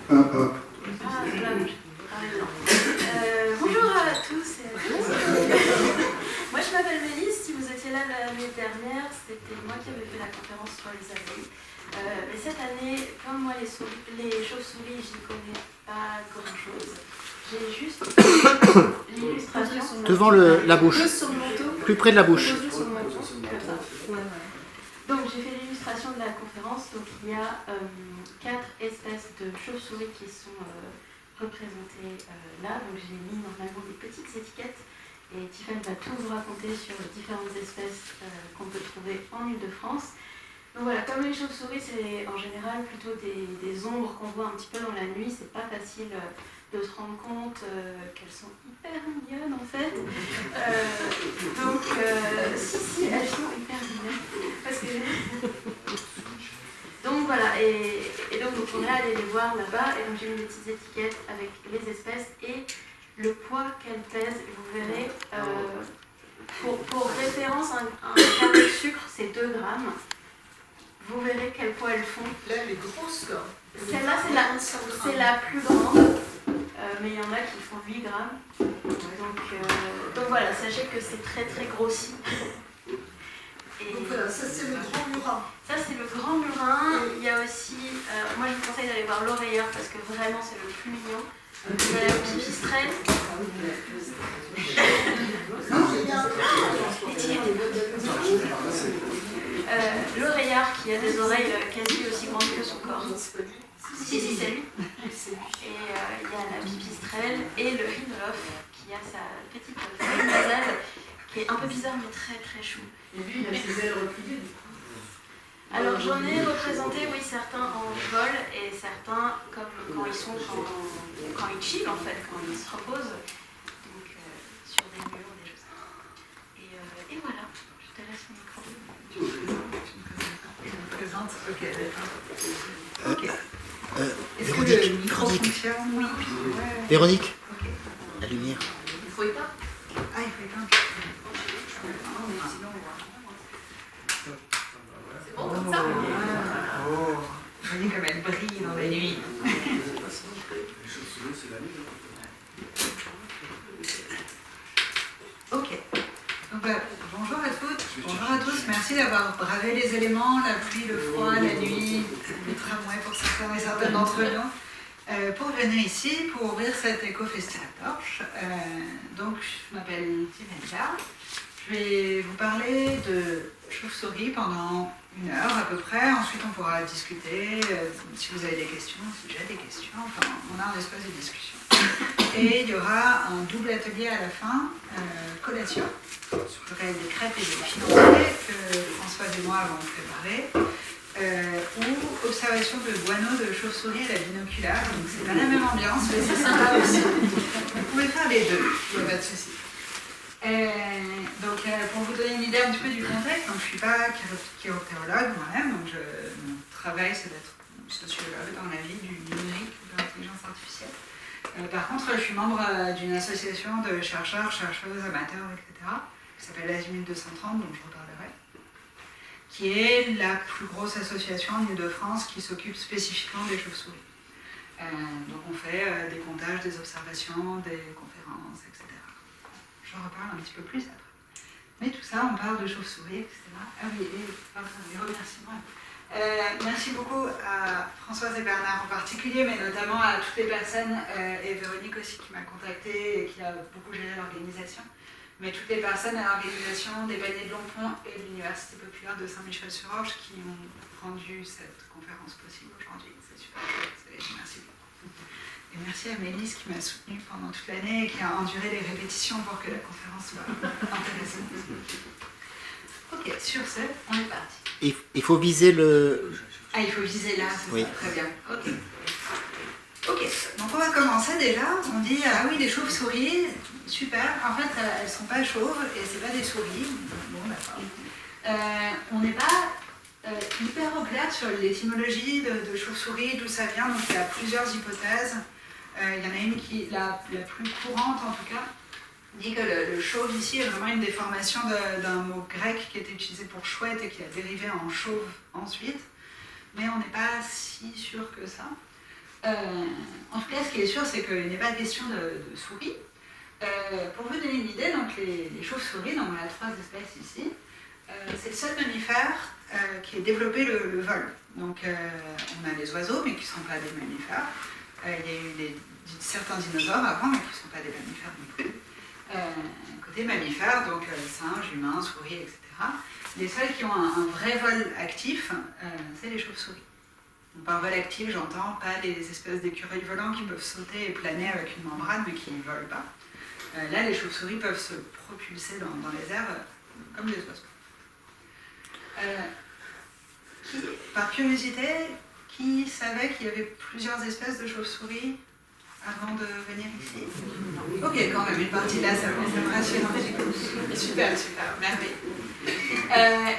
Bonjour à tous et à toutes. Moi je m'appelle Mélisse, si vous étiez là l'année dernière, c'était moi qui avais fait la conférence sur les abeilles. Mais cette année, comme moi les chauves-souris, j'y connais pas grand-chose. J'ai juste l'illustration. Devant la bouche. Plus près de la bouche. Donc j'ai fait l'illustration de la conférence. Donc il y a 4 espèces de chauves-souris qui sont représentées là. Donc j'ai mis normalement des petites étiquettes et Tiffany va tout vous raconter sur les différentes espèces qu'on peut trouver en Île-de-France. Donc voilà, comme les chauves-souris, c'est en général plutôt des ombres qu'on voit un petit peu dans la nuit. C'est pas facile de se rendre compte qu'elles sont hyper mignonnes en fait. Si, elles sont hyper mignonnes. Parce que... Donc voilà, et donc vous pourrez aller les voir là-bas. Et donc j'ai mis des petites étiquettes avec les espèces et le poids qu'elles pèsent. Et vous verrez, pour référence, un carré de sucre, c'est 2 grammes. Vous verrez quel poids elles font. Là, elle est grosse, là. Celle-là, c'est la plus grande. Mais il y en a qui font 8 grammes. Donc voilà, sachez que c'est très très grossi. Et donc voilà, ça c'est le grand murin. Ça c'est le grand murin. Il y a aussi, moi je vous conseille d'aller voir l'oreilleur parce que vraiment c'est le plus mignon. Il y a la pipistrelle. L'oreillard qui a des oreilles quasi aussi grandes que son corps. Si, c'est lui. Et il y a la pipistrelle et le rhinolophe qui a sa petite feuille nasale qui est un peu bizarre mais très très chou. Et lui, il a ses ailes repliées du coup. Alors j'en ai représenté, oui, certains en vol et certains comme quand ils sont, quand ils chillent en fait, quand ils se reposent, donc sur des murs, des choses. Et voilà, je te laisse le micro. Je me présente, ok, d'accord. Ok. Est-ce que Véronique, le micro fonctionne? Oui. Ouais. Véronique, Ok. la lumière. Il faut éteindre. Ah, il faut éteindre. C'est bon comme ça. Oh. Vous voyez comme elle brille dans la nuit. Ok. Donc, bonjour à toutes, bonjour à tous. Merci d'avoir bravé les éléments, la pluie, le froid, la nuit, le tramway pour certains et certaines d'entre nous, pour venir ici pour ouvrir cet éco-festival torche. Donc, je m'appelle Tiffany. Je vais vous parler de chauve-souris pendant 1 heure à peu près. Ensuite, on pourra discuter si vous avez des questions, si j'ai des questions. Enfin, on a un espace de discussion. Et il y aura un double atelier à la fin, collation, sur lequel des crêpes et des fiancés que Françoise et moi avons préparé, ou observation de guano de chauve-souris à la binoculaire. Donc, c'est pas la même ambiance, mais c'est sympa aussi. Vous pouvez faire les deux, il n'y a pas de souci. Donc, pour vous donner une idée un petit peu du contexte, donc, je ne suis pas chiroptérologue moi-même, donc mon travail c'est d'être sociologue dans la vie du numérique, de l'intelligence artificielle. Par contre, je suis membre d'une association de chercheurs, chercheuses, amateurs, etc., qui s'appelle Azimut 230, dont je reparlerai, qui est la plus grosse association en Île-de-France qui s'occupe spécifiquement des chauves-souris. Donc on fait des comptages, des observations, des conférences, etc. J'en reparle un petit peu plus après. Mais tout ça, on parle de chauves-souris, etc. Ah oui, et les remerciements. Merci beaucoup à Françoise et Bernard en particulier, mais notamment à toutes les personnes, et Véronique aussi qui m'a contactée et qui a beaucoup géré l'organisation, mais toutes les personnes à l'organisation des Paniers de Longpont et de l'Université populaire de Saint-Michel-sur-Orge qui ont rendu cette conférence possible aujourd'hui. C'est super chouette, merci beaucoup. Et merci à Mélisse qui m'a soutenue pendant toute l'année et qui a enduré les répétitions pour que la conférence soit intéressante. Ok, sur ce, on est parti. Il faut viser le... Ah, il faut viser là, c'est oui. Ça, très bien. Ok. Ok, donc on va commencer déjà. On dit, ah oui, les chauves-souris, super. En fait, elles ne sont pas chauves et c'est pas des souris. Bon, d'accord. On n'est pas hyper au clair sur l'étymologie de chauve-souris, d'où ça vient. Donc il y a plusieurs hypothèses. Il y en a une qui, la plus courante en tout cas, dit que le chauve ici est vraiment une déformation d'un mot grec qui était utilisé pour chouette et qui a dérivé en chauve ensuite. Mais on n'est pas si sûr que ça. En tout cas, ce qui est sûr, c'est qu'il n'est pas question de souris. Pour vous donner une idée, donc les chauves-souris, donc on a 3 espèces ici, c'est le seul mammifère qui ait développé le vol. Donc on a les oiseaux, mais qui ne sont pas des mammifères. Il y a eu certains dinosaures avant, mais qui ne sont pas des mammifères non plus. Côté mammifères, donc singes, humains, souris, etc. Les seuls qui ont un vrai vol actif, c'est les chauves-souris. Donc, par vol actif, j'entends pas les espèces d'écureuils volants qui peuvent sauter et planer avec une membrane, mais qui ne volent pas. Là, les chauves-souris peuvent se propulser dans les airs comme des oiseaux. Par curiosité, qui savait qu'il y avait plusieurs espèces de chauves-souris avant de venir ici? Ok, quand même, une partie là, ça me rassure. Super, merveille.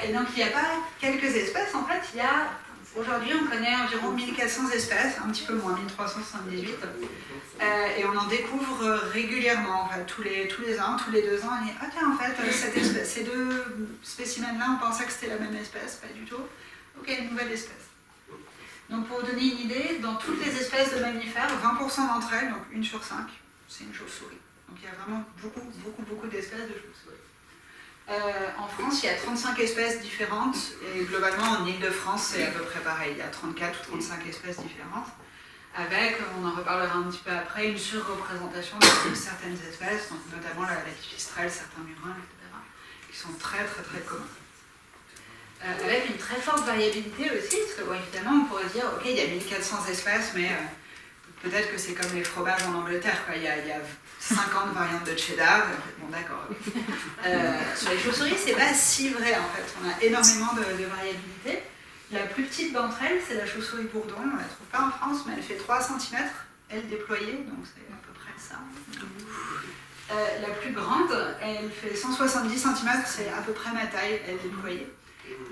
Et donc, il n'y a pas quelques espèces, en fait, il y a... Aujourd'hui, on connaît environ 1400 espèces, un petit peu moins, 1378. Et on en découvre régulièrement, en fait, tous les ans, tous les 2 ans. On dit, ah tiens, en fait, ces 2 spécimens-là, on pensait que c'était la même espèce, pas du tout. Ok, une nouvelle espèce. Donc pour vous donner une idée, dans toutes les espèces de mammifères, 20% d'entre elles, donc 1 sur 5, c'est une chauve-souris. Donc il y a vraiment beaucoup d'espèces de chauves-souris. En France, il y a 35 espèces différentes, et globalement en Île-de-France, c'est à peu près pareil. Il y a 34 ou 35 espèces différentes, avec, on en reparlera un petit peu après, une surreprésentation de certaines espèces, donc notamment la pipistrelle, certains murins, etc., qui sont très communs. Avec une très forte variabilité aussi, parce que bon, évidemment, on pourrait dire, ok, il y a 1400 espèces, mais peut-être que c'est comme les fromages en Angleterre, quoi. Il y a 50 variantes de cheddar. Bon, d'accord. Sur les chauves-souris, c'est pas si vrai, en fait. On a énormément de variabilité. La plus petite d'entre elles, c'est la chauve-souris bourdon. On ne la trouve pas en France, mais elle fait 3 cm, elle déployée, donc c'est à peu près ça. La plus grande, elle fait 170 cm, c'est à peu près ma taille, elle déployée.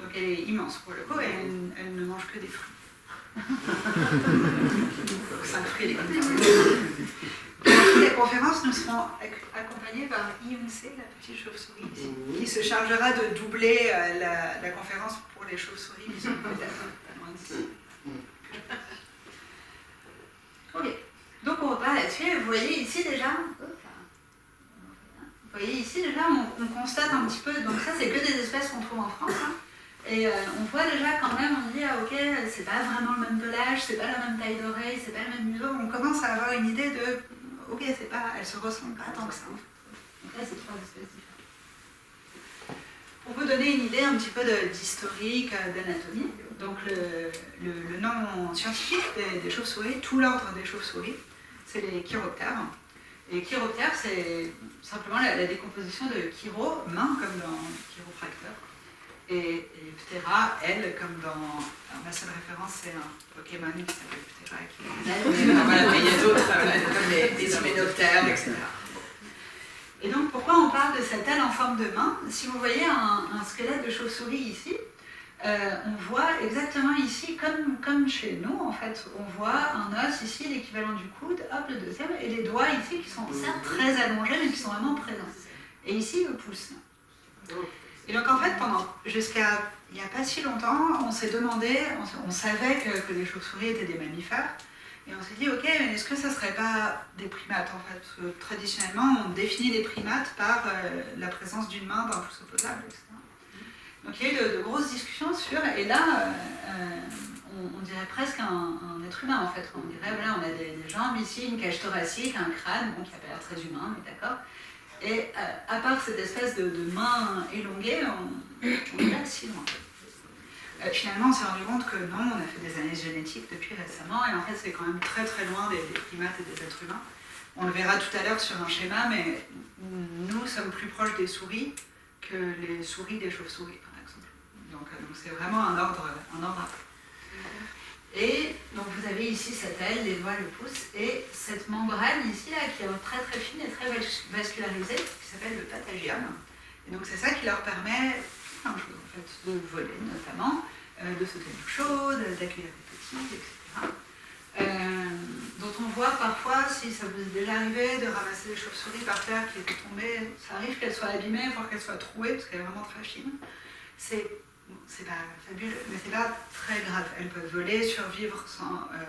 Donc elle est immense pour le coup, et elle ne mange que des fruits. Donc 5 fruits et des la conférence, nous serons accompagnés par Iyunse, la petite chauve-souris ici, qui se chargera de doubler la conférence pour les chauves-souris qui sont peut-être pas loin d'ici. Ok, donc on repart là-dessus. Vous voyez ici déjà, on constate un petit peu, donc ça c'est que des espèces qu'on trouve en France, hein. Et on voit déjà quand même, on dit, ah, ok, c'est pas vraiment le même pelage, c'est pas la même taille d'oreille, c'est pas le même museau. On commence à avoir une idée de, ok, c'est pas, elles se ressemblent pas tant que ça. Donc là, c'est 3 espèces différentes. Pour vous donner une idée un petit peu d'historique, d'anatomie, donc le nom scientifique des chauves-souris, tout l'ordre des chauves-souris, c'est les chiroptères. Et chiroptères, c'est simplement la décomposition de chiro, main, comme dans chiropracteur. Et Ptera, elle, comme dans... Alors, ma seule référence, c'est un Pokémon qui s'appelle Ptera. Mais il y a d'autres, comme les hyménoptères, etc. Et donc, pourquoi on parle de cette aile en forme de main? Si vous voyez un squelette de chauve-souris ici, on voit exactement ici, comme chez nous, en fait, on voit un os ici, l'équivalent du coude, hop, le deuxième, et les doigts ici qui sont certes très allongés, mais qui sont vraiment présents. Et ici, le pouce. Et donc en fait, jusqu'à il n'y a pas si longtemps, on s'est demandé, on savait que les chauves-souris étaient des mammifères, et on s'est dit, ok, mais est-ce que ça ne serait pas des primates en fait? Parce que traditionnellement, on définit les primates par la présence d'une main, d'un pouce opposable, etc. Donc il y a eu de grosses discussions sur, et là, on dirait presque un être humain en fait. On dirait, voilà, on a des jambes ici, une cage thoracique, un crâne, bon, qui n'a pas l'air très humain, mais d'accord. Et à part cette espèce de main élongée, on est pas si loin. Finalement, on s'est rendu compte que non, on a fait des analyses génétiques depuis récemment, et en fait, c'est quand même très loin des primates et des êtres humains. On le verra tout à l'heure sur un schéma, mais nous sommes plus proches des souris que les souris des chauves-souris, par exemple. Donc c'est vraiment un ordre à part. Et donc vous avez ici cette aile, les doigts, le pouce, et cette membrane ici, là, qui est très fine et très vascularisée, qui s'appelle le patagium. Et donc c'est ça qui leur permet plein de choses, en fait, de voler notamment, de se tenir chaude, d'accueillir des petits, etc. Dont on voit parfois, si ça vous est déjà arrivé, de ramasser des chauves-souris par terre qui étaient tombées, ça arrive qu'elles soient abîmées, voire qu'elles soient trouées, parce qu'elle est vraiment très fine. C'est c'est pas fabuleux, mais c'est pas très grave. Elles peuvent voler, survivre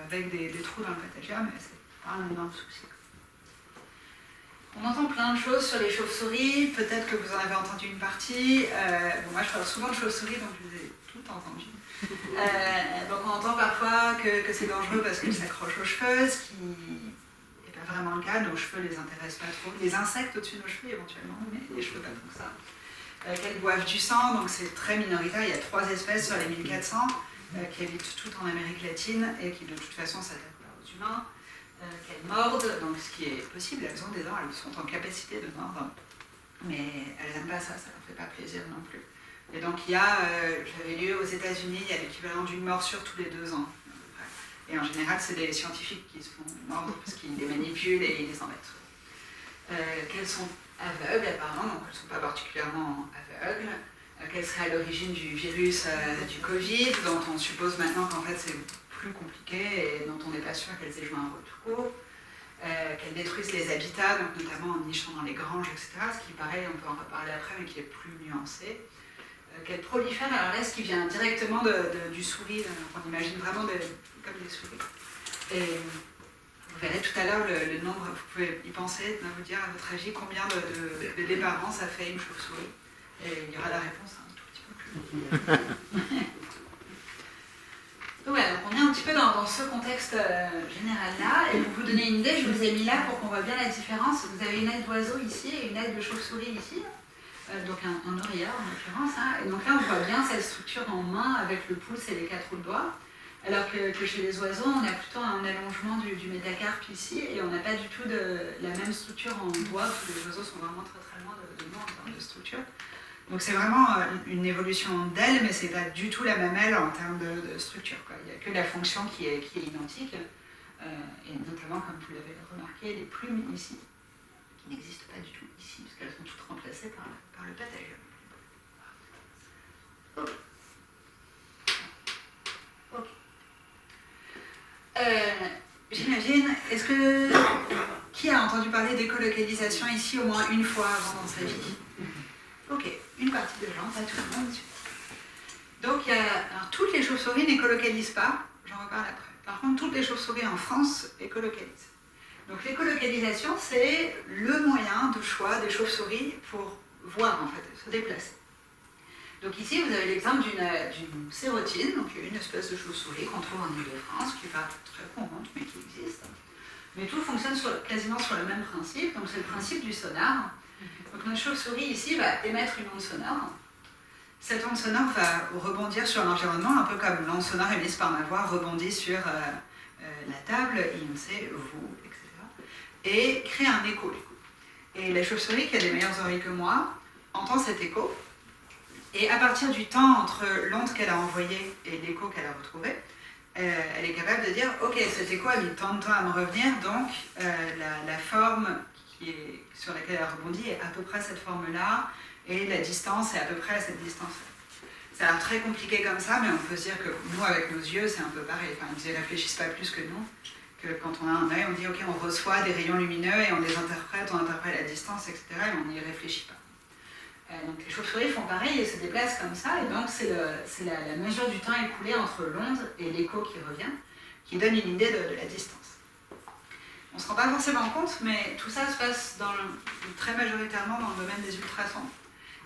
avec des trous dans le patagia, mais c'est pas un énorme souci. On entend plein de choses sur les chauves-souris, peut-être que vous en avez entendu une partie. Moi je parle souvent de chauves-souris, donc je les ai toutes entendues. Donc on entend parfois que c'est dangereux parce qu'elles s'accrochent aux cheveux, ce qui n'est pas vraiment le cas. Nos cheveux les intéressent pas trop. Les insectes au-dessus de nos cheveux éventuellement, mais les cheveux pas tant que ça. Qu'elles boivent du sang, donc c'est très minoritaire. Il y a 3 espèces sur les 1400 qui habitent toutes en Amérique latine et qui de toute façon s'attaquent pas aux humains. Qu'elles mordent, donc ce qui est possible, elles ont des dents, elles sont en capacité de mordre, mais elles n'aiment pas ça, ça leur fait pas plaisir non plus. Et donc il y a, j'avais lu aux États-Unis, il y a l'équivalent d'une morsure tous les 2 ans. Et en général, c'est des scientifiques qui se font mordre parce qu'ils les manipulent et ils les embêtent. Qu'elles sont aveugles apparemment, donc elles ne sont pas particulièrement aveugles, qu'elles seraient à l'origine du virus du Covid, dont on suppose maintenant qu'en fait c'est plus compliqué et dont on n'est pas sûr qu'elles aient joué un rôle tout court, qu'elles détruisent les habitats, donc notamment en nichant dans les granges, etc., ce qui paraît, on peut en reparler après, mais qui est plus nuancé. Qu'elles prolifèrent, alors là, ce qui vient directement du souris, on imagine vraiment comme des souris. Et vous verrez tout à l'heure le nombre, vous pouvez y penser, vous dire à votre avis combien de bébés par an ça fait une chauve-souris. Et il y aura la réponse un tout petit peu plus. Donc voilà, donc on est un petit peu dans ce contexte général-là. Et pour vous donner une idée, je vous ai mis là pour qu'on voit bien la différence. Vous avez une aile d'oiseau ici et une aile de chauve-souris ici. Donc un oreillard en l'occurrence. Hein. Et donc là, on voit bien cette structure en main avec le pouce et les 4 roues de doigts. Alors que chez les oiseaux, on a plutôt un allongement du métacarpe ici et on n'a pas du tout la même structure en doigts, parce que les oiseaux sont vraiment très très loin de nous en termes de structure. Donc c'est vraiment une évolution d'aile, mais c'est pas du tout la même aile en termes de structure, quoi. Il n'y a que la fonction qui est identique, et notamment, comme vous l'avez remarqué, les plumes ici, qui n'existent pas du tout ici, parce qu'elles sont toutes remplacées par le patagium. Ok. J'imagine, qui a entendu parler d'écolocalisation ici au moins une fois avant dans sa vie? Ok, une partie de gens, pas tout le monde. Donc, alors, toutes les chauves-souris n'écolocalisent pas, j'en reparle après. Par contre, toutes les chauves-souris en France écolocalisent. Donc, l'écolocalisation, c'est le moyen de choix des chauves-souris pour voir, en fait, se déplacer. Donc ici, vous avez l'exemple d'une sérotine, donc une espèce de chauve-souris qu'on trouve en Île-de-France, qui n'est pas très courante, mais qui existe. Mais tout fonctionne quasiment sur le même principe, donc c'est le principe du sonar. Donc notre chauve-souris ici va émettre une onde sonore. Cette onde sonore va rebondir sur l'environnement, un peu comme l'onde sonore émise par ma voix rebondit sur la table, IMC, vous, etc. Et crée un écho, du coup. Et la chauve-souris, qui a des meilleures oreilles que moi, entend cet écho. Et à partir du temps entre l'onde qu'elle a envoyée et l'écho qu'elle a retrouvé, elle est capable de dire « Ok, cet écho a mis tant de temps à me revenir, donc la forme sur laquelle elle rebondit est à peu près cette forme-là, et la distance est à peu près à cette distance-là. » Ça a l'air très compliqué comme ça, mais on peut se dire que nous, avec nos yeux, c'est un peu pareil. Enfin, ils ne réfléchissent pas plus que nous, que quand on a un œil, on dit « Ok, on reçoit des rayons lumineux et on les interprète, on interprète la distance, etc. » et on n'y réfléchit pas. Donc les chauves-souris font pareil et se déplacent comme ça, et donc c'est la mesure du temps écoulé entre l'onde et l'écho qui revient, qui donne une idée de la distance. On ne se rend pas forcément compte, mais tout ça se passe très majoritairement dans le domaine des ultrasons.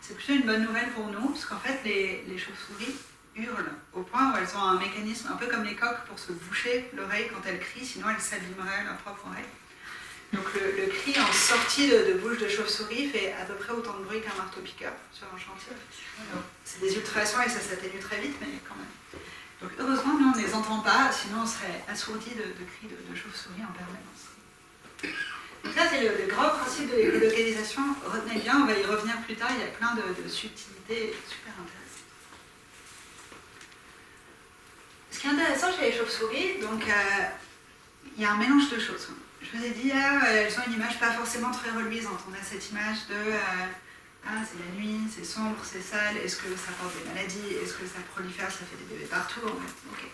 C'est plutôt une bonne nouvelle pour nous, parce qu'en fait les chauves-souris hurlent au point où elles ont un mécanisme un peu comme les coqs pour se boucher l'oreille quand elles crient, sinon elles s'abîmeraient leur propre oreille. Donc le cri en sortie de bouche de chauve-souris fait à peu près autant de bruit qu'un marteau-piqueur sur un chantier. C'est des ultrasons et ça s'atténue très vite, mais quand même. Donc heureusement, nous on ne les entend pas, sinon on serait assourdis de cris de chauve-souris en permanence. Donc ça c'est le grand principe de l'écolocalisation. Retenez bien, on va y revenir plus tard, il y a plein de subtilités super intéressantes. Ce qui est intéressant chez les chauves-souris, donc il y a un mélange de choses. Je vous ai dit, elles ont une image pas forcément très reluisante. On a cette image de c'est la nuit, c'est sombre, c'est sale, est-ce que ça porte des maladies, est-ce que ça prolifère, ça fait des bébés partout, en fait. Okay.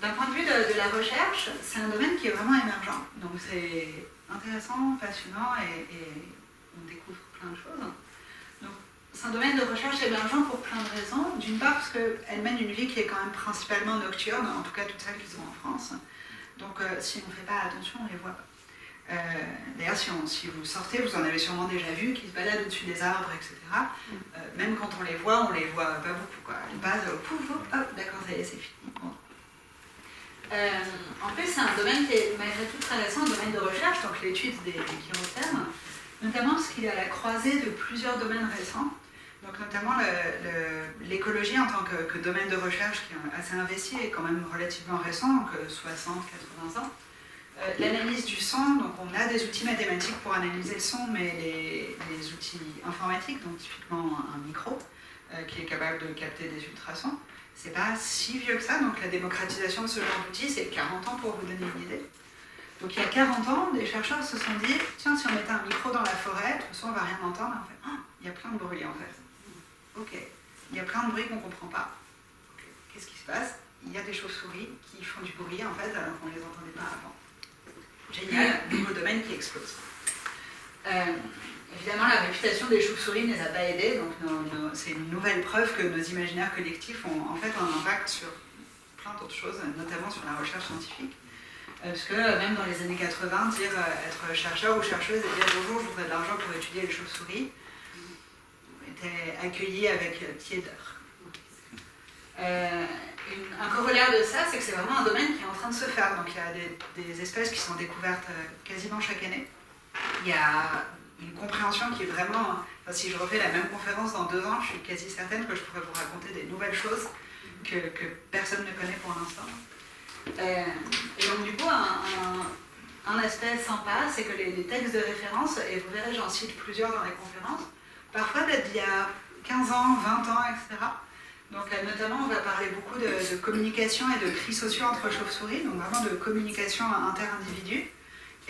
D'un point de vue de la recherche, c'est un domaine qui est vraiment émergent. Donc c'est intéressant, passionnant et on découvre plein de choses. Donc c'est un domaine de recherche émergent pour plein de raisons. D'une part parce qu'elle mène une vie qui est quand même principalement nocturne, en tout cas toutes celles qui sont en France. Donc si on ne fait pas attention, on les voit pas. D'ailleurs, si vous sortez, vous en avez sûrement déjà vu, qui se baladent au-dessus des arbres, etc. Même quand on les voit pas beaucoup, quoi. Ils passent, pouf, hop, d'accord, ça y est, c'est fini. Bon. En plus, c'est un domaine qui est malgré tout très récent, un domaine de recherche, donc l'étude des chirothermes, notamment parce qu'il est à la croisée de plusieurs domaines récents. Donc notamment l'écologie en tant que domaine de recherche qui est assez investi et quand même relativement récent, donc 60-80 ans. L'analyse du son, donc on a des outils mathématiques pour analyser le son, mais les outils informatiques, donc typiquement un micro, qui est capable de capter des ultrasons, c'est pas si vieux que ça, donc la démocratisation de ce genre d'outils, c'est 40 ans pour vous donner une idée. Donc il y a 40 ans, des chercheurs se sont dit, tiens, si on mettait un micro dans la forêt, de toute façon on va rien entendre, en fait, il y a plein de bruit en fait. Ok, il y a plein de bruits qu'on ne comprend pas. Okay. Qu'est-ce qui se passe? Il y a des chauves-souris qui font du bruit en fait alors qu'on ne les entendait pas avant. Génial, nouveau domaine qui explose. Évidemment, la réputation des chauves-souris ne les a pas aidés, donc c'est une nouvelle preuve que nos imaginaires collectifs ont en fait un impact sur plein d'autres choses, notamment sur la recherche scientifique. Parce que même dans les années 80, être chercheur ou chercheuse et dire bonjour, je voudrais de l'argent pour étudier les chauves-souris, était accueilli avec tiédeur. Un corollaire de ça, c'est que c'est vraiment un domaine qui est en train de se faire. Donc il y a des espèces qui sont découvertes quasiment chaque année. Il y a une compréhension qui est vraiment... Enfin, si je refais la même conférence dans 2 ans, je suis quasi certaine que je pourrais vous raconter des nouvelles choses que personne ne connaît pour l'instant. Et donc du coup, un aspect sympa, c'est que les textes de référence, et vous verrez, j'en cite plusieurs dans les conférences, parfois d'être il y a 15 ans, 20 ans, etc. Donc notamment, on va parler beaucoup de communication et de cris sociaux entre chauves-souris, donc vraiment de communication inter-individus.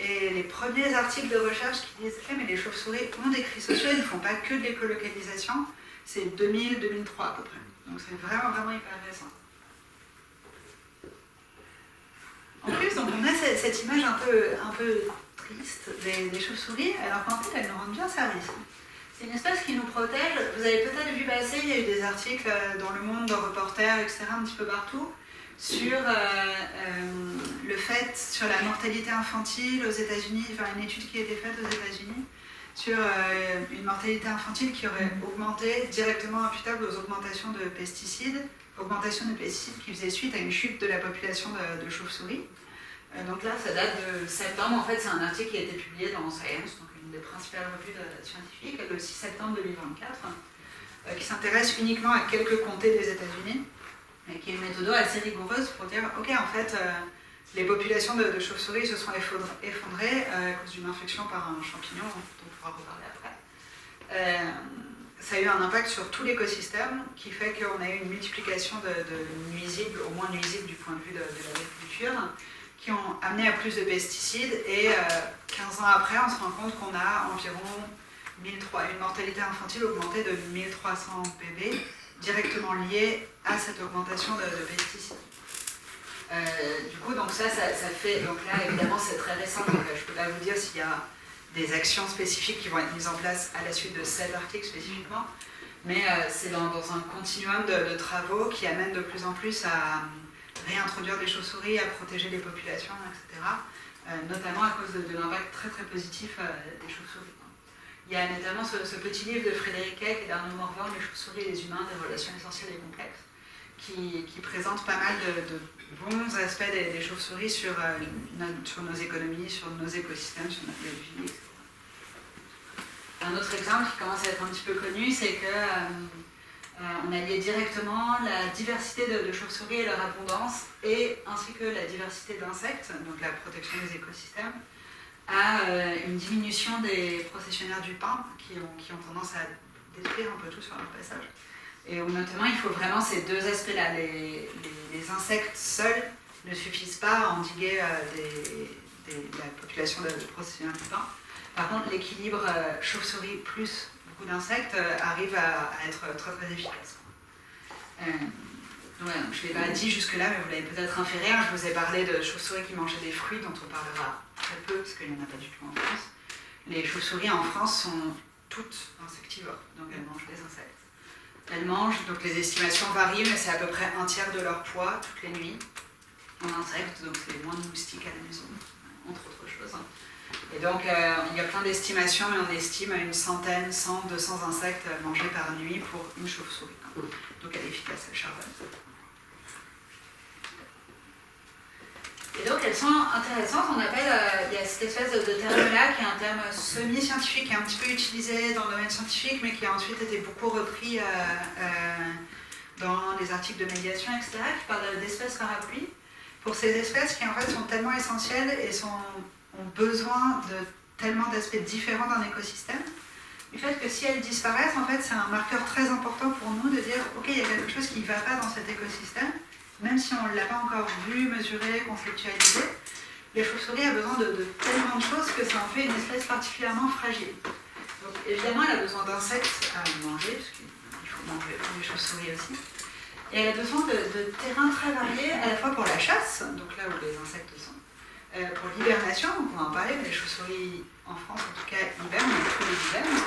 Et les premiers articles de recherche qui disent « mais les chauves-souris ont des cris sociaux, ils ne font pas que de l'écolocalisation », c'est 2000-2003 à peu près. Donc c'est vraiment, vraiment hyper récent. En plus, donc, on a cette image un peu triste des chauves-souris, alors qu'en fait, elles nous rendent bien service. C'est une espèce qui nous protège. Vous avez peut-être vu passer, il y a eu des articles dans Le Monde, dans Reporter, etc., un petit peu partout, sur le fait, sur la mortalité infantile aux États-Unis, enfin une étude qui a été faite aux États-Unis, sur une mortalité infantile qui aurait augmenté, directement imputable aux augmentations de pesticides, qui faisait suite à une chute de la population de chauves-souris. Donc là, ça date de septembre. En fait, c'est un article qui a été publié dans Science, donc une des principales revues scientifiques, le 6 septembre 2024, qui s'intéresse uniquement à quelques comtés des États-Unis, et qui est une méthode assez rigoureuse pour dire, ok, en fait, les populations de chauves-souris se sont effondrées à cause d'une infection par un champignon, dont on pourra reparler après. Ça a eu un impact sur tout l'écosystème, qui fait qu'on a eu une multiplication de nuisibles, au moins nuisibles du point de vue de l'agriculture, qui ont amené à plus de pesticides, et 15 ans après, on se rend compte qu'on a environ une mortalité infantile augmentée de 1300 bébés, directement liée à cette augmentation de pesticides. Du coup, donc ça fait... Donc là, évidemment, c'est très récent, donc je ne peux pas vous dire s'il y a des actions spécifiques qui vont être mises en place à la suite de cet article spécifiquement, mais c'est dans un continuum de travaux qui amènent de plus en plus à réintroduire des chauves-souris, à protéger les populations, etc., notamment à cause de l'impact très très positif des chauves-souris. Il y a notamment ce petit livre de Frédéric Keck et d'Arnaud Morvan, Les chauves-souris et les humains, des relations essentielles et complexes, qui présente pas mal de bons aspects des chauves-souris sur nos économies, sur nos écosystèmes, sur notre vie, etc. Un autre exemple qui commence à être un petit peu connu, c'est que on a lié directement la diversité de chauves-souris et leur abondance, ainsi que la diversité d'insectes, donc la protection des écosystèmes, à une diminution des processionnaires du pain qui ont tendance à détruire un peu tout sur leur passage. Et où notamment il faut vraiment ces deux aspects-là. Les insectes seuls ne suffisent pas à endiguer la population de processionnaires du pain. Par contre, l'équilibre chauve-souris plus beaucoup d'insectes arrive à être très très efficace. Ouais, je ne l'ai pas dit jusque-là, mais vous l'avez peut-être inféré. Je vous ai parlé de chauves-souris qui mangeaient des fruits, dont on parlera très peu, parce qu'il n'y en a pas du tout en France. Les chauves-souris en France sont toutes insectivores, donc elles mangent des insectes. Elles mangent, donc les estimations varient, mais c'est à peu près un tiers de leur poids toutes les nuits en insectes, donc c'est moins de moustiques à la maison, entre autres choses. Et donc il y a plein d'estimations, mais on estime à une centaine, 100, 200 insectes mangés par nuit pour une chauve-souris. Donc elle est efficace, elle charbonne. Et donc elles sont intéressantes, on appelle, il y a cette espèce de terme-là qui est un terme semi-scientifique, qui est un petit peu utilisé dans le domaine scientifique, mais qui a ensuite été beaucoup repris dans les articles de médiation, etc., qui parle d'espèces parapluies. Pour ces espèces qui en fait sont tellement essentielles et ont besoin de tellement d'aspects différents d'un écosystème, du fait que si elles disparaissent, en fait c'est un marqueur très important pour nous de dire ok, il y a quelque chose qui ne va pas dans cet écosystème, même si on ne l'a pas encore vu, mesuré, conceptualisé. Les chauves-souris ont besoin de tellement de choses que ça en fait une espèce particulièrement fragile. Donc évidemment elle a besoin d'insectes à manger, parce qu'il faut manger pour les chauves-souris aussi. Et elle a besoin de terrains très variés, à la fois pour la chasse, donc là où les insectes sont, pour l'hibernation, on va en parler, mais les chauves-souris en France en tout cas hibernent, tous les hivers.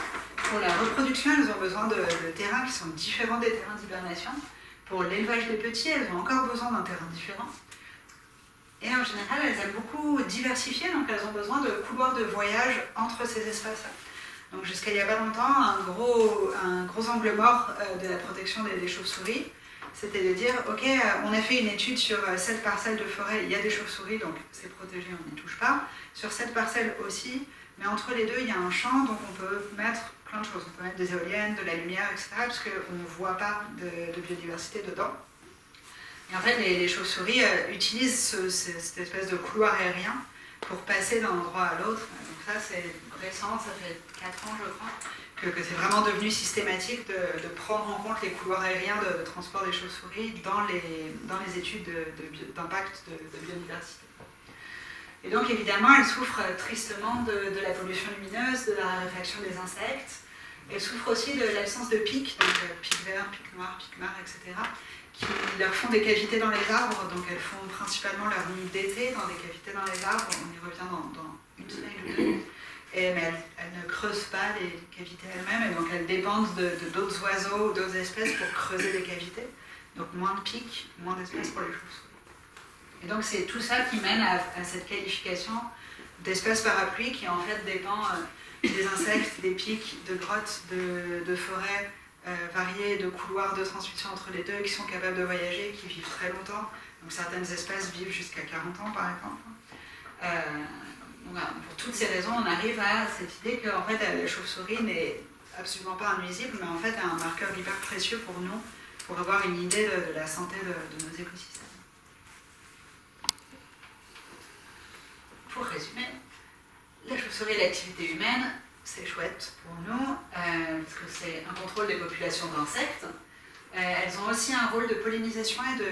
Pour la reproduction, elles ont besoin de terrains qui sont différents des terrains d'hibernation. Pour l'élevage des petits, elles ont encore besoin d'un terrain différent. Et en général, elles aiment beaucoup diversifier, donc elles ont besoin de couloirs de voyage entre ces espaces-là. Donc jusqu'à il n'y a pas longtemps, un gros angle mort de la protection des chauves-souris, c'était de dire, ok, on a fait une étude sur cette parcelle de forêt, il y a des chauves-souris, donc c'est protégé, on n'y touche pas. Sur cette parcelle aussi, mais entre les deux, il y a un champ, donc on peut mettre plein de choses. On peut mettre des éoliennes, de la lumière, etc., parce qu'on ne voit pas de biodiversité dedans. Et en fait, les chauves-souris utilisent cette espèce de couloir aérien pour passer d'un endroit à l'autre. Donc ça, c'est récent, ça fait 4 ans, je crois, que c'est vraiment devenu systématique de prendre en compte les couloirs aériens de transport des chauves-souris dans les études d'impact de biodiversité. Et donc évidemment, elles souffrent tristement de la pollution lumineuse, de la raréfaction des insectes. Elles souffrent aussi de l'absence de pics, donc pics verts, pics noirs, pics marres, etc., qui leur font des cavités dans les arbres. Donc elles font principalement leur nid d'été dans des cavités dans les arbres. On y revient dans une semaine ou deux. Mais elles ne creusent pas les cavités elles-mêmes, et donc elles dépendent d'autres oiseaux ou d'autres espèces pour creuser des cavités. Donc moins de pics, moins d'espèces pour les chauves-souris. Et donc c'est tout ça qui mène à cette qualification d'espèces parapluies qui en fait dépend des insectes, des pics, de grottes, de forêts variées, de couloirs de transmission entre les deux, qui sont capables de voyager, qui vivent très longtemps. Donc certaines espèces vivent jusqu'à 40 ans par exemple. Pour toutes ces raisons, on arrive à cette idée que en fait, la chauve-souris n'est absolument pas nuisible, mais en fait est un marqueur hyper précieux pour nous, pour avoir une idée de la santé de nos écosystèmes. Pour résumer, la chauve-souris et l'activité humaine, c'est chouette pour nous, parce que c'est un contrôle des populations d'insectes. Elles ont aussi un rôle de pollinisation et de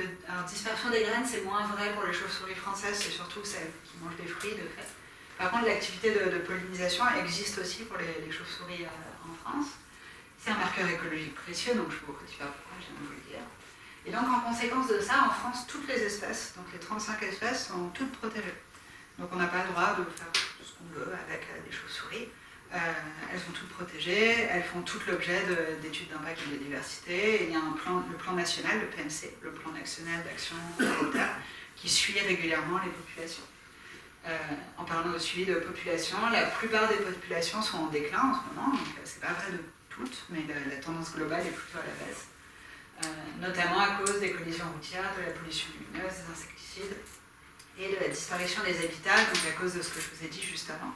dispersion des graines, c'est moins vrai pour les chauves-souris françaises, c'est surtout celles qui mangent des fruits de fait. Par contre, l'activité de pollinisation existe aussi pour les chauves-souris en France. C'est un marqueur écologique précieux, donc je ne vous redis pas pourquoi, je viens de vous le dire. Et donc, en conséquence de ça, en France, toutes les espèces, donc les 35 espèces, sont toutes protégées. Donc, on n'a pas le droit de faire tout ce qu'on veut avec des chauves-souris. Elles sont toutes protégées, elles font toutes l'objet d'études d'impact de biodiversité. Et il y a le plan national, le PNC, le plan national d'action communautaire, qui suit régulièrement les populations. En parlant de suivi de population, la plupart des populations sont en déclin en ce moment, donc c'est pas vrai de toutes, mais la tendance globale est plutôt à la baisse, notamment à cause des collisions routières, de la pollution lumineuse, des insecticides et de la disparition des habitats, donc à cause de ce que je vous ai dit juste avant,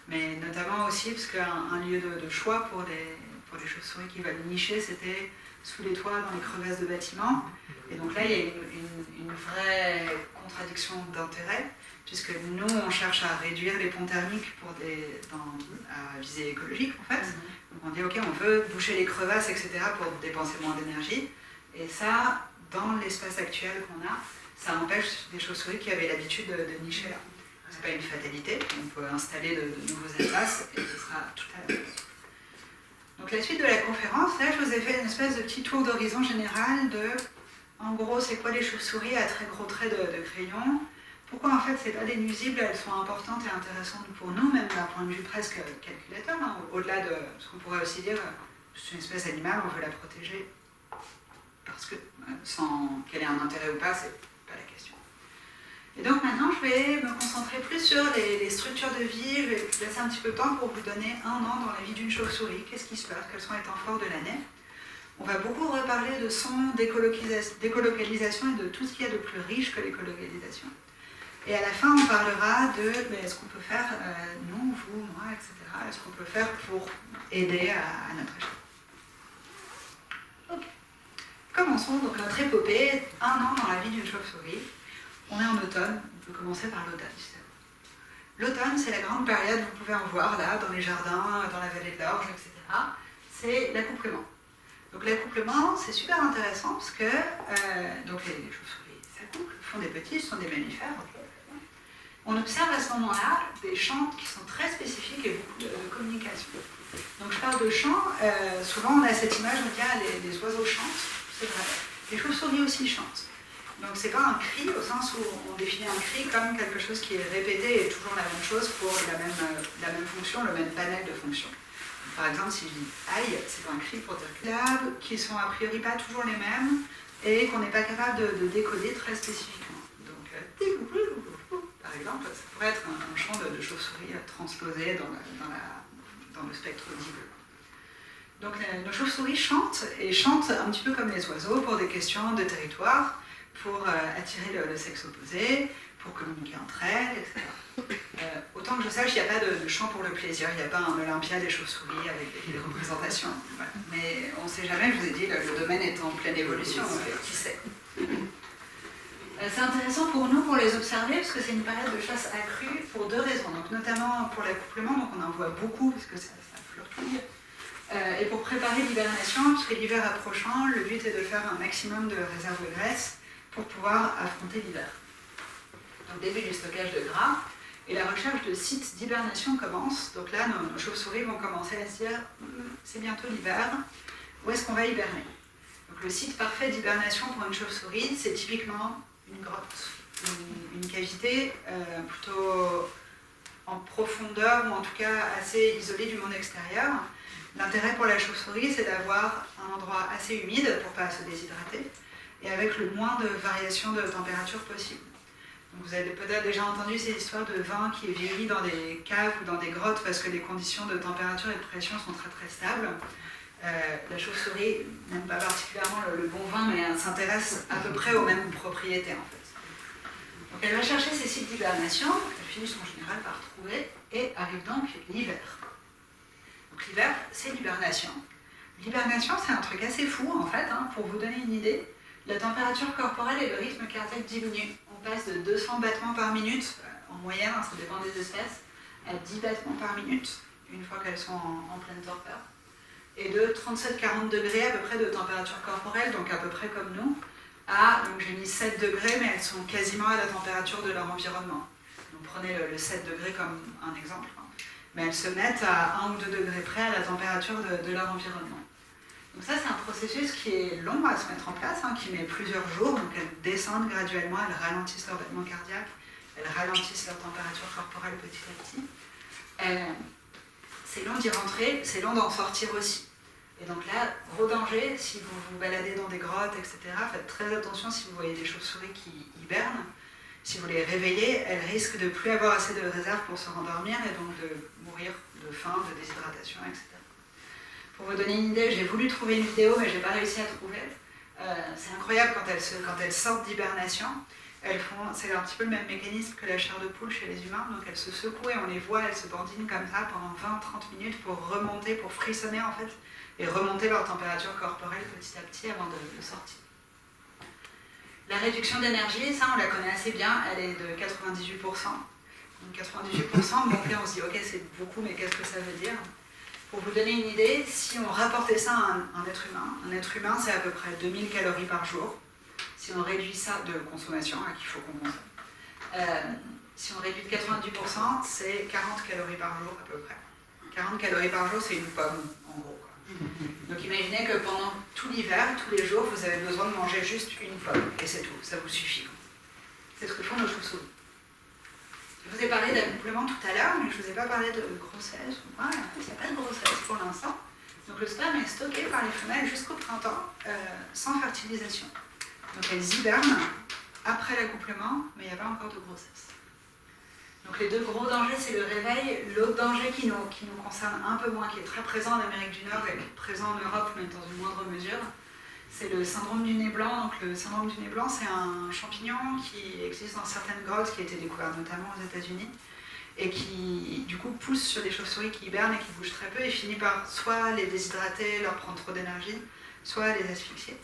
mais notamment aussi parce qu'un lieu de choix pour les chauves-souris qui veulent nicher, c'était sous les toits, dans les crevasses de bâtiments, et donc là il y a une vraie contradiction d'intérêt, puisque nous, on cherche à réduire les ponts thermiques à visée écologique, en fait. Donc on dit, ok, on veut boucher les crevasses, etc., pour dépenser moins d'énergie. Et ça, dans l'espace actuel qu'on a, ça empêche des chauves-souris qui avaient l'habitude de nicher là. Ce n'est pas une fatalité, on peut installer de nouveaux espaces, et ce sera tout à l'heure. Donc la suite de la conférence, là, je vous ai fait une espèce de petit tour d'horizon général de, en gros, c'est quoi les chauves-souris à très gros traits de crayon. Pourquoi en fait c'est pas des nuisibles, elles sont importantes et intéressantes pour nous, même d'un point de vue presque calculateur, hein, au-delà de ce qu'on pourrait aussi dire, c'est une espèce animale, on veut la protéger, parce que sans qu'elle ait un intérêt ou pas, c'est pas la question. Et donc maintenant je vais me concentrer plus sur les structures de vie, je vais laisser un petit peu de temps pour vous donner un an dans la vie d'une chauve-souris, qu'est-ce qui se passe, quels sont les temps forts de l'année. On va beaucoup reparler de son, d'écolocalisation et de tout ce qu'il y a de plus riche que l'écolocalisation. Et à la fin, on parlera de ce qu'on peut faire, nous, vous, moi, etc. Est-ce qu'on peut faire pour aider à notre échelle. Ok. Commençons donc notre épopée, un an dans la vie d'une chauve-souris. On est en automne, on peut commencer par l'automne. L'automne, c'est la grande période, vous pouvez en voir là, dans les jardins, dans la vallée de l'Orge, etc. C'est l'accouplement. Donc l'accouplement, c'est super intéressant parce que donc les chauves-souris s'accouplent, font des petits, ce sont des mammifères. On observe à ce moment-là des chants qui sont très spécifiques et beaucoup de communication. Donc je parle de chants, souvent on a cette image, on dit les oiseaux chantent, c'est vrai. Les chauves-souris aussi chantent. Donc c'est pas un cri au sens où on définit un cri comme quelque chose qui est répété et toujours la même chose pour la même fonction, le même panel de fonctions. Par exemple, si je dis aïe, c'est un cri pour dire clave, qui sont a priori pas toujours les mêmes et qu'on n'est pas capable de décoder très spécifiquement. Donc, par exemple, ça pourrait être un chant de chauve-souris transposé dans le spectre audible. Donc, nos chauves-souris chantent, et chantent un petit peu comme les oiseaux pour des questions de territoire, pour attirer le sexe opposé, pour communiquer entre elles, etc. Autant que je sache, il n'y a pas de chant pour le plaisir, il n'y a pas un Olympia des chauves-souris avec des représentations. Voilà. Mais on ne sait jamais, je vous ai dit, le domaine est en pleine évolution, qui sait. C'est intéressant pour nous, pour les observer, parce que c'est une période de chasse accrue pour deux raisons. Donc, notamment pour l'accouplement, donc on en voit beaucoup, parce que ça flirtouille. Et pour préparer l'hibernation, parce que l'hiver approchant, le but est de faire un maximum de réserves de graisse pour pouvoir affronter l'hiver. Donc début du stockage de gras, et la recherche de sites d'hibernation commence. Donc là, nos chauves-souris vont commencer à se dire c'est bientôt l'hiver, où est-ce qu'on va hiberner? Donc le site parfait d'hibernation pour une chauve-souris, c'est typiquement une grotte, une cavité plutôt en profondeur, ou en tout cas assez isolée du monde extérieur. L'intérêt pour la chauve-souris, c'est d'avoir un endroit assez humide pour ne pas se déshydrater, et avec le moins de variations de température possible. Donc vous avez peut-être déjà entendu ces histoires de vin qui est vieilli dans des caves ou dans des grottes parce que les conditions de température et de pression sont très très stables. La chauve-souris n'aime pas particulièrement le bon vin, mais elle s'intéresse à peu près aux mêmes propriétés en fait. Donc elle va chercher ces sites d'hibernation, elle finit en général par trouver, et arrive donc l'hiver. Donc l'hiver, c'est l'hibernation. L'hibernation, c'est un truc assez fou en fait, hein, pour vous donner une idée. La température corporelle et le rythme cardiaque diminuent. On passe de 200 battements par minute, en moyenne, ça dépend des espèces, à 10 battements par minute, une fois qu'elles sont en pleine torpeur. Et de 37-40 degrés à peu près de température corporelle, donc à peu près comme nous, à, donc j'ai mis 7 degrés, mais elles sont quasiment à la température de leur environnement. Donc prenez le 7 degrés comme un exemple. Hein. Mais elles se mettent à 1 ou 2 degrés près à la température de leur environnement. Donc ça, c'est un processus qui est long à se mettre en place, hein, qui met plusieurs jours. Donc elles descendent graduellement, elles ralentissent leur battement cardiaque, elles ralentissent leur température corporelle petit à petit. C'est long d'y rentrer, c'est long d'en sortir aussi. Et donc là, gros danger, si vous vous baladez dans des grottes, etc., faites très attention si vous voyez des chauves-souris qui hibernent. Si vous les réveillez, elles risquent de ne plus avoir assez de réserve pour se rendormir et donc de mourir de faim, de déshydratation, etc. Pour vous donner une idée, j'ai voulu trouver une vidéo, mais je n'ai pas réussi à trouver. C'est incroyable quand elles sortent d'hibernation. C'est un petit peu le même mécanisme que la chair de poule chez les humains. Donc elles se secouent et on les voit, elles se dandinent comme ça pendant 20-30 minutes pour remonter, pour frissonner en fait, et remonter leur température corporelle petit à petit avant de sortir. La réduction d'énergie, ça on la connaît assez bien, elle est de 98%. Donc 98%, bon là on se dit ok c'est beaucoup, mais qu'est-ce que ça veut dire? Pour vous donner une idée, si on rapportait ça à un être humain c'est à peu près 2000 calories par jour. Si on réduit ça de consommation, hein, qu'il faut qu'on consomme, si on réduit de 90%, c'est 40 calories par jour à peu près. 40 calories par jour, c'est une pomme, en gros. Quoi. Donc imaginez que pendant tout l'hiver, tous les jours, vous avez besoin de manger juste une pomme, et c'est tout, ça vous suffit. Quoi. C'est ce que font nos chauves-souris. Je vous ai parlé d'accouplement tout à l'heure, mais je ne vous ai pas parlé de grossesse. En fait, il n'y a pas de grossesse pour l'instant. Donc le sperme est stocké par les femelles jusqu'au printemps, sans fertilisation. Donc elles hibernent après l'accouplement, mais il n'y a pas encore de grossesse. Donc les deux gros dangers, c'est le réveil. L'autre danger qui nous concerne un peu moins, qui est très présent en Amérique du Nord et présent en Europe, mais dans une moindre mesure, c'est le syndrome du nez blanc. Donc le syndrome du nez blanc, c'est un champignon qui existe dans certaines grottes, qui a été découvert notamment aux États-Unis, et qui du coup pousse sur des chauves-souris qui hibernent et qui bougent très peu et finit par soit les déshydrater, leur prendre trop d'énergie, soit les asphyxier.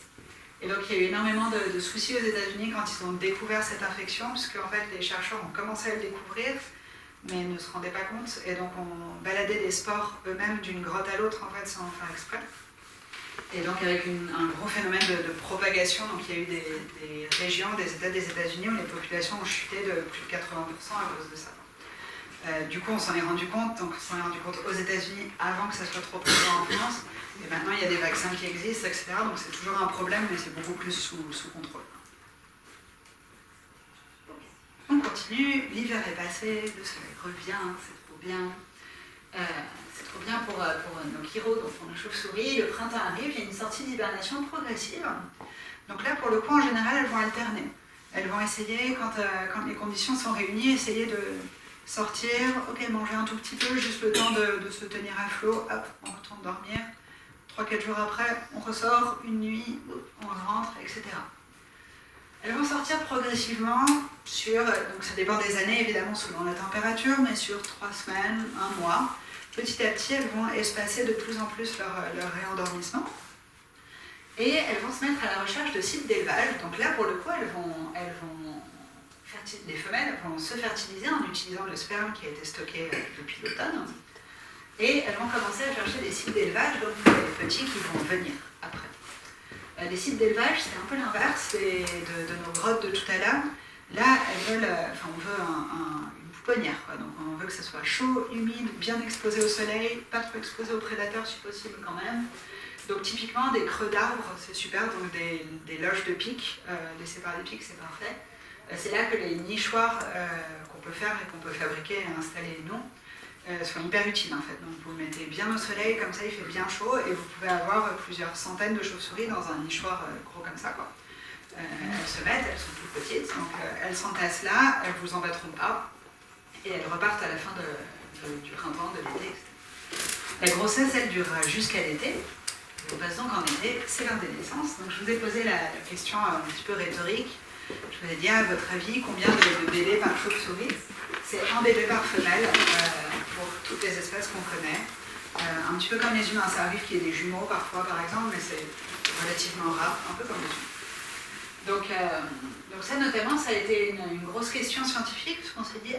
Et donc il y a eu énormément de soucis aux États-Unis quand ils ont découvert cette infection, puisque en fait les chercheurs ont commencé à le découvrir, mais ne se rendaient pas compte, et donc on baladait des spores eux-mêmes d'une grotte à l'autre en fait sans en faire exprès. Et donc avec un gros phénomène de propagation, donc il y a eu des régions, des États des États-Unis où les populations ont chuté de plus de 80% à cause de ça. Du coup, on s'en est rendu compte, aux États-Unis avant que ça soit trop présent en France, et maintenant il y a des vaccins qui existent, etc. Donc c'est toujours un problème, mais c'est beaucoup plus sous contrôle. On continue, l'hiver est passé, le soleil revient, c'est trop bien. C'est trop bien pour nos chiros, donc pour nos chauves-souris. Le printemps arrive, il y a une sortie d'hibernation progressive. Donc là, pour le coup, en général, elles vont alterner. Elles vont essayer, quand les conditions sont réunies, essayer de sortir, ok, manger un tout petit peu, juste le temps de se tenir à flot, hop, on retourne dormir. 3-4 jours après, on ressort, une nuit, on rentre, etc. Elles vont sortir progressivement donc ça dépend des années évidemment selon la température, mais sur 3 semaines, 1 mois. Petit à petit, elles vont espacer de plus en plus leur réendormissement. Et elles vont se mettre à la recherche de sites d'élevage. Donc là, pour le coup, les femelles vont se fertiliser en utilisant le sperme qui a été stocké depuis l'automne. Et elles vont commencer à chercher des sites d'élevage, donc les petits qui vont venir après. Les sites d'élevage, c'est un peu l'inverse de nos grottes de tout à l'heure. Là, on veut une pouponnière, quoi. Donc on veut que ça soit chaud, humide, bien exposé au soleil, pas trop exposé aux prédateurs si possible quand même. Donc typiquement des creux d'arbres, c'est super, donc des loges de pics, laissées par des pics, c'est parfait. C'est là que les nichoirs qu'on peut faire et qu'on peut fabriquer et installer nous sont hyper utiles en fait. Donc vous le mettez bien au soleil, comme ça il fait bien chaud et vous pouvez avoir plusieurs centaines de chauves-souris dans un nichoir gros comme ça, quoi. Elles se mettent, elles sont toutes petites, donc elles s'entassent là, elles ne vous embêteront pas et elles repartent à la fin du printemps, de l'été, etc. La grossesse, elle durera jusqu'à l'été. On passe donc en été, c'est l'heure des naissances. Donc je vous ai posé la question un petit peu rhétorique. Je vous ai dit, à votre avis, combien de bébés par chauve-souris? C'est un bébé par femelle pour toutes les espèces qu'on connaît. Un petit peu comme les humains, ça arrive qu'il y ait des jumeaux parfois par exemple, mais c'est relativement rare, un peu comme les humains. Donc ça notamment, ça a été une grosse question scientifique, parce qu'on s'est dit,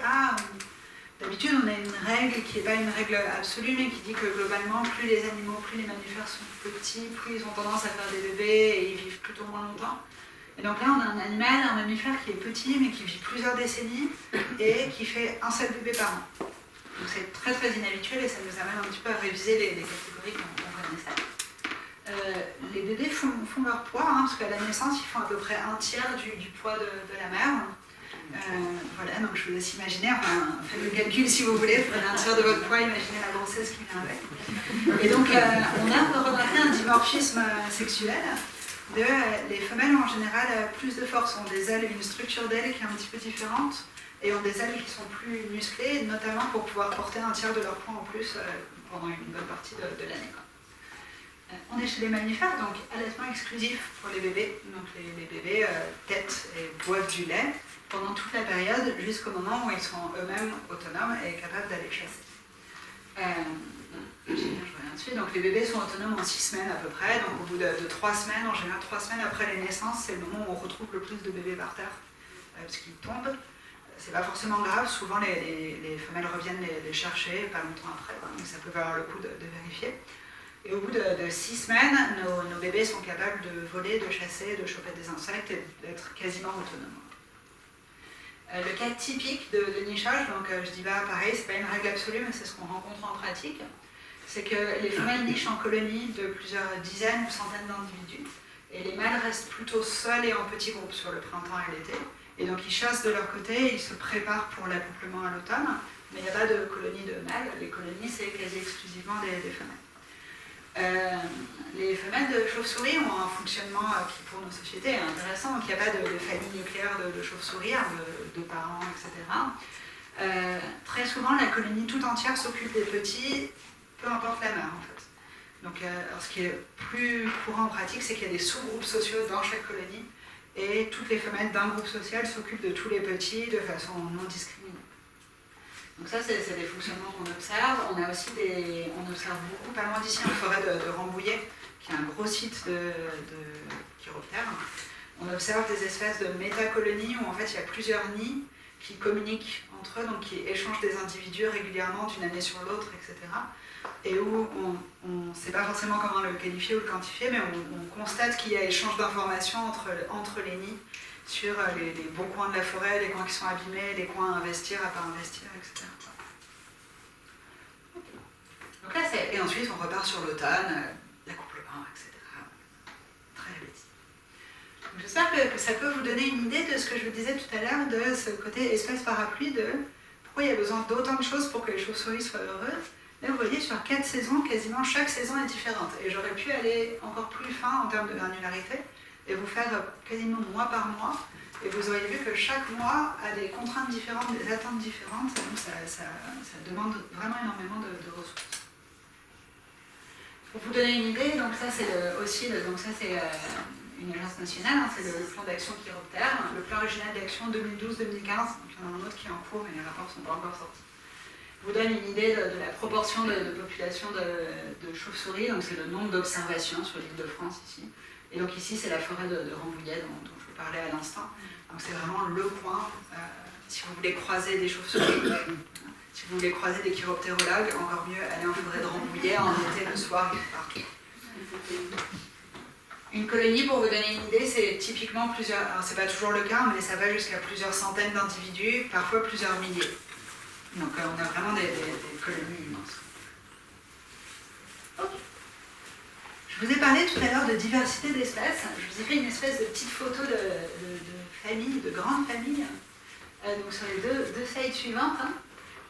d'habitude on a une règle qui n'est pas une règle absolue, mais qui dit que globalement, plus les animaux, plus les mammifères sont petits, plus ils ont tendance à faire des bébés et ils vivent plutôt moins longtemps. Et donc là, on a un animal, un mammifère qui est petit, mais qui vit plusieurs décennies et qui fait un seul bébé par an. Donc c'est très très inhabituel et ça nous amène un petit peu à réviser les catégories qu'on connaissait. Les bébés font leur poids, parce qu'à la naissance, ils font à peu près 1/3 du poids de la mère. Voilà, donc je vous laisse imaginer, faites le calcul si vous voulez, prenez 1/3 de votre poids, imaginez la grossesse qui vient avec. Et donc on a remarqué un dimorphisme sexuel. Les femelles en général plus de force, ont des ailes, une structure d'aile qui est un petit peu différente et ont des ailes qui sont plus musclées, notamment pour pouvoir porter 1/3 de leur poids en plus pendant une bonne partie de l'année. On est chez les mammifères, donc allaitement exclusif pour les bébés. Donc les bébés tètent et boivent du lait pendant toute la période jusqu'au moment où ils sont eux-mêmes autonomes et capables d'aller chasser. Donc les bébés sont autonomes en 6 semaines à peu près, donc au bout de 3 semaines, en général 3 semaines après les naissances, c'est le moment où on retrouve le plus de bébés par terre, parce qu'ils tombent. C'est pas forcément grave, souvent les femelles reviennent les chercher pas longtemps après, donc ça peut valoir le coup de vérifier. Et au bout de 6 semaines, nos bébés sont capables de voler, de chasser, de choper des insectes et d'être quasiment autonomes. Le cas typique de nichage, donc je dis pareil, c'est pas une règle absolue, mais c'est ce qu'on rencontre en pratique, c'est que les femelles nichent en colonies de plusieurs dizaines ou centaines d'individus, et les mâles restent plutôt seuls et en petits groupes sur le printemps et l'été, Et donc ils chassent de leur côté, ils se préparent pour l'accouplement à l'automne, mais il n'y a pas de colonies de mâles. Les colonies, c'est quasi exclusivement des femelles. Les femelles de chauves-souris ont un fonctionnement qui, pour nos sociétés, est intéressant. Donc il n'y a pas de famille nucléaire de chauves-souris, de parents, etc. Très souvent, la colonie tout entière s'occupe des petits, peu importe la mère, en fait. Donc, alors, ce qui est plus courant en pratique, c'est qu'il y a des sous-groupes sociaux dans chaque colonie, et toutes les femelles d'un groupe social s'occupent de tous les petits de façon non discriminée. Donc ça, c'est des fonctionnements qu'on observe. On observe beaucoup, pas loin d'ici, en forêt de Rambouillet, qui est un gros site de chiroptères. On observe des espèces de métacolonies où en fait il y a plusieurs nids qui communiquent entre eux, donc qui échangent des individus régulièrement d'une année sur l'autre, etc. Et où on ne sait pas forcément comment le qualifier ou le quantifier, mais on constate qu'il y a échange d'informations entre les nids sur les bons coins de la forêt, les coins qui sont abîmés, les coins à investir, à pas investir, etc. Donc là, et ensuite on repart sur l'automne, l'accouplement, etc. Très réussi. J'espère que ça peut vous donner une idée de ce que je vous disais tout à l'heure, de ce côté espèce parapluie, de pourquoi il y a besoin d'autant de choses pour que les chauves-souris soient heureuses. Là, vous voyez, sur 4 saisons, quasiment chaque saison est différente. Et j'aurais pu aller encore plus fin en termes de granularité et vous faire quasiment mois par mois. Et vous auriez vu que chaque mois a des contraintes différentes, des attentes différentes. Donc ça demande vraiment énormément de ressources. Pour vous donner une idée, donc ça c'est une agence nationale, hein, c'est le plan d'action chiroptère, le plan régional d'action 2012-2015. Donc il y en a un autre qui est en cours, mais les rapports ne sont pas encore sortis. Je vous donne une idée de la proportion de population de chauves-souris, donc c'est le nombre d'observations sur l'île de France ici. Et donc ici c'est la forêt de Rambouillet dont je vous parlais à l'instant. Donc c'est vraiment le coin, si vous voulez croiser des chauves-souris, si vous voulez croiser des chiroptérologues, encore mieux aller en forêt de Rambouillet en été, le soir, partout. Une colonie, pour vous donner une idée, c'est typiquement plusieurs, alors c'est pas toujours le cas, mais ça va jusqu'à plusieurs centaines d'individus, parfois plusieurs milliers. Donc on a vraiment des colonies immenses. Ok. Je vous ai parlé tout à l'heure de diversité d'espèces. Je vous ai fait une espèce de petite photo de famille, de grandes familles. Donc sur les deux slides suivantes, hein.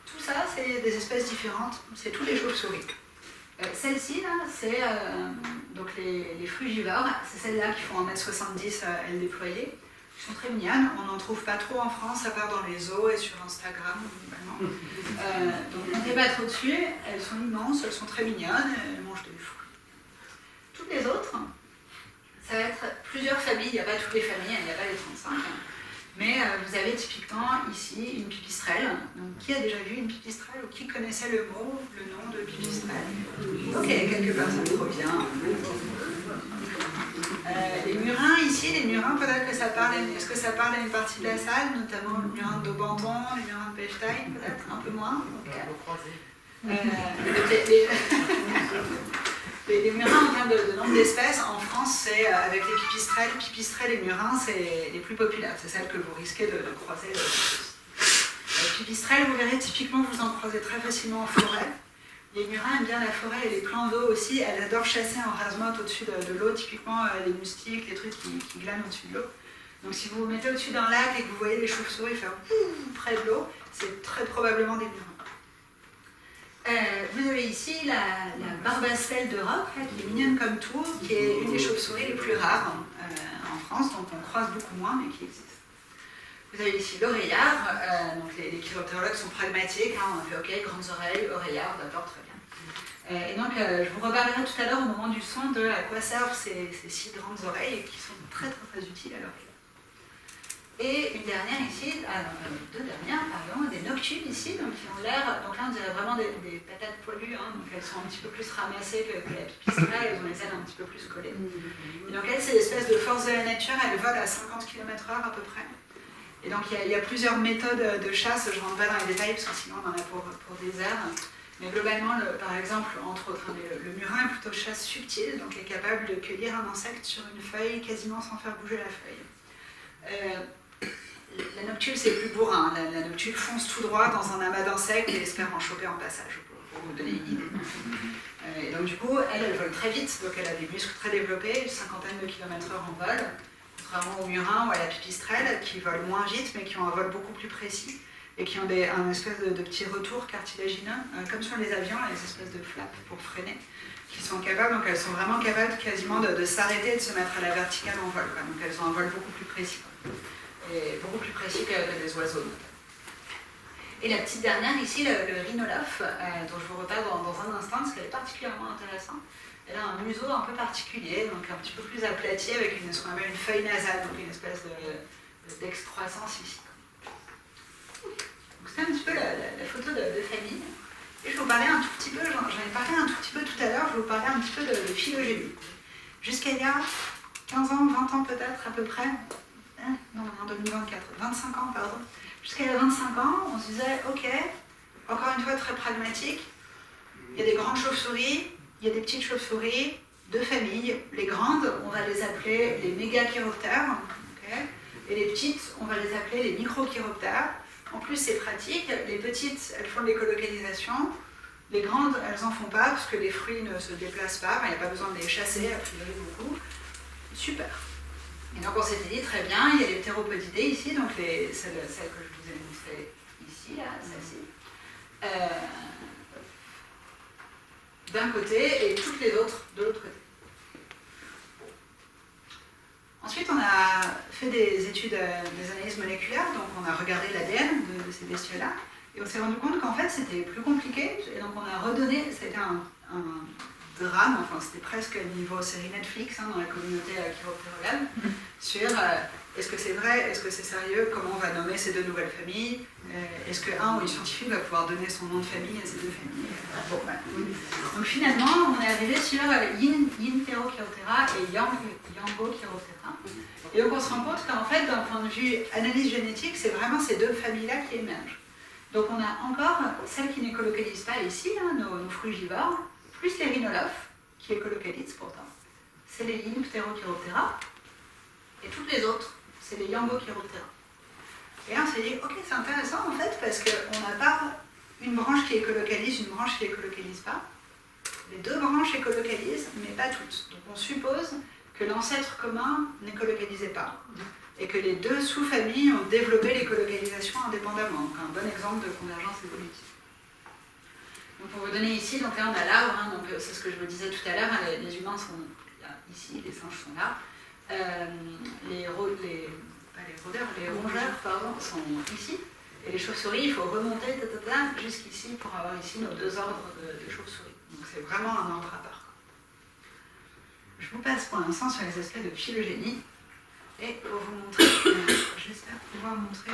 Tout ça, c'est des espèces différentes. C'est tous les chauves-souris. Celle-ci, là, c'est donc les frugivores. C'est celles-là qui font 1m70 ailes déployées. Elles sont très mignonnes. On n'en trouve pas trop en France, à part dans les zoos et sur Instagram, globalement. Donc montez pas trop dessus. Elles sont immenses, elles sont très mignonnes. Elles mangent des fruits. Toutes les autres, ça va être plusieurs familles. Il n'y a pas toutes les familles, il n'y a pas les 35. Mais vous avez typiquement ici une pipistrelle. Donc, qui a déjà vu une pipistrelle ou qui connaissait le nom de pipistrelle? Ok, quelques personnes, trop bien. Les murins ici, peut-être que ça parle, est-ce que ça parle à une partie de la salle, notamment le murin d'Aubenton, les murins de Pechtaille, peut-être un peu moins. Les murins, en termes de nombre d'espèces, en France, c'est avec les pipistrelles et murins, c'est les plus populaires. C'est celles que vous risquez de croiser. Les pipistrelles, vous verrez, typiquement, vous en croisez très facilement en forêt. Les murins aiment bien la forêt et les plans d'eau aussi. Elles adorent chasser en rase-motte au-dessus de l'eau, typiquement les moustiques, les trucs qui glanent au-dessus de l'eau. Donc si vous vous mettez au-dessus d'un lac et que vous voyez les chauves-souris faire près de l'eau, c'est très probablement des murins. Vous avez ici la barbacelle d'Europe, qui est mignonne comme tout, qui est une des chauves-souris les plus rares en France, donc on croise beaucoup moins, mais qui existe. Vous avez ici l'oreillard, donc les chiroptérologues sont pragmatiques, hein, on a fait ok, grandes oreilles, oreillard, d'accord, très bien. Et donc je vous reparlerai tout à l'heure au moment du son de à quoi servent ces 6 grandes oreilles qui sont très utiles à l'oreille. Et une dernière ici, deux dernières, pardon, des noctules ici, donc qui ont l'air, donc là on dirait vraiment des patates poilues, hein, donc elles sont un petit peu plus ramassées que la pipistrelle, elles ont les ailes un petit peu plus collées. Et donc elles, c'est l'espèce de force de la nature, elles volent à 50 km/h à peu près. Et donc il y a plusieurs méthodes de chasse, je ne rentre pas dans les détails parce que sinon on en a pour des heures. Mais globalement, par exemple, entre autres, le murin est plutôt chasse subtile, donc est capable de cueillir un insecte sur une feuille quasiment sans faire bouger la feuille. La noctule, c'est plus bourrin. La noctule fonce tout droit dans un amas d'insectes et espère en choper en passage, pour vous donner une idée. Et donc du coup, elle vole très vite, donc elle a des muscles très développés, une cinquantaine de kilomètres/heure en vol. Contrairement aux murins ou à la pipistrelle, qui volent moins vite, mais qui ont un vol beaucoup plus précis, et qui ont un espèce de petits retours cartilagineux, comme sur les avions, les espèces de flaps pour freiner, qui sont capables, donc elles sont vraiment capables quasiment de s'arrêter et de se mettre à la verticale en vol, quoi. Donc elles ont un vol beaucoup plus précis, quoi. Et beaucoup plus précis que les oiseaux. Et la petite dernière ici, le rhinolophe, dont je vous reparle dans un instant, parce qu'elle est particulièrement intéressante. Elle a un museau un peu particulier, donc un petit peu plus aplati, avec ce qu'on appelle une feuille nasale, donc une espèce d'excroissance ici. C'est un petit peu la photo de famille. Et je vais vous parler un tout petit peu, j'en ai parlé un tout petit peu tout à l'heure, je vais vous parler un petit peu de phylogénie. Jusqu'à il y a 15 ans, 20 ans peut-être à peu près, non, en 2024, 25 ans, pardon. Jusqu'à il y a 25 ans, on se disait, ok, encore une fois très pragmatique, il y a des grandes chauves-souris, il y a des petites chauves-souris, deux familles. Les grandes, on va les appeler les mégachiroptères, okay, et les petites, on va les appeler les microchiroptères. En plus, c'est pratique. Les petites, elles font de l'écolocalisation. Les grandes, elles n'en font pas parce que les fruits ne se déplacent pas. Il n'y a pas besoin de les chasser, a priori, beaucoup. Super. Et donc, on s'était dit, très bien, il y a les ptéropodidés ici, donc celle que je vous ai montrée ici, là, celle-ci. D'un côté et toutes les autres de l'autre côté. Ensuite, on a fait des études, des analyses moléculaires, donc on a regardé l'ADN de ces bestioles-là, et on s'est rendu compte qu'en fait c'était plus compliqué, et donc on a redonné, c'était un drame, enfin c'était presque niveau série Netflix dans la communauté chiroptérologue, sur est-ce que c'est vrai, est-ce que c'est sérieux, comment on va nommer ces deux nouvelles familles, est-ce qu'un ou une scientifique va pouvoir donner son nom de famille à ces deux familles. Bon, voilà. Donc finalement, on est arrivé sur Yin-Pterochiroptera et Yango-Chiroptera. Et donc on se rend compte qu'en fait, d'un point de vue analyse génétique, c'est vraiment ces deux familles-là qui émergent. Donc on a encore celles qui n'écolocalisent pas ici, nos frugivores, plus les rhinolophes, qui écolocalisent pourtant. C'est les Yin-Pterochiroptera, et toutes les autres, c'est les Yango-Chiroptera. Et là, on s'est dit, ok, c'est intéressant en fait, parce qu'on n'a pas une branche qui écolocalise, une branche qui n'écolocalise pas. Les deux branches écolocalisent, mais pas toutes. Donc on suppose que l'ancêtre commun n'écolocalisait pas, et que les deux sous-familles ont développé l'écolocalisation indépendamment. Donc un bon exemple de convergence évolutive. Donc pour vous donner ici, donc là on a l'arbre, donc c'est ce que je vous disais tout à l'heure, les humains sont là, ici, les singes sont là. Les rongeurs sont ici, et les chauves-souris, il faut remonter jusqu'ici pour avoir ici nos deux ordres de chauves-souris. Donc c'est vraiment un ordre à part. Je vous passe pour l'instant sur les aspects de phylogénie, et pour vous montrer, j'espère pouvoir vous montrer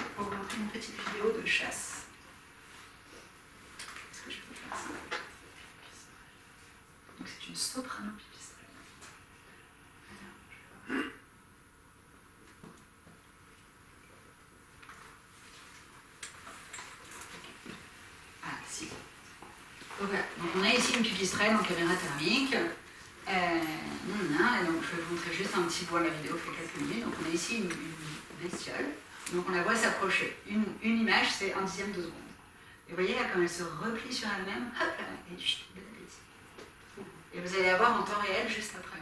une petite vidéo de chasse. Est-ce que je peux faire ça? Donc c'est une soprano pipistrelle. Voilà. Donc on a ici une pipistrelle en caméra thermique. Donc je vais vous montrer juste un petit bout, la vidéo fait quelques minutes. Donc on a ici une bestiole. Donc on la voit s'approcher. Une image, c'est 1/10 de seconde. Et vous voyez là, quand elle se replie sur elle-même, hop là, et chut, bon appétit. Et vous allez la voir en temps réel juste après.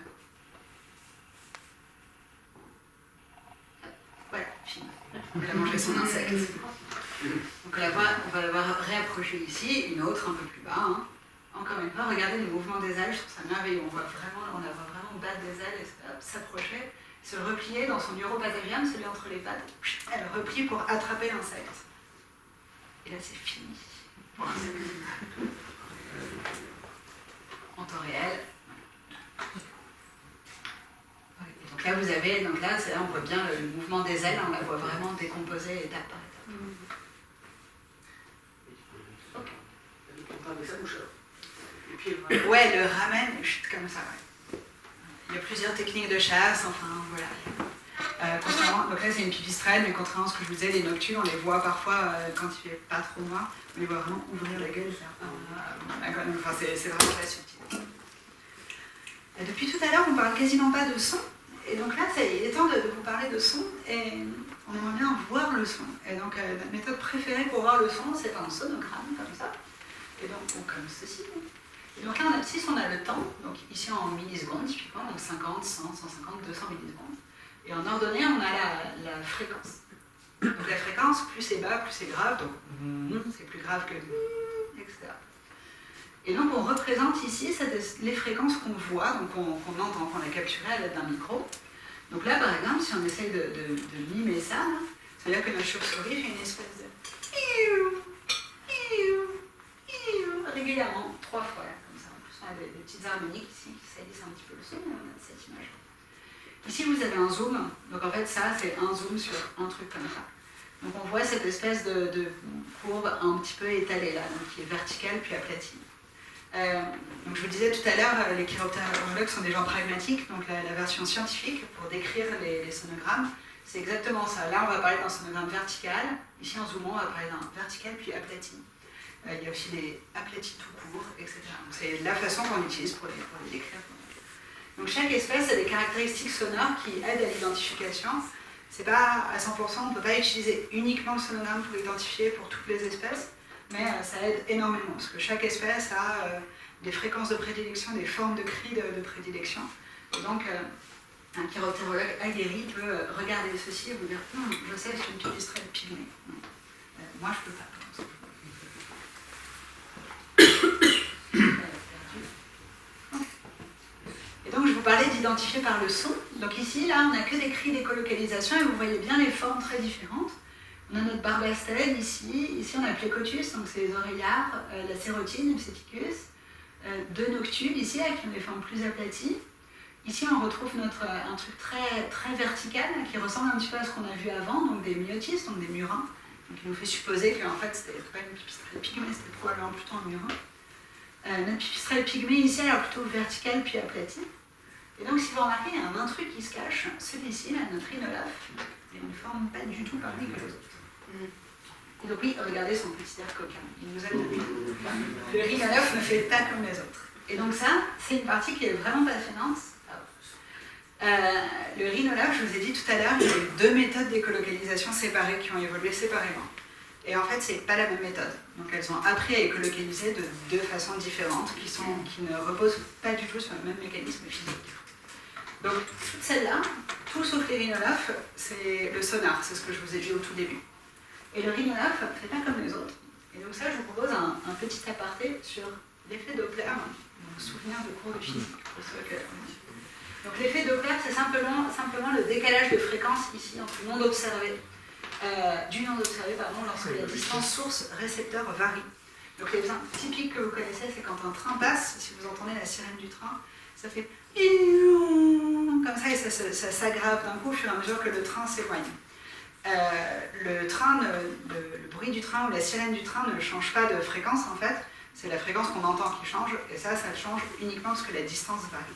Voilà, fini. Elle a mangé son insecte. Donc on va la voir réapprocher ici, une autre un peu plus bas. Encore une fois, regardez le mouvement des ailes, je trouve ça merveilleux. On la voit vraiment battre des ailes et s'approcher, se replier dans son uropatagium, celui entre les pattes. Elle replie pour attraper l'insecte. Et là, c'est fini. Pour l'insecte. En temps réel. Et donc là, vous avez, là, on voit bien le mouvement des ailes, on la voit vraiment décomposer étape par étape. Ok. Ouais, le ramène chute comme ça. Ouais. Il y a plusieurs techniques de chasse, enfin voilà. Donc là c'est une pipistrelle, mais contrairement à ce que je vous disais, les noctules, on les voit parfois quand il fait pas trop noir, on les voit vraiment ouvrir la gueule, faire enfin, c'est vraiment très subtil. Et depuis tout à l'heure, on parle quasiment pas de son, et donc là, il est temps de vous parler de son, et on aimerait bien voir le son. Et donc notre méthode préférée pour voir le son, c'est un sonogramme, comme ça, et donc comme ceci. Et donc là, si on a le temps, donc ici en millisecondes typiquement, donc 50, 100, 150, 200 millisecondes, Et en ordonnée, on a la fréquence. Donc la fréquence, plus c'est bas, plus c'est grave. Donc c'est plus grave que etc. Et donc on représente ici les fréquences qu'on voit, donc qu'on entend, qu'on a capturées à l'aide d'un micro. Donc là, par exemple, si on essaye de mimer ça, ça veut dire que notre chauve-souris fait une espèce de régulièrement, 3 fois, là, comme ça. En plus, on a des petites harmoniques ici qui salissent un petit peu le son, mais on a cette image. Ici, vous avez un zoom. Donc en fait, ça, c'est un zoom sur un truc comme ça. Donc on voit cette espèce de courbe un petit peu étalée là, donc qui est verticale puis aplatie. Donc je vous disais tout à l'heure, les chiroptérologues sont des gens pragmatiques, donc la version scientifique pour décrire les sonogrammes, c'est exactement ça. Là, on va parler d'un sonogramme vertical. Ici, en zoomant, on va parler d'un vertical puis aplati. Il y a aussi des aplatis tout court, etc. C'est la façon qu'on utilise pour les décrire. Donc chaque espèce a des caractéristiques sonores qui aident à l'identification. C'est pas à 100%, on ne peut pas utiliser uniquement le sonogramme pour l'identifier pour toutes les espèces, mais ça aide énormément, parce que chaque espèce a des fréquences de prédilection, des formes de cris de prédilection. Et donc, un chiroptérologue aguerri peut regarder ceci et vous dire « je sais, c'est une pipistrelle pygmée ». Moi, je ne peux pas. Et donc, je vous parlais d'identifier par le son. Donc ici, là, on n'a que des cris d'écolocalisation et vous voyez bien les formes très différentes. On a notre barbastelle ici. Ici, on a Plécotus, donc c'est les oreillards, la sérotine, le psepticus. 2 noctules ici, là, qui ont des formes plus aplaties. Ici, on retrouve un truc très, très vertical qui ressemble un petit peu à ce qu'on a vu avant, donc des myotis, donc des murins. Donc il nous fait supposer qu'en fait, c'était pas une pipistrelle pygmée, c'était probablement plutôt un murin. Notre pipistrelle pygmée ici, elle est plutôt verticale puis aplatie. Et donc, si vous remarquez, il y a un truc qui se cache. Celui-ci, là, notre rhinolaphe, il a une forme pas du tout pareille que les autres. Et donc, oui, regardez son petit air coquin. Il nous aide depuis. Le rhinolaphe ne fait pas comme les autres. Et donc, ça, c'est une partie qui est vraiment passionnante. Le rhinolaphe, je vous ai dit tout à l'heure, il y a eu 2 méthodes d'écolocalisation séparées qui ont évolué séparément. Et en fait, c'est pas la même méthode. Donc, elles ont appris à écolocaliser de 2 façons différentes qui ne reposent pas du tout sur le même mécanisme physique. Donc, toutes celles-là, tout sauf les rhinolaphes, c'est le sonar, c'est ce que je vous ai dit au tout début. Et le rhinolaphe ne fait pas comme les autres. Et donc ça, je vous propose un petit aparté sur l'effet Doppler, donc souvenir de cours de physique. Donc l'effet Doppler, c'est simplement le décalage de fréquence ici entre du onde observée, lorsque la distance source-récepteur varie. Donc l'exemple typique que vous connaissez, c'est quand un train passe, si vous entendez la sirène du train, ça fait comme ça et ça s'aggrave d'un coup au fur et à mesure que le train s'éloigne. Le bruit du train ou la sirène du train ne change pas de fréquence en fait, c'est la fréquence qu'on entend qui change et ça change uniquement parce que la distance varie.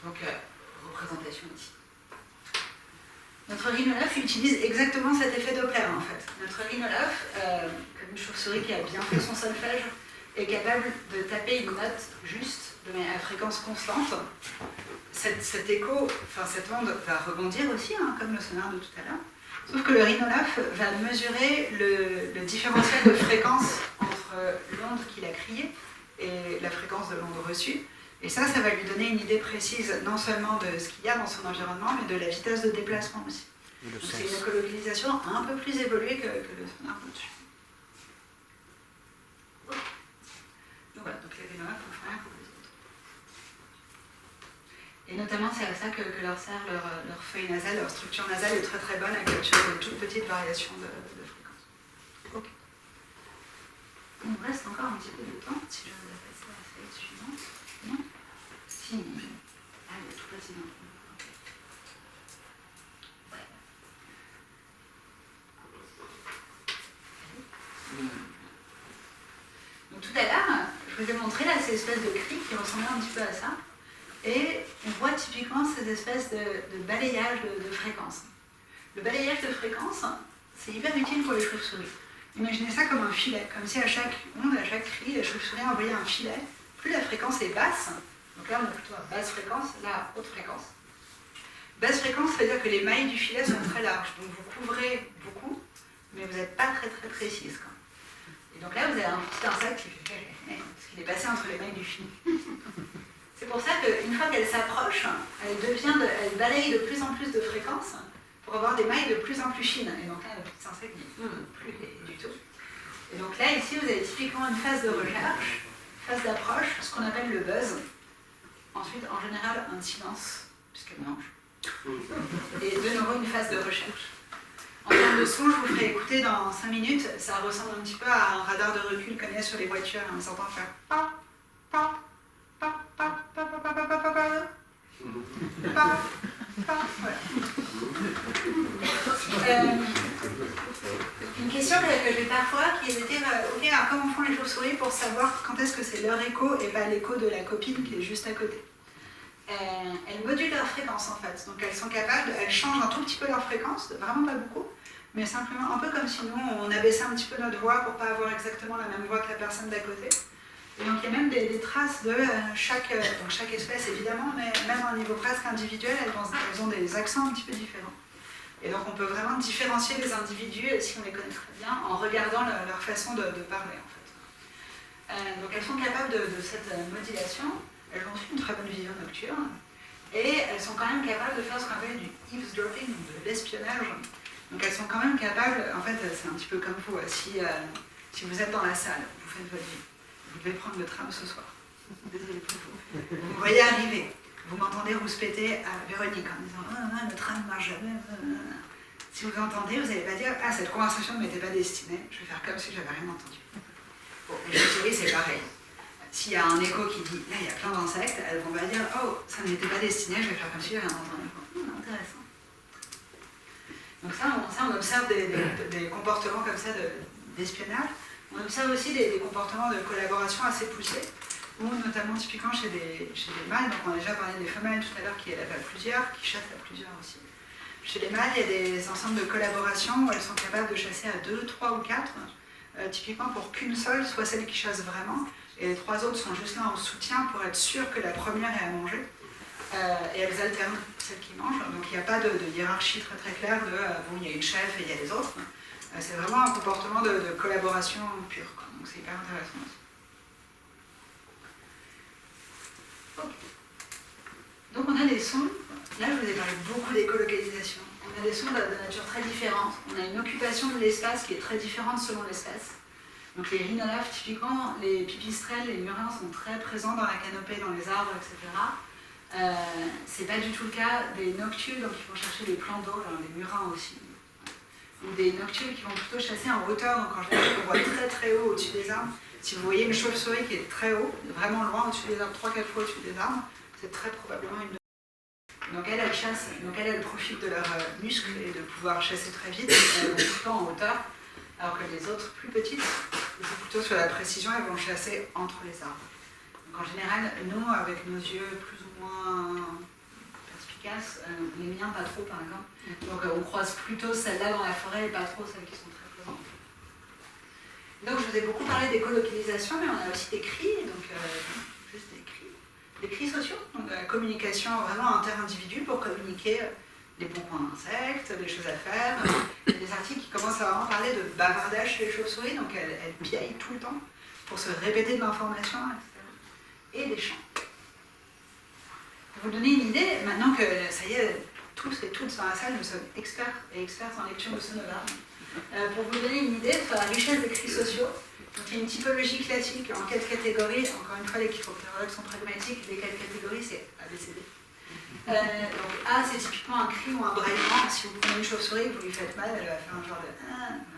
Donc, représentation ici. Notre rhinolaphe utilise exactement cet effet Doppler en fait. Notre rhinolaphe, comme une chauve-souris qui a bien fait son solfège, est capable de taper une note juste, à fréquence constante. Cet écho, cette onde va rebondir aussi, comme le sonar de tout à l'heure. Sauf que le rhinolaphe va mesurer le différentiel de fréquence entre l'onde qu'il a criée et la fréquence de l'onde reçue. Et ça va lui donner une idée précise non seulement de ce qu'il y a dans son environnement, mais de la vitesse de déplacement aussi. Donc c'est une écolocalisation un peu plus évoluée que le sonar au-dessus. Donc voilà, donc les rhinolaphes ne font rien pour les autres. Et notamment, c'est à ça que leur sert leur feuille nasale, leur structure nasale est très très bonne à capturer de toutes petites variations de fréquence. Ok. Il nous reste encore un petit peu de temps, si je veux passer à la slide suivante. Non ? Si, ah, il y a tout passé dans le temps. Ouais. Donc tout à l'heure, je vous ai montré là ces espèces de cris qui ressemblaient un petit peu à ça. Et on voit typiquement ces espèces de balayage de fréquences. Le balayage de fréquences, c'est hyper utile pour les chauves-souris. Imaginez ça comme un filet, comme si à chaque onde, à chaque cri, la chauve-souris envoyait un filet. Plus la fréquence est basse, donc là on est plutôt à basse fréquence, là à haute fréquence. Basse fréquence, ça veut dire que les mailles du filet sont très larges, donc vous couvrez beaucoup, mais vous n'êtes pas très très précise. Et donc là vous avez un petit insecte qui fait parce qu'il est passé entre les mailles du filet. C'est pour ça qu'une fois qu'elle s'approche, elle balaye de plus en plus de fréquences pour avoir des mailles de plus en plus fines. Et donc là, le petit insecte dit plus du tout. Et donc là, ici, vous avez typiquement une phase de recherche, phase d'approche, ce qu'on appelle le buzz. Ensuite, en général, un silence, puisqu'elle mange. Et de nouveau, une phase de recherche. En termes de son, je vous ferai écouter dans 5 minutes. Ça ressemble un petit peu à un radar de recul qu'on a sur les voitures. On s'entend faire pa, pa, pa, pa, pa, pa, pa, pa, pa, pa, pa, pa, voilà. Une question que j'ai parfois qui était ok, alors comment font les chauves-souris pour savoir quand est-ce que c'est leur écho et pas l'écho de la copine qui est juste à côté. Elles modulent leur fréquence en fait, donc elles changent un tout petit peu leur fréquence, vraiment pas beaucoup, mais simplement un peu comme si nous on abaissait un petit peu notre voix pour pas avoir exactement la même voix que la personne d'à côté. Et donc il y a même des traces de chaque espèce évidemment, mais même au niveau presque individuel, elles ont des accents un petit peu différents. Et donc on peut vraiment différencier les individus, si on les connaît très bien, en regardant leur façon de parler en fait. Donc elles sont capables de cette modulation, elles ont aussi une très bonne vision nocturne, et elles sont quand même capables de faire ce qu'on appelle du eavesdropping, de l'espionnage. Donc elles sont quand même capables, en fait c'est un petit peu comme vous, si vous êtes dans la salle, vous faites votre vie, vous devez prendre le tram ce soir. Désolée pour vous. Vous me voyez arriver. Vous m'entendez rouspéter à Véronique en disant « le train ne marche jamais ». Si vous entendez, vous n'allez pas dire « Ah, cette conversation ne m'était pas destinée, je vais faire comme si je n'avais rien entendu ». Bon, les chauves-souris, c'est pareil. S'il y a un écho qui dit « Là, il y a plein d'insectes », elles vont pas dire « Oh, ça ne m'était pas destiné, je vais faire comme si je n'avais rien entendu ». Intéressant. Donc ça, on observe des comportements comme ça d'espionnage. On observe aussi des comportements de collaboration assez poussés, ou notamment typiquement chez des mâles. Donc on a déjà parlé des femelles tout à l'heure qui élèvent à plusieurs, qui chassent à plusieurs aussi. Chez les mâles, il y a des ensembles de collaboration où elles sont capables de chasser à 2, 3 ou 4, typiquement pour qu'une seule soit celle qui chasse vraiment, et les 3 autres sont juste là en soutien pour être sûr que la première ait à manger. Et elles alternent celles qui mangent, donc il n'y a pas de hiérarchie très très claire de bon, il y a une chef et il y a les autres. C'est vraiment un comportement de collaboration pure, quoi. Donc c'est hyper intéressant aussi. Okay. Donc on a des sons, là je vous ai parlé beaucoup d'écolocalisation, on a des sons de nature très différente, on a une occupation de l'espace qui est très différente selon l'espèce. Donc les rhinolaphes, typiquement, les pipistrelles, les murins sont très présents dans la canopée, dans les arbres, etc. C'est pas du tout le cas des noctules, donc ils vont chercher les plans d'eau, les murins aussi. Ou des noctules qui vont plutôt chasser en hauteur, donc en général on voit très très haut au-dessus des arbres. Si vous voyez une chauve-souris qui est très haut, vraiment loin au-dessus des arbres, 3-4 fois au-dessus des arbres, c'est très probablement une noctule. Donc elles chassent, donc elles profitent de leurs muscles et de pouvoir chasser très vite, elles vont tout le temps en hauteur, alors que les autres plus petites, c'est plutôt sur la précision, elles vont chasser entre les arbres. Donc en général, nous, avec nos yeux plus ou moins perspicaces, les miens pas trop par exemple, donc on croise plutôt celles-là dans la forêt et pas trop celles qui sont très présentes. Donc je vous ai beaucoup parlé d'écolocalisation, mais on a aussi des cris, donc juste des cris sociaux, donc de la communication vraiment inter-individu pour communiquer les bons points d'insectes, les choses à faire. Il y a des articles qui commencent à vraiment parler de bavardage chez les chauves-souris, donc elles piaillent tout le temps pour se répéter de l'information, etc. Et des chants. Pour vous donner une idée, maintenant que ça y est, tous et toutes dans la salle, nous sommes experts et expertes en lecture de sonographe. Pour vous donner une idée sur la richesse des cris sociaux, donc il y a une typologie classique en 4 catégories. Encore une fois, les chiroptérologues sont pragmatiques. Les 4 catégories, c'est ABCD. Donc A, c'est typiquement un cri ou un braillement. Si vous prenez une chauve-souris, vous lui faites mal, elle va faire un genre de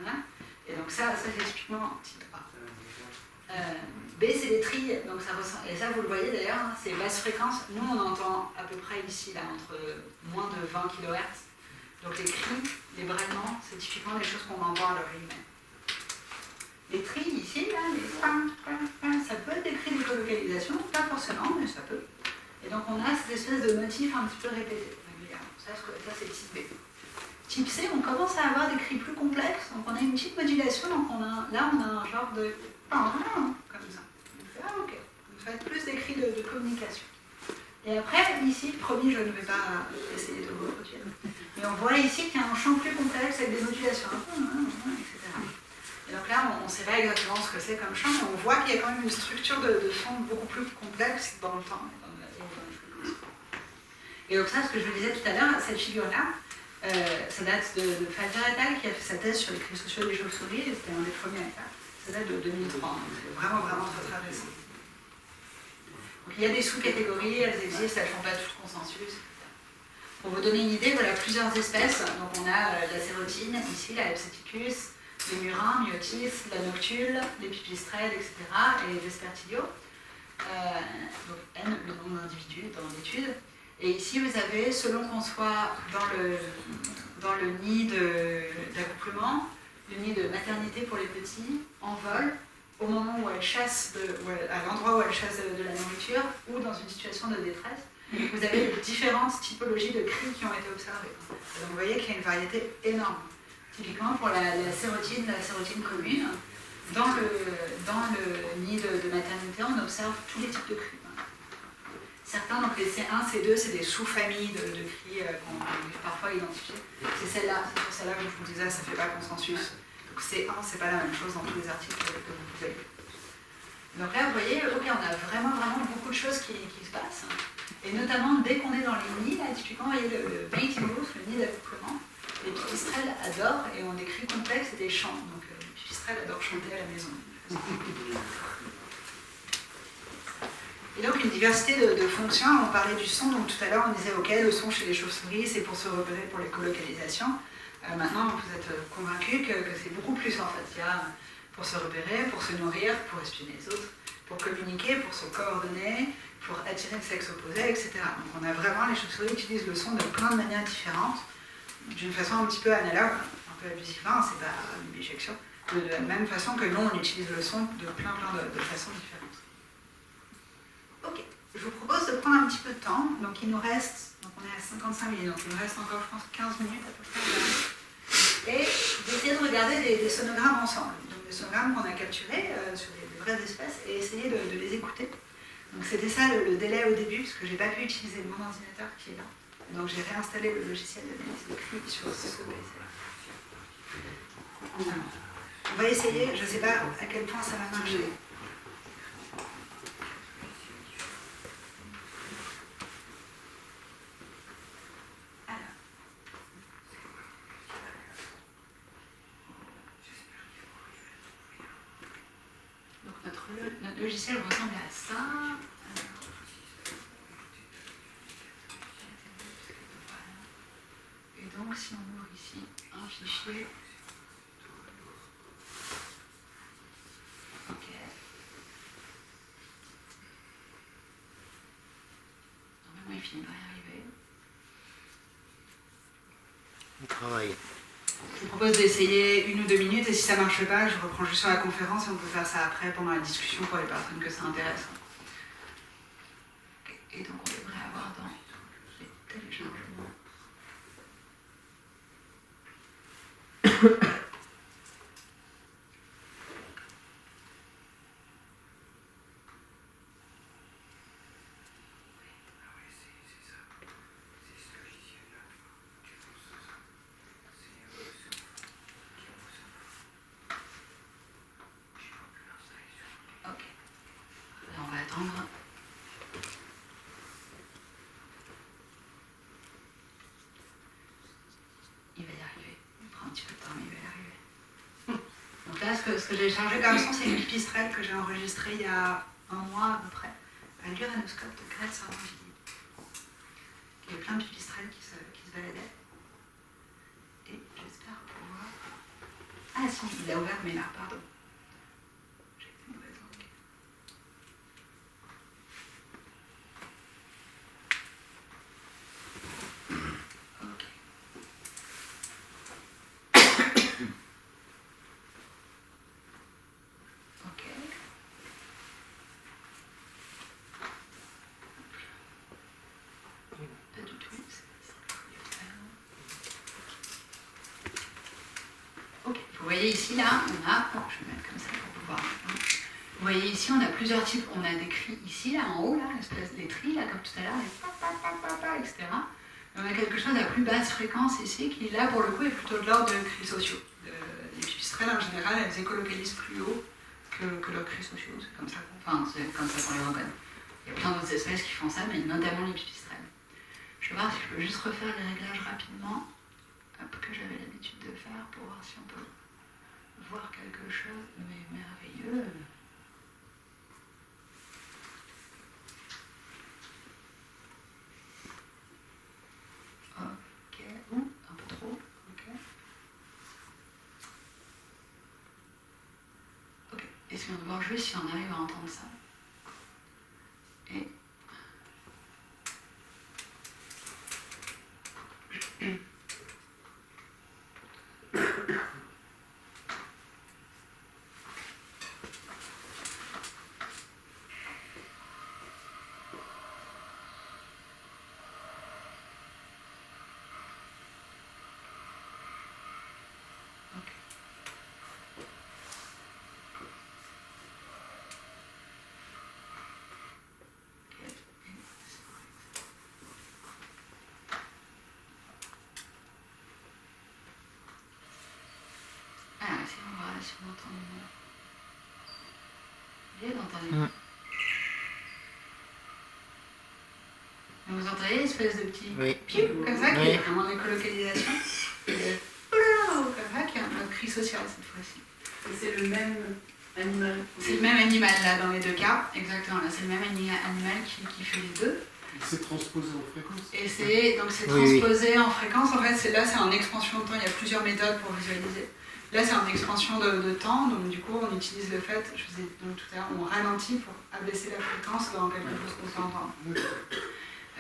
voilà. Et donc ça c'est typiquement type A. B, c'est des trilles, donc ça ressemble, et ça vous le voyez d'ailleurs, hein, c'est basse fréquence. Nous on entend à peu près ici, là, entre moins de 20 kHz. Donc les cris, les braillements, c'est typiquement des choses qu'on entend à l'oreille humaine. Les trilles ici, là, ça peut être des cris d'écolocalisation, pas forcément, mais ça peut. Et donc on a cette espèce de motif un petit peu répété. Ça c'est type B. Type C, on commence à avoir des cris plus complexes, donc on a une petite modulation, donc là on a un genre de comme ça. On fait, ah ok, vous faites plus des cris de communication. Et après, ici, promis, je ne vais pas essayer de vous reproduire, mais on voit ici qu'il y a un champ plus complexe avec des modulations, etc. Et donc là, on ne sait pas exactement ce que c'est comme champ, mais on voit qu'il y a quand même une structure de son beaucoup plus complexe dans le temps et bonne fréquence. Et donc ça, ce que je vous disais tout à l'heure, cette figure-là, ça date de Fadja et al. Qui a fait sa thèse sur les cris sociaux des chauves-souris, et c'était un des premiers à le faire. Ça date de 2003, donc c'est vraiment, vraiment très, très récent. Donc il y a des sous-catégories, elles existent, elles ne font pas toutes consensus. Pour vous donner une idée, voilà plusieurs espèces. Donc on a la sérotine, ici, la Lepseticus, les murins, Myotis, la noctule, les pipistrelles, etc. et les Vespertilio. Donc N, le nombre d'individus dans l'étude. Et ici, vous avez, selon qu'on soit dans le nid d'accouplement, le nid de maternité pour les petits, en vol, au moment où elles chassent, à l'endroit où elles chassent de la nourriture, ou dans une situation de détresse, vous avez différentes typologies de cris qui ont été observées. Donc vous voyez qu'il y a une variété énorme. Typiquement pour la sérotine commune, dans le nid de maternité, on observe tous les types de cris. Certains, donc les C1, C2, c'est des sous-familles de cris qu'on peut parfois identifier. C'est celle-là, c'est sur celle-là que je vous disais, ça ne fait pas consensus. Donc C1, c'est pas la même chose dans tous les articles que vous pouvez lire. Donc là, vous voyez, ok, on a vraiment, vraiment beaucoup de choses qui se passent. Et notamment, dès qu'on est dans les nids, là, typiquement, vous voyez le mating roof, le nid d'accouplement, les pipistrelles adorent et ont des cris complexes et des chants. Donc les pipistrelles adorent chanter à la maison. Et donc une diversité de fonctions. On parlait du son, donc tout à l'heure on disait ok, le son chez les chauves-souris c'est pour se repérer pour les colocalisations. Maintenant vous êtes convaincus que c'est beaucoup plus en fait. Il y a pour se repérer, pour se nourrir, pour espionner les autres, pour communiquer, pour se coordonner, pour attirer le sexe opposé, etc. Donc on a vraiment, les chauves-souris utilisent le son de plein de manières différentes, d'une façon un petit peu analogue, un peu abusive, c'est pas une bijection, de la même façon que nous on utilise le son de plein de façons différentes. Ok, je vous propose de prendre un petit peu de temps. Donc il nous reste, donc on est à 55 minutes, donc il nous reste encore, je pense, 15 minutes à peu près. Et d'essayer de regarder des sonogrammes ensemble. Donc des sonogrammes qu'on a capturés sur des vraies espèces et essayer de les écouter. Donc c'était ça le délai au début, parce que j'ai pas pu utiliser mon ordinateur qui est là. Donc j'ai réinstallé le logiciel d'analyse de cris sur ce PC. On va essayer, je ne sais pas à quel point ça va marcher. Notre logiciel ressemble à ça. Et donc, si on ouvre ici un fichier, ok. Normalement, il finit par y arriver. On travaille. Je vous propose d'essayer 1 ou 2 minutes et si ça ne marche pas, je reprends juste sur la conférence et on peut faire ça après pendant la discussion pour les personnes que ça intéresse. Et donc on devrait avoir dans les téléchargements. Il va y arriver. Il prend un petit peu de temps, mais il va y arriver. Donc là, ce que j'ai chargé comme son, c'est une pipistrelle que j'ai enregistrée il y a 1 mois à peu près, à l'uranoscope de Grèce-Saint-Angély. Il y avait plein de pipistrelles qui se baladaient. Et j'espère pouvoir... Ah si, il a ouvert mes là, pardon. J'ai été mauvaise langue. Vous voyez ici, là, on a, je vais mettre comme ça pour pouvoir. Vous voyez ici, on a plusieurs types. On a des cris ici, là, en haut, là, l'espèce des tris, là, comme tout à l'heure, les pa, etc. Et on a quelque chose à plus basse fréquence ici, qui, là, pour le coup, est plutôt de l'ordre de cris sociaux. Les pipistrelles, en général, elles écolocalisent plus haut que leurs cris sociaux. C'est comme ça qu'on les reconnaît. Il y a plein d'autres espèces qui font ça, mais notamment les pipistrelles. Je vais voir si je peux juste refaire les réglages rapidement, que j'avais l'habitude de faire, pour voir si on peut voir quelque chose de merveilleux. Ok, un peu trop, ok. Ok, essayons de voir juste si on arrive à entendre ça. Et... si on va si on entend le mot. Vous entendez? Vous entendez l'espèce de petit piou comme ça, qui est vraiment une colocalisation. Comme ça, qui est un cri social cette fois-ci. Et c'est le même animal. C'est le même animal là dans les deux cas, exactement. Là, c'est le même animal qui fait les deux. C'est transposé en fréquence. Et c'est transposé en fréquence. En fait, là, c'est en expansion de temps. Il y a plusieurs méthodes pour visualiser. Là, c'est en expansion de temps. Donc, du coup, on utilise le fait, je vous ai dit tout à l'heure, on ralentit pour abaisser la fréquence dans quelque chose qu'on peut entendre.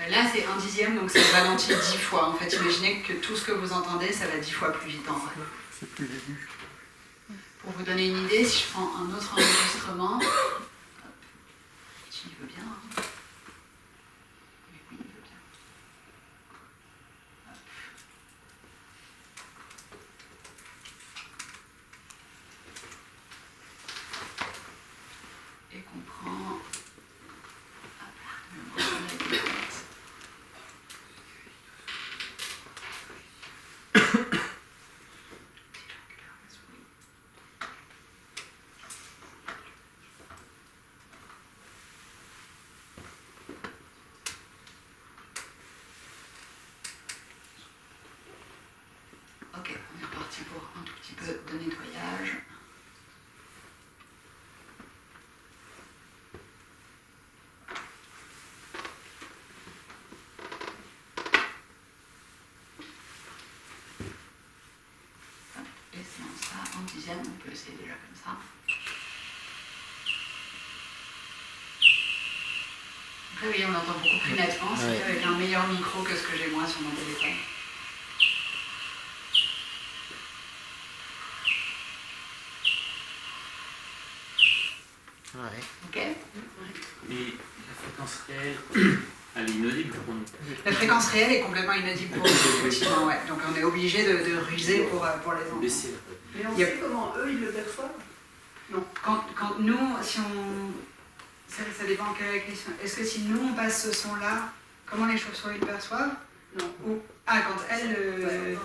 Là, c'est 1/10, donc ça ralentit 10 fois. En fait, imaginez que tout ce que vous entendez, ça va 10 fois plus vite en vrai. C'est plus aigu. Pour vous donner une idée, si je prends un autre enregistrement, si il veut bien. Oui, il veut bien. Et qu'on prend. Ok, on est reparti pour un tout petit peu de nettoyage. Et sinon ça, en 10e, on peut essayer déjà comme ça. Après oui, on entend beaucoup plus nettement, c'est avec un meilleur micro que ce que j'ai moi sur mon téléphone. Ok. Et la fréquence réelle, elle est inaudible pour nous. La fréquence réelle est complètement inaudible pour nous, effectivement, ouais. Donc on est obligé de ruser pour les entendre. Baisser. Mais on sait comment eux, ils le perçoivent? Non. Quand nous, si on... Ça dépend de quelle question. Est-ce que si nous, on passe ce son-là, comment les chauves-souris le perçoivent? Non. Quand elles...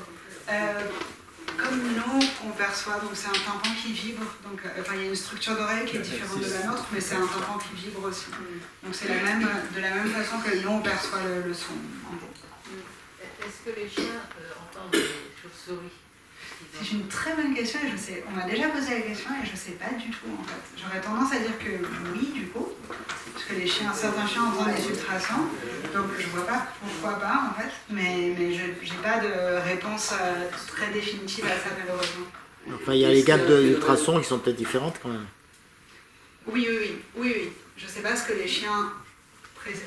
comme nous, on perçoit, donc c'est un tympan qui vibre, donc il y a une structure d'oreille qui est différente de la nôtre, mais c'est un tympan qui vibre aussi. Donc c'est de la même façon que nous, on perçoit le son, en gros. Est-ce que les chiens entendent les chauves-souris? C'est une très bonne question et on m'a déjà posé la question et je ne sais pas du tout en fait. J'aurais tendance à dire que oui du coup, parce que certains chiens entendent les ultrasons, donc je ne vois pas pourquoi pas en fait, mais je n'ai pas de réponse très définitive à ça malheureusement. Enfin, il y a les gammes d'ultrasons qui sont peut-être différentes quand même. Oui. Je ne sais pas ce que les chiens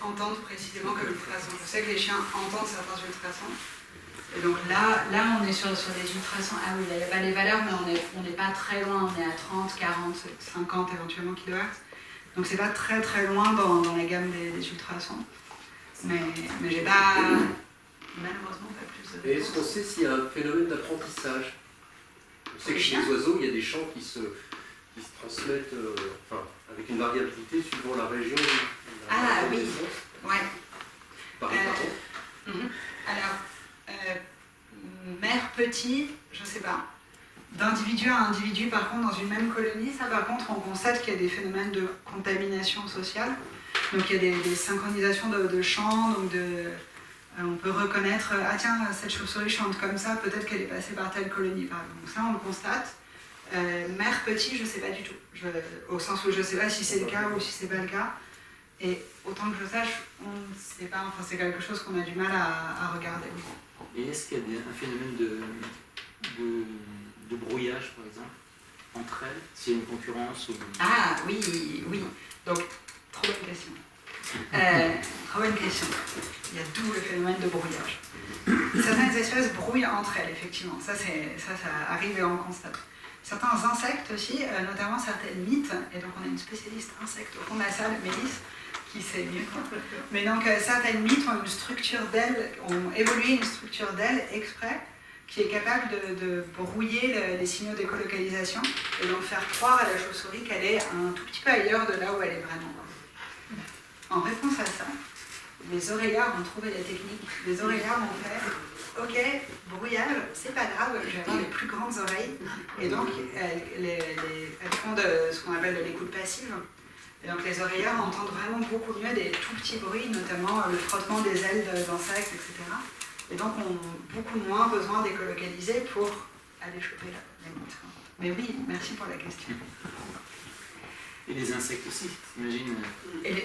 entendent précisément comme ultrasons. Je sais que les chiens entendent certains ultrasons. Et donc là, on est sur des ultrasons. Ah oui, il n'y a pas les valeurs, mais on n'est pas très loin. On est à 30, 40, 50 éventuellement kHz. Donc c'est pas très très loin dans la gamme des ultrasons. Mais j'ai pas, malheureusement, pas plus de... Et est-ce qu'on sait s'il y a un phénomène d'apprentissage? On sait que chez les oiseaux, il y a des chants qui se transmettent avec une variabilité suivant la région. Oui, ouais. Par les parents. Alors, mère petit, je sais pas. D'individu à individu, par contre, dans une même colonie, ça par contre, on constate qu'il y a des phénomènes de contamination sociale. Donc il y a des synchronisations de chants, donc on peut reconnaître, ah tiens, cette chauve-souris chante comme ça, peut-être qu'elle est passée par telle colonie, par exemple. Donc ça, on le constate. Mère, petit, je ne sais pas du tout. Au sens où je ne sais pas si c'est le cas ou si c'est pas le cas. Et autant que je sache, on ne sait pas, enfin c'est quelque chose qu'on a du mal à regarder. Et est-ce qu'il y a un phénomène de brouillage, par exemple, entre elles, s'il y a une concurrence ou... Ah oui. Donc, trop bonne question. Trop bonne question. Il y a d'où le phénomène de brouillage. Certaines espèces brouillent entre elles, effectivement. Ça arrive et on constate. Certains insectes aussi, notamment certaines mythes, et donc on a une spécialiste insecte au fond de la salle, Mélisse, qui sait mieux. Mais donc certaines mythes ont une structure d'ailes, ont évolué une structure d'ailes exprès, qui est capable de brouiller les signaux d'écolocalisation et donc faire croire à la chauve-souris qu'elle est un tout petit peu ailleurs de là où elle est vraiment. En réponse à ça, les oreillards ont trouvé la technique. Les oreillards ont fait ok, brouillage, c'est pas grave, je vais avoir les plus grandes oreilles. Et donc elles font ce qu'on appelle de l'écoute passive. Et donc les oreillards entendent vraiment beaucoup mieux des tout petits bruits, notamment le frottement des ailes d'insectes, etc. Et donc ont beaucoup moins besoin d'écolocaliser pour aller choper la montre. Mais oui, merci pour la question. Et les insectes aussi, t'imagines?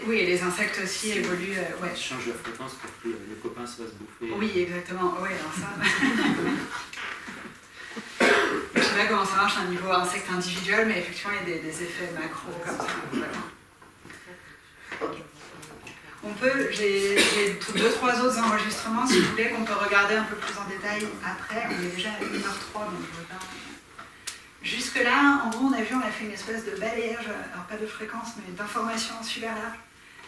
Oui, et les insectes aussi évoluent. Ouais. Ils changent la fréquence pour que le copain se fasse bouffer. Oui, exactement. Oui, alors ça. Je ne sais pas comment ça marche à un niveau insecte individuel, mais effectivement, il y a des effets macro comme ça. Okay. J'ai 2-3 autres enregistrements, si vous voulez, qu'on peut regarder un peu plus en détail après. On est déjà à 1h03, donc je veux pas. Jusque-là, en gros, on a fait une espèce de balayage, alors pas de fréquence, mais d'informations super larges.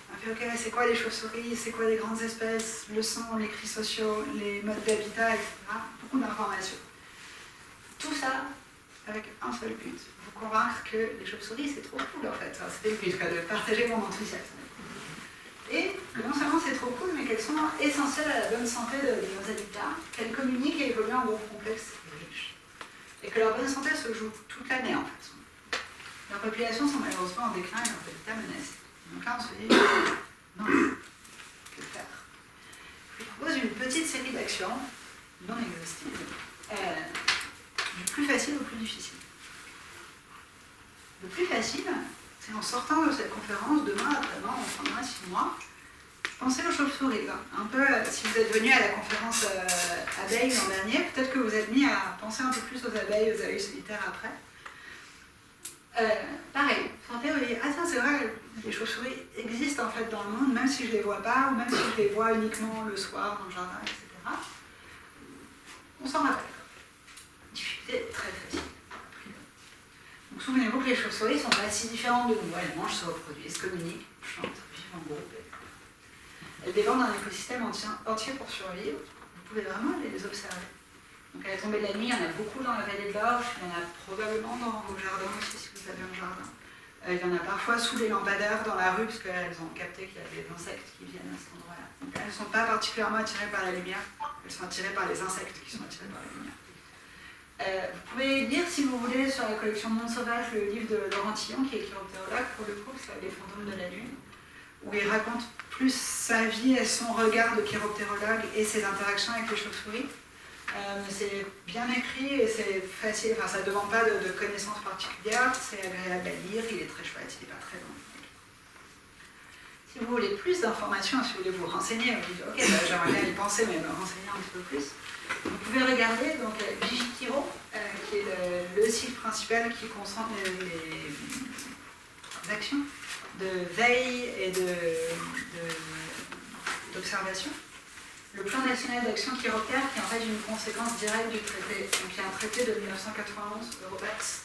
On a fait, ok, c'est quoi les chauves-souris, c'est quoi les grandes espèces, le son, les cris sociaux, les modes d'habitat, etc. Beaucoup d'informations. Tout ça avec un seul but, vous convaincre que les chauves-souris, c'est trop cool en fait. C'était le but, de partager mon enthousiasme. Et non seulement c'est trop cool, mais qu'elles sont essentielles à la bonne santé de nos habitats, qu'elles communiquent et évoluent en groupe complexe et riche. Et que leur bonne santé se joue toute l'année en fait. Leurs populations sont malheureusement en déclin et leur habitat menacé. Donc là on se dit, non, que faire? Je vous propose une petite série d'actions, non exhaustives, du plus facile au plus difficile. Le plus facile, c'est en sortant de cette conférence, demain, après-demain, on prendra 6 mois, pensez aux chauves-souris. Un peu, si vous êtes venu à la conférence abeilles l'an dernier, peut-être que vous êtes mis à penser un peu plus aux abeilles solitaires après. Pareil, sentez, vous dites, ah ça c'est vrai, les chauves-souris existent en fait dans le monde, même si je ne les vois pas, ou même si je les vois uniquement le soir dans le jardin, etc. On s'en rappelle. Difficulté très facile. Donc souvenez-vous que les chauves-souris ne sont pas si différentes de nous. Elles mangent, se reproduisent, communiquent, chantent, vivent en groupe. Elles dépendent d'un écosystème entier pour survivre. Vous pouvez vraiment les observer. Donc à la tombée de la nuit, il y en a beaucoup dans la vallée de l'Orge, il y en a probablement dans vos jardins aussi si vous avez un jardin. Il y en a parfois sous les lampadaires dans la rue parce qu'elles ont capté qu'il y a des insectes qui viennent à cet endroit-là. Donc elles ne sont pas particulièrement attirées par la lumière, elles sont attirées par les insectes qui sont attirés par la lumière. Vous pouvez lire, si vous voulez, sur la collection Monde Sauvage, le livre de Laurent Tillon, qui est chiroptérologue, pour le coup, c'est Les fantômes de la lune, où il raconte plus sa vie et son regard de chiroptérologue et ses interactions avec les chauves-souris. C'est bien écrit et c'est facile, enfin ça ne demande pas de connaissances particulières, c'est agréable à lire, il est très chouette, il n'est pas très long. Si vous voulez plus d'informations, si vous voulez vous renseigner, vous dites ok, j'aimerais bien y penser, mais me renseigner un petit peu plus. Vous pouvez regarder donc Vigitiro, qui est le site principal qui concentre les actions de veille et d'observation. Le plan national d'action chiroptère, qui est en fait une conséquence directe du traité. Donc il y a un traité de 1991, Europax,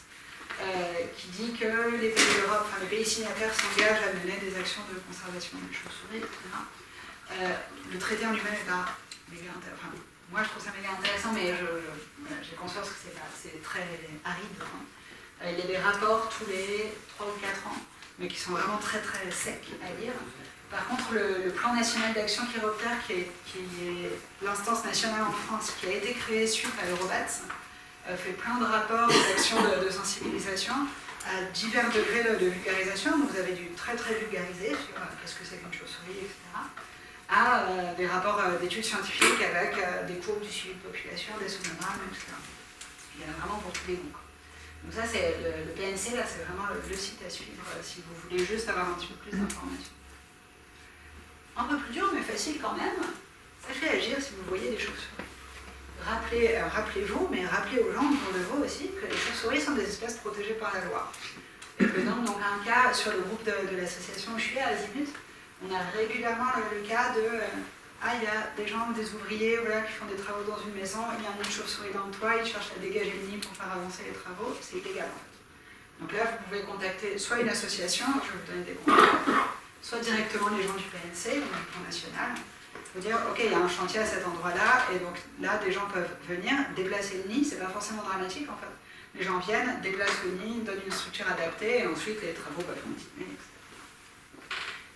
qui dit que les pays d'Europe, enfin les pays signataires s'engagent à mener des actions de conservation des chauves-souris, etc. Le traité en lui-même est pas méga intéressant. Enfin, moi je trouve ça méga intéressant, mais j'ai conscience que c'est très aride. Il y a des rapports tous les 3 ou 4 ans, mais qui sont vraiment très très secs à lire. Par contre, le plan national d'action chiroptère, qui est l'instance nationale en France, qui a été créé suite à l'Eurobat, fait plein de rapports d'actions de sensibilisation à divers degrés de vulgarisation. Donc vous avez du très très vulgarisé sur qu'est-ce que c'est qu'une chauve-souris, etc., à des rapports d'études scientifiques avec des courbes du suivi de population, des sonogrammes, etc. Il y en a vraiment pour tous les goûts. Donc ça, c'est le PNC, là, c'est vraiment le site à suivre si vous voulez juste avoir un petit peu plus d'informations. Un peu plus dur, mais facile quand même. Sachez agir si vous voyez des chauves-souris. Rappelez-vous, mais rappelez aux gens autour de vous aussi que les chauves-souris sont des espèces protégées par la loi. Et que donc un cas sur le groupe de l'association où je suis à Azimut, on a régulièrement le cas de il y a des gens, des ouvriers voilà, qui font des travaux dans une maison, il y a une chauve-souris dans le toit, ils cherchent à dégager le nid pour faire avancer les travaux, c'est illégal en fait. Donc là, vous pouvez contacter soit une association, je vais vous donner des contacts, soit directement les gens du PNC, donc du Plan National. Vous dire, ok, il y a un chantier à cet endroit-là, et donc là, des gens peuvent venir, déplacer le nid, c'est pas forcément dramatique en fait. Les gens viennent, déplacent le nid, donnent une structure adaptée, et ensuite les travaux peuvent continuer, etc.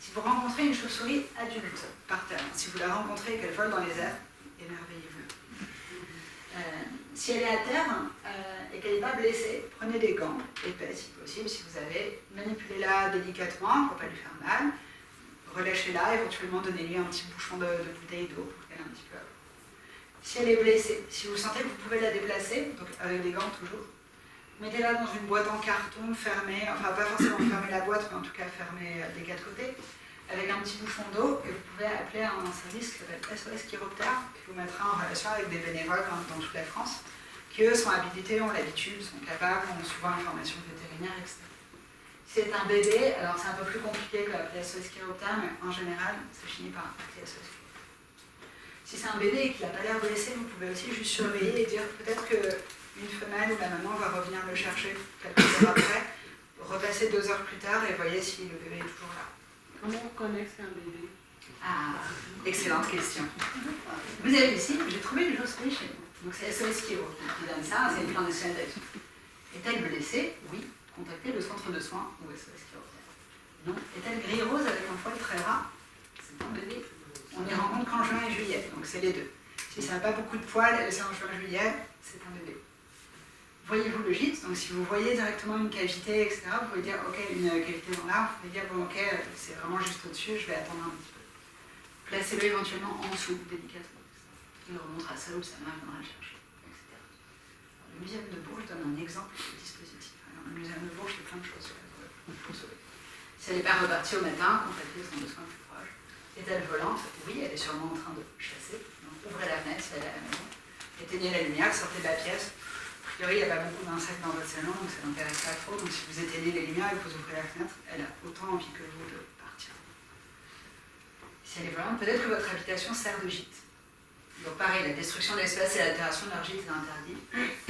Si vous rencontrez une chauve-souris adulte par terre, si vous la rencontrez et qu'elle vole dans les airs, émerveillez-vous. Si elle est à terre et qu'elle n'est pas blessée, prenez des gants épais si possible, si vous avez, manipulez-la délicatement pour ne pas lui faire mal, relâchez-la, éventuellement donnez-lui un petit bouchon de bouteille d'eau pour qu'elle ait un petit peu. Si elle est blessée, si vous sentez que vous pouvez la déplacer, donc avec des gants toujours, mettez-la dans une boîte en carton fermée, enfin pas forcément fermer la boîte, mais en tout cas fermée des quatre côtés, avec un petit bouchon d'eau, et vous pouvez appeler un service qui s'appelle SOS Chiroptère, qui vous mettra en relation avec des bénévoles dans toute la France, qui eux sont habilités, ont l'habitude, sont capables, ont souvent une formation vétérinaire, etc. Si c'est un bébé, alors c'est un peu plus compliqué que l'appeler SOS Chiroptère, mais en général, ça finit par appeler SOS Chiroptère. Si c'est un bébé et qu'il n'a pas l'air blessé, vous pouvez aussi juste surveiller et dire peut-être qu'une femelle ou la maman va revenir le chercher quelques heures après, repasser 2 heures plus tard et voyez si le bébé est toujours là. Comment on connaît que c'est un bébé? Ah, excellente question. Vous avez ici, j'ai trouvé une chauve-souris chez nous. Donc c'est SOS Chiro qui donne ça, c'est une plan national d'action. Est-elle blessée? Oui. Contactez le centre de soins ou SOS Chiro. Non. Est-elle gris-rose avec un poil très ras? C'est un bébé. On les rencontre qu'en juin et juillet, donc c'est les deux. Si ça n'a pas beaucoup de poils, c'est en juin et juillet, c'est un bébé. Voyez-vous le gîte, donc si vous voyez directement une cavité, etc., vous pouvez dire, ok, une cavité dans l'arbre, vous pouvez dire, bon, ok, c'est vraiment juste au-dessus, je vais attendre un petit peu. Placez-le éventuellement en dessous, délicatement. Il remontera ça ou sa main viendra le chercher, etc. Alors, le muséum de Bourges donne un exemple de dispositif. Alors, le muséum de Bourges, il y a plein de choses pour sauver. Si elle n'est pas repartie au matin, contactez son besoin le plus proche. Est-elle volante? Oui, elle est sûrement en train de chasser. Donc, ouvrez la fenêtre si elle est à la maison. Éteignez la lumière, sortez de la pièce. A priori, il n'y a pas beaucoup d'insectes dans votre salon, donc ça n'intéresse pas trop. Donc si vous éteignez les lumières et que vous ouvrez la fenêtre, elle a autant envie que vous de partir. Si elle est volante, peut-être que votre habitation sert de gîte. Donc pareil, la destruction de l'espace et l'altération de leur gîte est interdit.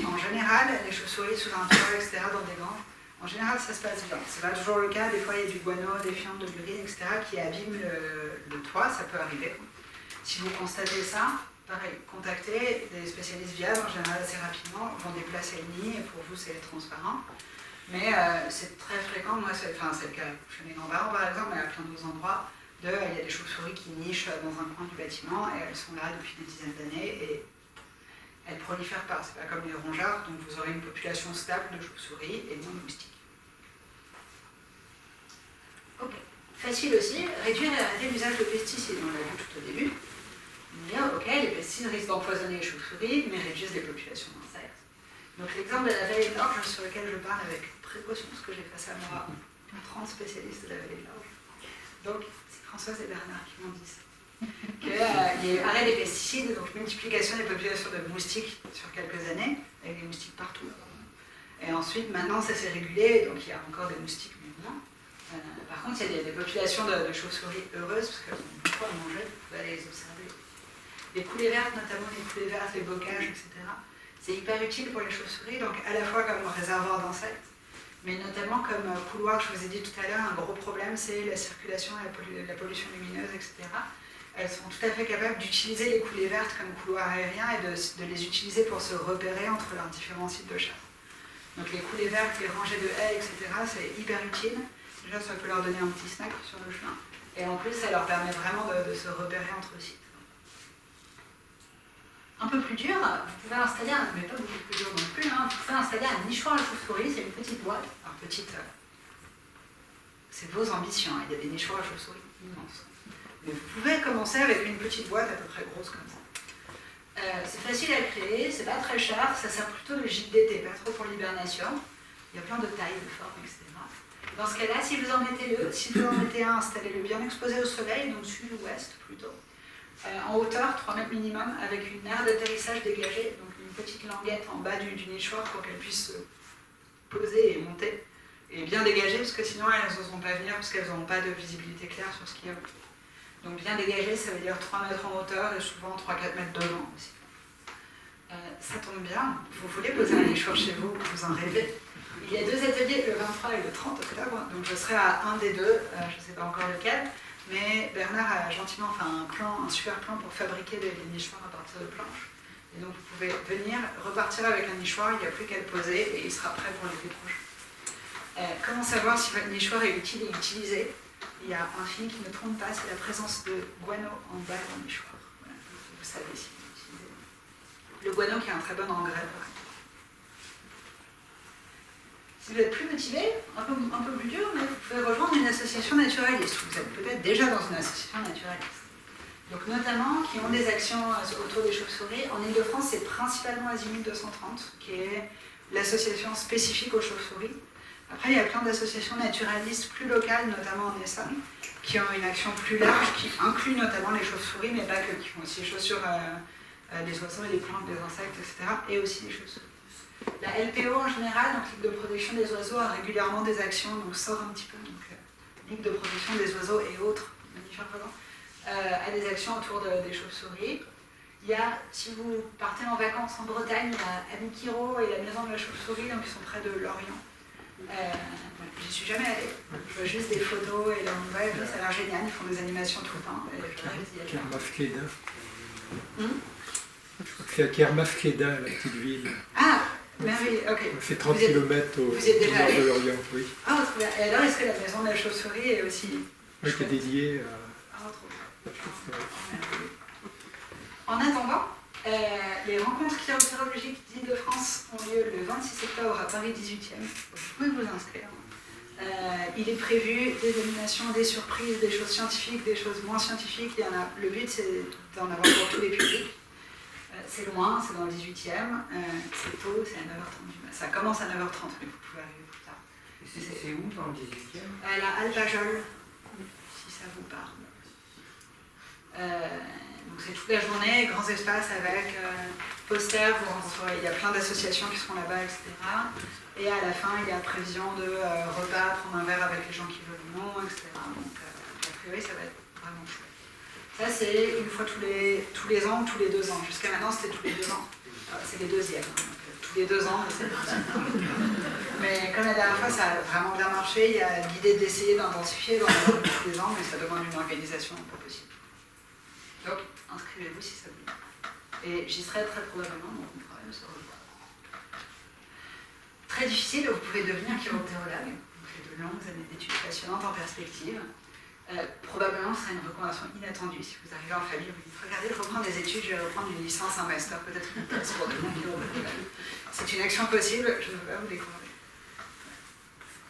En général, les chauves-souris sous un toit, etc., dans des granges, en général, ça se passe bien. Ce n'est pas toujours le cas. Des fois, il y a du guano, des fientes de l'urine, etc., qui abîment le toit. Ça peut arriver. Si vous constatez ça, pareil, contactez des spécialistes viables, en général assez rapidement, vont déplacer le nid, et pour vous c'est transparent. Mais c'est très fréquent, moi c'est le cas chez mes grands-parents par exemple, mais à plein d'autres endroits, il y a des chauves-souris qui nichent dans un coin du bâtiment, et elles sont là depuis des dizaines d'années, et elles ne prolifèrent pas. C'est pas comme les rongeurs, donc vous aurez une population stable de chauves-souris et non de moustiques. Ok. Facile aussi, réduire et arrêter l'usage de pesticides, on l'a vu tout au début. Dire, ok, les pesticides risquent d'empoisonner les chauves-souris, mais réduisent les populations d'insectes. Donc l'exemple de la vallée de l'Orge, sur lequel je parle avec précaution, parce que j'ai face à moi 30 spécialistes de la vallée de l'Orge. Donc c'est Françoise et Bernard qui m'ont dit ça. Qu'il y a eu arrêt des pesticides, donc multiplication des populations de moustiques sur quelques années, avec des moustiques partout. Et ensuite, maintenant ça s'est régulé, donc il y a encore des moustiques, mais moins. Par contre, il y a des populations de chauves-souris heureuses, parce qu'elles ont beaucoup à manger, vous pouvez aller les observer. Les coulées vertes, notamment les coulées vertes, les bocages, etc. C'est hyper utile pour les chauves-souris, donc à la fois comme réservoir d'insectes, mais notamment comme couloir. Je vous ai dit tout à l'heure, un gros problème, c'est la circulation, la pollution lumineuse, etc. Elles sont tout à fait capables d'utiliser les coulées vertes comme couloir aérien et de les utiliser pour se repérer entre leurs différents sites de chasse. Donc les coulées vertes, les rangées de haies, etc., c'est hyper utile. Déjà, ça peut leur donner un petit snack sur le chemin. Et en plus, ça leur permet vraiment de se repérer entre sites. un peu plus dur, vous pouvez installer, mais pas beaucoup plus dur non plus, hein, vous pouvez installer un nichoir à chauve-souris, c'est une petite boîte. Alors petite, c'est vos ambitions, hein, il y a des nichoirs à chauve-souris immenses. Mais vous pouvez commencer avec une petite boîte à peu près grosse comme ça. C'est facile à créer, c'est pas très cher, ça sert plutôt de gîte d'été, pas trop pour l'hibernation. Il y a plein de tailles, de formes, etc. Dans ce cas-là, si vous en mettez un, installez-le bien exposé au soleil, donc sud-ouest plutôt. En hauteur, 3 mètres minimum, avec une aire d'atterrissage dégagée, donc une petite languette en bas du nichoir pour qu'elle puisse se poser et monter. Et bien dégagée, parce que sinon elles n'oseront pas venir, parce qu'elles n'auront pas de visibilité claire sur ce qu'il y a. Donc bien dégagé, ça veut dire 3 mètres en hauteur et souvent 3-4 mètres devant aussi. Ça tombe bien, vous voulez poser un nichoir chez vous, vous en rêvez. Il y a 2 ateliers, le 23 et le 30 octobre, donc je serai à un des deux, je ne sais pas encore lequel, mais Bernard a gentiment fait un super plan pour fabriquer des nichoirs à partir de planches. Et donc vous pouvez venir, repartir avec un nichoir, il n'y a plus qu'à le poser et il sera prêt pour l'été prochain. Comment savoir si votre nichoir est utile et utilisé? Il y a un signe qui ne trompe pas, c'est la présence de guano en bas dans le nichoir. Voilà, vous savez si vous l'utilisez. Le guano qui est un très bon engrais. Si vous êtes plus motivé, un peu plus dur, mais vous pouvez rejoindre une association naturaliste. Vous êtes peut-être déjà dans une association naturaliste. Donc notamment qui ont des actions autour des chauves-souris. En Ile-de-France, c'est principalement Azimut 230, qui est l'association spécifique aux chauves-souris. Après, il y a plein d'associations naturalistes plus locales, notamment en Essonne, qui ont une action plus large, qui inclut notamment les chauves-souris, mais pas que, qui font aussi les choses sur les oiseaux et les plantes, les insectes, etc., et aussi les chauves-souris. La LPO en général, donc Ligue de protection des oiseaux, a régulièrement des actions, donc sort un petit peu, donc Ligue de protection des oiseaux et autres mammifères présents, a des actions autour des chauves-souris. Il y a, si vous partez en vacances en Bretagne, il y a Amikiro et la maison de la chauve-souris, donc ils sont près de Lorient. J'y suis jamais allée, je vois juste des photos et leurs nouvelles, ça a l'air génial, ils font des animations tout le temps. Kermafkeda. Je crois que c'est à Kermafkeda, la petite ville. Ah, merveilleux, ok. C'est 30 km au nord de Lorient, oui. Ah, trop bien. Et alors, est-ce que la maison de la chauve-souris est aussi... Oui, qui est dédiée Ah, trop bien. à... En attendant, les rencontres chiroptérologiques d'Île-de-France ont lieu le 26 octobre à Paris 18e. Vous pouvez vous inscrire. Il est prévu des animations, des surprises, des choses scientifiques, des choses moins scientifiques. Il y en a. Le but, c'est d'en avoir pour tous les publics. C'est loin, c'est dans le 18e. C'est tôt, c'est à 9h30 du matin. Ça commence à 9h30, mais vous pouvez arriver plus tard. C'est où dans le 18e? À la Albajol, si ça vous parle. Donc c'est toute la journée, grands espaces avec posters, il y a plein d'associations qui seront là-bas, etc. Et à la fin, il y a prévision de repas, prendre un verre avec les gens qui veulent ou non, etc. Donc a priori, ça va être vraiment chouette. Ça, c'est une fois tous les ans ou tous les 2 ans. Jusqu'à maintenant, c'était tous les 2 ans. C'est les deuxièmes. Donc, tous les 2 ans, c'est mais comme la dernière fois, ça a vraiment bien marché, il y a l'idée d'essayer d'intensifier dans tous les ans, mais ça demande une organisation pas possible. Donc, inscrivez-vous si ça vous plaît. Et j'y serai très probablement, donc on pourra même se revoir. Très difficile, vous pouvez devenir chiroptérologue. Vous faites de longues années d'études passionnantes en perspective. Probablement, ce sera une reconversion inattendue. Si vous arrivez en famille, vous dites, regardez, je reprends des études, je vais reprendre une licence, un master, peut-être une thèse pour devenir chiroptérologue. C'est une action possible, je ne veux pas vous découvrir.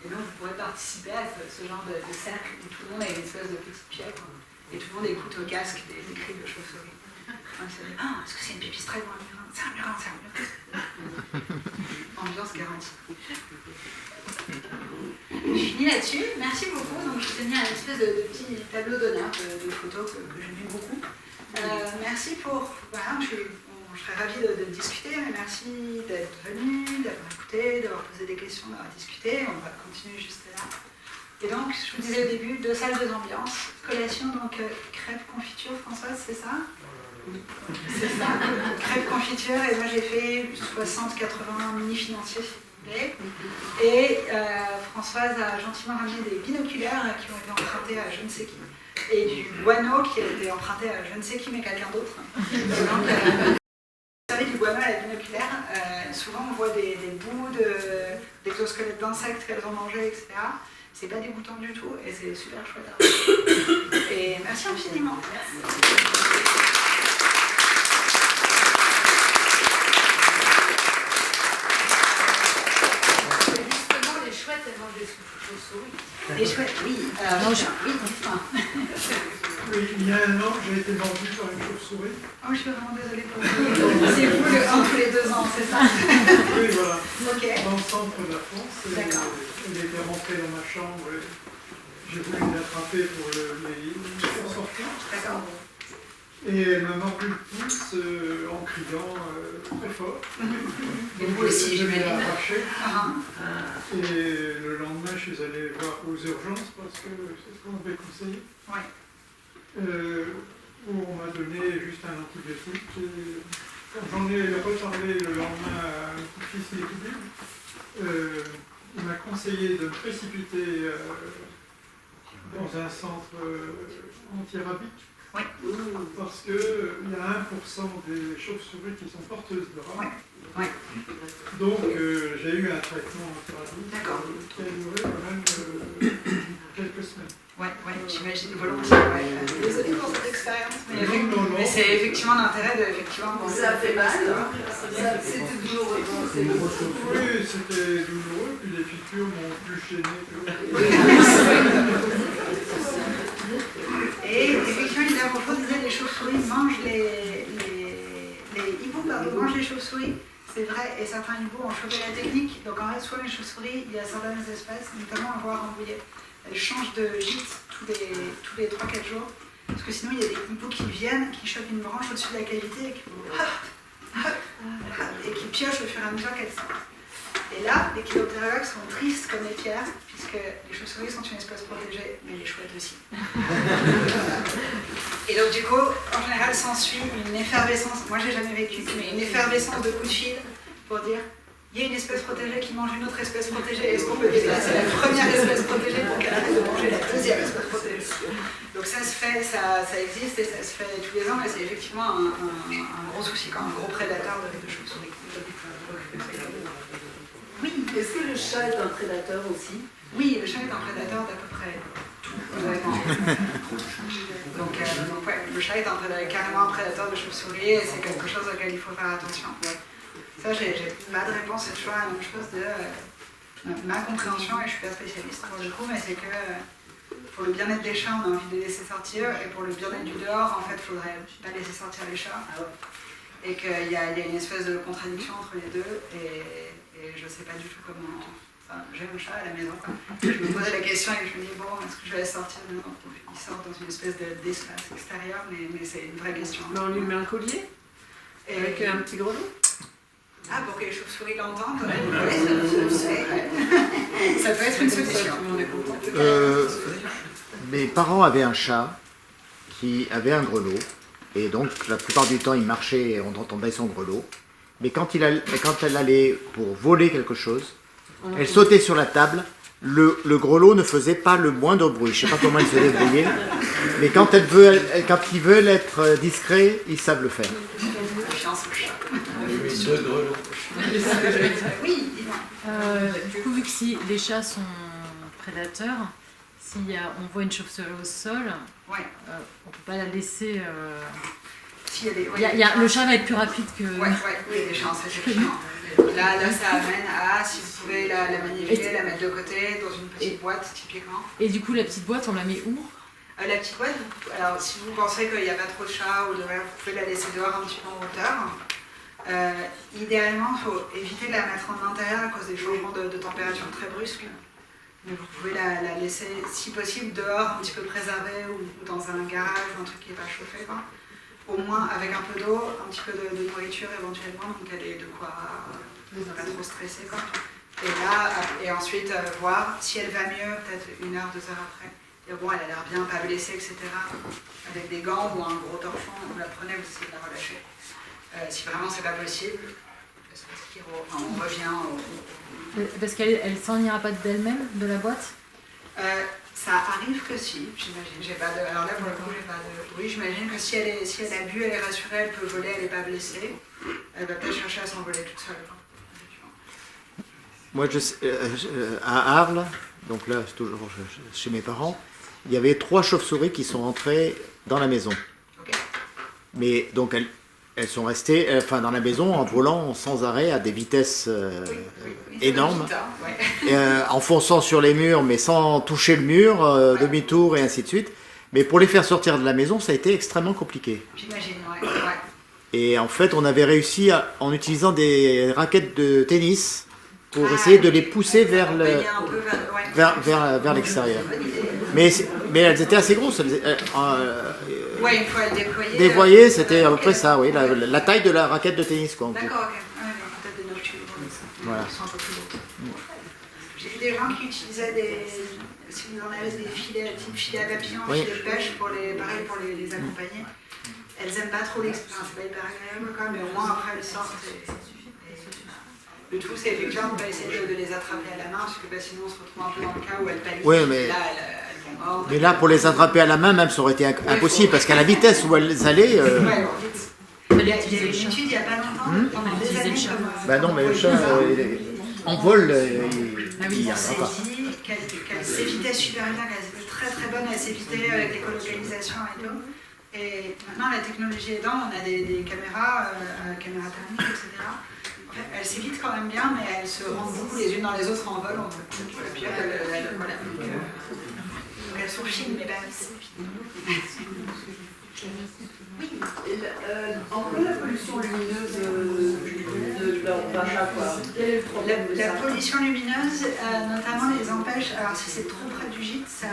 Et donc, vous pourrez participer à ce genre de cercle où tout le monde a une espèce de petite pieuvre. Et tout le monde écoute au casque des cris de chauve-souris. On se dit, ah, est-ce que c'est une pipistrelle ou un murin? C'est un murin, c'est un murin. Ambiance garantie. Je finis là-dessus. Merci beaucoup. Donc, je tenais un espèce de petit tableau d'honneur de photos que j'aime beaucoup. Merci pour... Voilà, je serais ravie de discuter, mais merci d'être venu, d'avoir écouté, d'avoir posé des questions, d'avoir discuté. On va continuer juste là. Et donc, je vous disais au début, 2 salles, 2 ambiances. Collation, donc crêpes, confiture, Françoise, c'est ça? C'est ça, crêpes, confiture. Et moi, j'ai fait 60-80 mini-financiers, s'il vous plaît. Et Françoise a gentiment ramené des binoculaires qui ont été empruntés à je ne sais qui. Et du guano qui a été emprunté à je ne sais qui, mais quelqu'un d'autre. Donc, vous savez, du guano à la binoculaire, souvent on voit des bouts d'exosquelettes d'insectes qu'elles ont mangés, etc. C'est pas dégoûtant du tout et c'est super chouette. Et merci infiniment. Merci. chauves-souris. Les chouettes, oui. Non, Oui, dites-moi. Oui, il y a un an, j'ai été mordu par une chauve-souris. Oh, je suis vraiment désolée pour vous. C'est vous le 1 tous les 2 ans, c'est ça? Oui, voilà. Ok. Dans le centre de la France. D'accord. Elle était rentrée dans ma chambre et j'ai voulu l'attraper pour les faire sortir. D'accord. Et elle m'a mordu le pouce en criant très fort. Et vous aussi, je l'ai j'imagine. arraché. Uh-huh. Et le lendemain, je suis allé voir aux urgences parce que c'est ce qu'on m'avait conseillé. Ouais. Où on m'a donné juste un antibiotique. Et quand j'en ai reparlé le lendemain à un petit-fils découvert, il m'a conseillé de me précipiter dans un centre antirabique. Oui. Parce qu'il y a 1% des chauves-souris qui sont porteuses de rats. Oui. Donc j'ai eu un traitement antirabique qui a duré quand même quelques semaines. Ouais, j'imagine volontiers. Ouais. Désolée pour cette expérience, mais c'est effectivement l'intérêt de effectivement. Ça fait mal, c'était douloureux. Oui, c'était douloureux, puis les piqûres m'ont plus gêné Et effectivement, les Avropos disaient que les chauves-souris mangent les hiboux, mangent les chauves-souris. C'est vrai, et certains hiboux ont chopé la technique. Donc en fait, soit les chauves-souris, il y a certaines espèces, notamment à voir rambouillet, elles changent de gîte tous les 3-4 jours. Parce que sinon, il y a des hiboux qui viennent, qui chopent une branche au-dessus de la cavité et qui piochent au fur et à mesure qu'elles sortent. Et là, les chiloptérogogues sont tristes comme les pierres, puisque les chauves-souris sont une espèce protégée, mais les chouettes aussi. Et donc du coup, en général, s'ensuit une effervescence, moi j'ai jamais vécu, mais une effervescence de coups de fil pour dire il y a une espèce protégée qui mange une autre espèce protégée, est-ce qu'on peut déplacer la première espèce protégée pour qu'elle arrête de manger la deuxième espèce protégée? Donc ça se fait, ça existe et ça se fait tous les ans, mais c'est effectivement un gros souci, un gros prédateur de chauves-souris. Oui, est-ce que le chat est un prédateur aussi? Oui, le chat est un prédateur d'à peu près tout, honnêtement. Donc ouais, le chat est carrément un prédateur de chauves-souris et c'est quelque chose auquel il faut faire attention. Ça, j'ai pas de réponse, c'est toujours la même chose de ma compréhension, et je suis pas spécialiste pour le coup, mais c'est que pour le bien-être des chats, on a envie de les laisser sortir, et pour le bien-être du dehors, en fait, il faudrait pas laisser sortir les chats. Et qu'il y a une espèce de contradiction entre les deux, et je sais pas du tout comment. Enfin, j'ai un chat à la maison. Je me posais la question et je me dis, bon, est-ce que je vais laisser sortir? Non, il sort dans une espèce d'espace extérieur, mais c'est une vraie question. Mais on lui met un collier avec un petit grelot. Ah, pour que les chauves-souris l'entendent? Ça peut être une solution. Mes parents avaient un chat qui avait un grelot, et donc la plupart du temps il marchait et on entendait son grelot. Mais quand elle allait pour voler quelque chose, elle sautait sur la table, le grelot ne faisait pas le moindre bruit. Je ne sais pas comment elle se débrouillait, mais quand ils veulent être discrets, ils savent le faire. Confiance au chat. Deux grelots. Oui, du coup, vu que si les chats sont prédateurs, si on voit une chauve-souris au sol, on ne peut pas la laisser. Le chat va être plus rapide que. Oui, des chances, effectivement. Là, ça amène à, si vous pouvez la manipuler, la mettre de côté, dans une petite boîte, typiquement. Et du coup, la petite boîte, on la met où? La petite boîte, alors si vous pensez qu'il n'y a pas trop de chats, vous pouvez la laisser dehors un petit peu en hauteur. Idéalement, il faut éviter de la mettre en intérieur à cause des changements de température très brusques. Mais vous pouvez la laisser, si possible, dehors, un petit peu préservée, ou dans un garage, ou un truc qui n'est pas chauffé, quoi. Au moins avec un peu d'eau, un petit peu de nourriture éventuellement, donc elle est de quoi pas trop stresser, quoi. Et ensuite voir si elle va mieux, peut-être 1 heure, 2 heures après. Et bon, elle a l'air bien, pas blessée, etc. Avec des gants ou un gros torchon, vous la prenez, vous essayez de la relâcher. Si vraiment c'est pas possible, on revient Parce qu'elle s'en ira pas d'elle-même, de la boîte? Ça arrive que si, j'imagine. Alors là, pour le coup, j'ai pas de. Oui, j'imagine que si elle a bu, elle est rassurée, elle peut voler, elle n'est pas blessée. Elle va peut-être chercher à s'envoler toute seule. Moi, à Arles, donc là, c'est toujours chez mes parents, il y avait 3 chauves-souris qui sont entrées dans la maison. Okay. Mais donc elles sont restées dans la maison en volant sans arrêt à des vitesses énormes, et, en fonçant sur les murs mais sans toucher le mur, demi-tour et ainsi de suite. Mais pour les faire sortir de la maison, ça a été extrêmement compliqué. J'imagine, Et en fait, on avait réussi en utilisant des raquettes de tennis pour essayer de les pousser vers l'extérieur. Mais elles étaient assez grosses. Il faut les déployer. Déployer, c'était à peu près ça, oui, la taille de la raquette de tennis, quoi. D'accord, ok. Peut-être des nocturnes, voilà. Ils sont un peu plus lourdes. J'ai vu des gens qui utilisaient si vous en avez des filets, type filet à papillon, filets de pêche, pareil pour les accompagner. Elles n'aiment pas trop l'expérience, c'est pas hyper agréable, quoi, mais au moins après elles sortent. Le tout, c'est effectivement de ne pas essayer de les attraper à la main, parce que sinon on se retrouve un peu dans le cas où elles paniquent. Oui, mais... Là, elles vont mordre. Mais là, pour les attraper à la main, même, ça aurait été impossible, parce qu'à la vitesse où elles allaient... Il y a une étude il n'y a pas longtemps, pendant des années. Bah non, mais le chat, en vol, il y a pas. Qu'elles s'évitaient super bien, qu'elles étaient très très bonnes à s'éviter avec l'écolocalisation et tout. Et maintenant, la technologie aidant, on a des caméras, caméras thermiques, etc. En fait, elles s'évitent quand même bien, mais elles se rendent beaucoup les unes dans les autres en vol. Et puis voilà. Donc elles surfilent, mais là, oui. En quoi la pollution lumineuse de leur achat, quoi? Quel est le problème de ça? La pollution lumineuse, notamment, les empêche. Alors, si c'est trop près du gîte, ça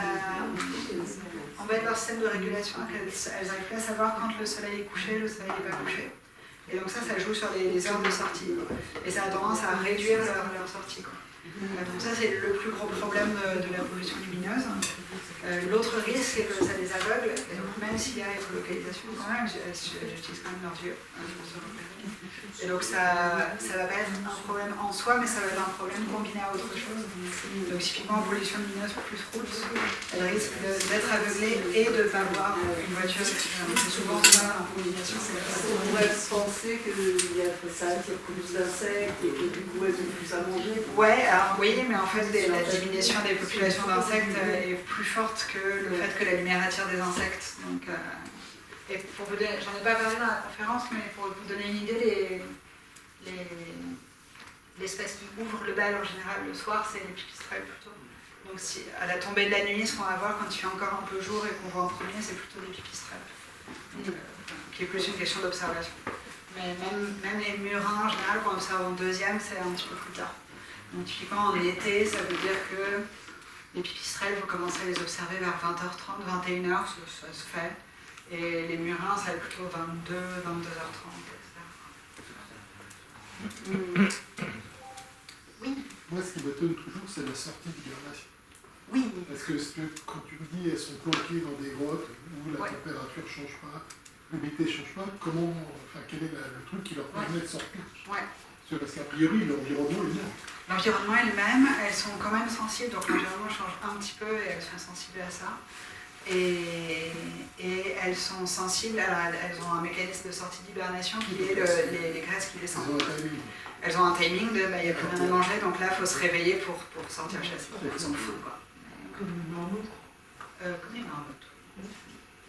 embête leur système de régulation. Elles n'arrivent pas à savoir quand le soleil est couché, le soleil n'est pas couché. Et donc, ça joue sur les heures de sortie. Et ça a tendance à réduire leur sortie, quoi. Donc ça, c'est le plus gros problème de la pollution lumineuse. L'autre risque, c'est que ça les aveugle. Et donc, même s'il y a écolocalisation, quand même, elles utilisent quand même leurs yeux. Et donc, ça va pas être un problème en soi, mais ça va être un problème combiné à autre chose. Donc, typiquement, en pollution lumineuse plus route, elle risque d'être aveuglée et de ne pas voir une voiture. C'est souvent ça, en combinaison. On pourrait penser que ça attire plus d'insectes et que du coup, elles ont plus à manger. Ouais, alors oui, mais en fait, la diminution des populations d'insectes est plus forte que le fait que la lumière attire des insectes. Donc, et pour vous donner, j'en ai pas parlé dans la conférence, mais pour vous donner une idée, l'espèce qui ouvre le bal en général le soir, c'est les pipistrelles plutôt. Donc à la tombée de la nuit, ce qu'on va voir quand il fait encore un peu jour et qu'on voit en premier, c'est plutôt des pipistrelles. Qui est plus une question d'observation. Mais même les murins, en général, qu'on observe en deuxième, c'est un petit peu plus tard. Donc typiquement en été, ça veut dire que les pipistrelles, vous commencez à les observer vers 20h30, 21h, ça se fait. Et les murins, ça va être plutôt 22, 22h30, etc. Oui. Moi, ce qui m'étonne toujours, c'est la sortie d'hibernation. Oui. Parce que quand tu me dis elles sont planquées dans des grottes où la température ne change pas, l'humidité ne change pas, quel est le truc qui leur permet de sortir? Parce qu'a priori, l'environnement est le même. L'environnement est le même, elles sont quand même sensibles, donc l'environnement change un petit peu et elles sont sensibles à ça. Et elles sont sensibles, elles ont un mécanisme de sortie d'hibernation qui est les graisses qui descendent. Elles ont un timing de il n'y a plus rien à manger, donc là il faut se réveiller pour sortir chasser. Elles sont fous, quoi. Comme une marmotte. Comme les marmottes.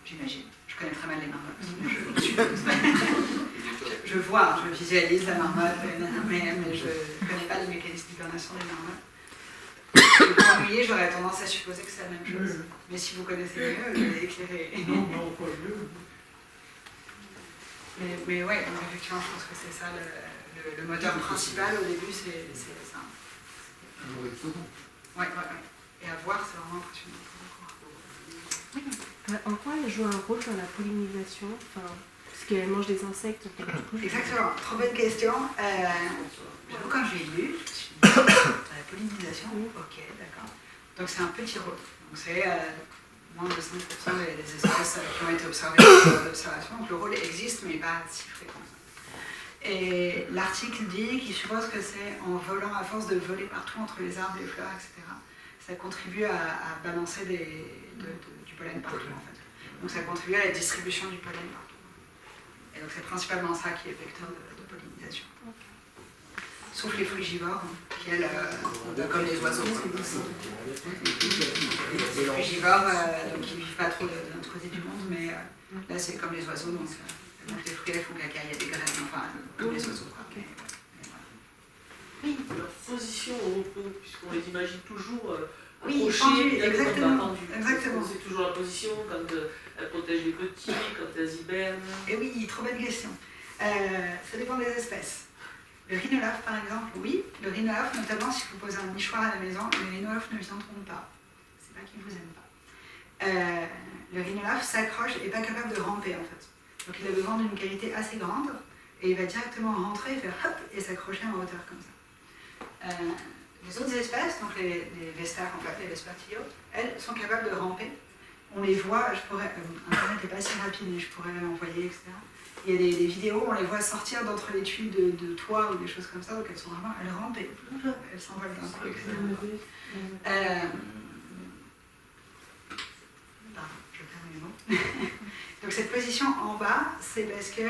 J'imagine. Je connais très mal les marmottes. Je vois, je visualise la marmotte, mais je ne connais pas les mécanismes d'hibernation des marmottes. Pour m'ennuyer, j'aurais tendance à supposer que c'est la même chose. Mais si vous connaissez mieux, je vais éclairer. Non, pas mieux. Mais ouais, donc effectivement, je pense que c'est ça le moteur principal au début, c'est ça. Ouais. Et à voir, c'est vraiment impressionnant. En quoi elle joue un rôle dans la pollinisation, parce qu'elle mange des insectes? Exactement, trop bonne question. J'avoue, quand je l'ai lu, je me suis dit, la pollinisation, ok, d'accord. Donc c'est un petit rôle. Donc c'est moins de 5% des espèces qui ont été observées dans l'observation. Donc le rôle existe, mais pas si fréquent. Et l'article dit qu'il suppose que c'est en volant, à force de voler partout entre les arbres, les fleurs, etc., ça contribue à balancer du pollen partout, en fait. Donc ça contribue à la distribution du pollen partout. Et donc c'est principalement ça qui est vecteur de pollinisation. Sauf les frugivores, qui elles, comme les oiseaux. Les frugivores, donc ils ne vivent pas trop de notre côté du monde, mais là c'est comme les oiseaux, donc elles Donc les fruits elles font caca, il y a des graines, enfin comme les oiseaux. Quoi. Oui, leur position au repos, puisqu'on les imagine toujours oui, accrochées, exactement. Exactement. C'est toujours la position quand elles protègent les petits, quand elles hibernent. Et oui, trop bonne question. Ça dépend des espèces. Le rhinolaphe, par exemple, oui. Le rhinolaphe, notamment si vous posez un nichoir à la maison, les rhinolaphes ne viendront pas. C'est pas qu'ils vous aiment pas. Le rhinolaphe s'accroche et n'est pas capable de ramper, en fait. Donc il a besoin d'une qualité assez grande et il va directement rentrer, faire hop et s'accrocher en hauteur comme ça. Les autres espèces, donc les vespères, en fait, les vespertilio, elles sont capables de ramper. On les voit, Internet n'est pas si rapide, mais je pourrais envoyer, etc. Il y a des vidéos où on les voit sortir d'entre les tuiles de toit ou des choses comme ça, donc elles sont vraiment, elles rampent et elles s'envolent d'un coup, etc. Pardon, je perds mes mots. Donc cette position en bas, c'est parce que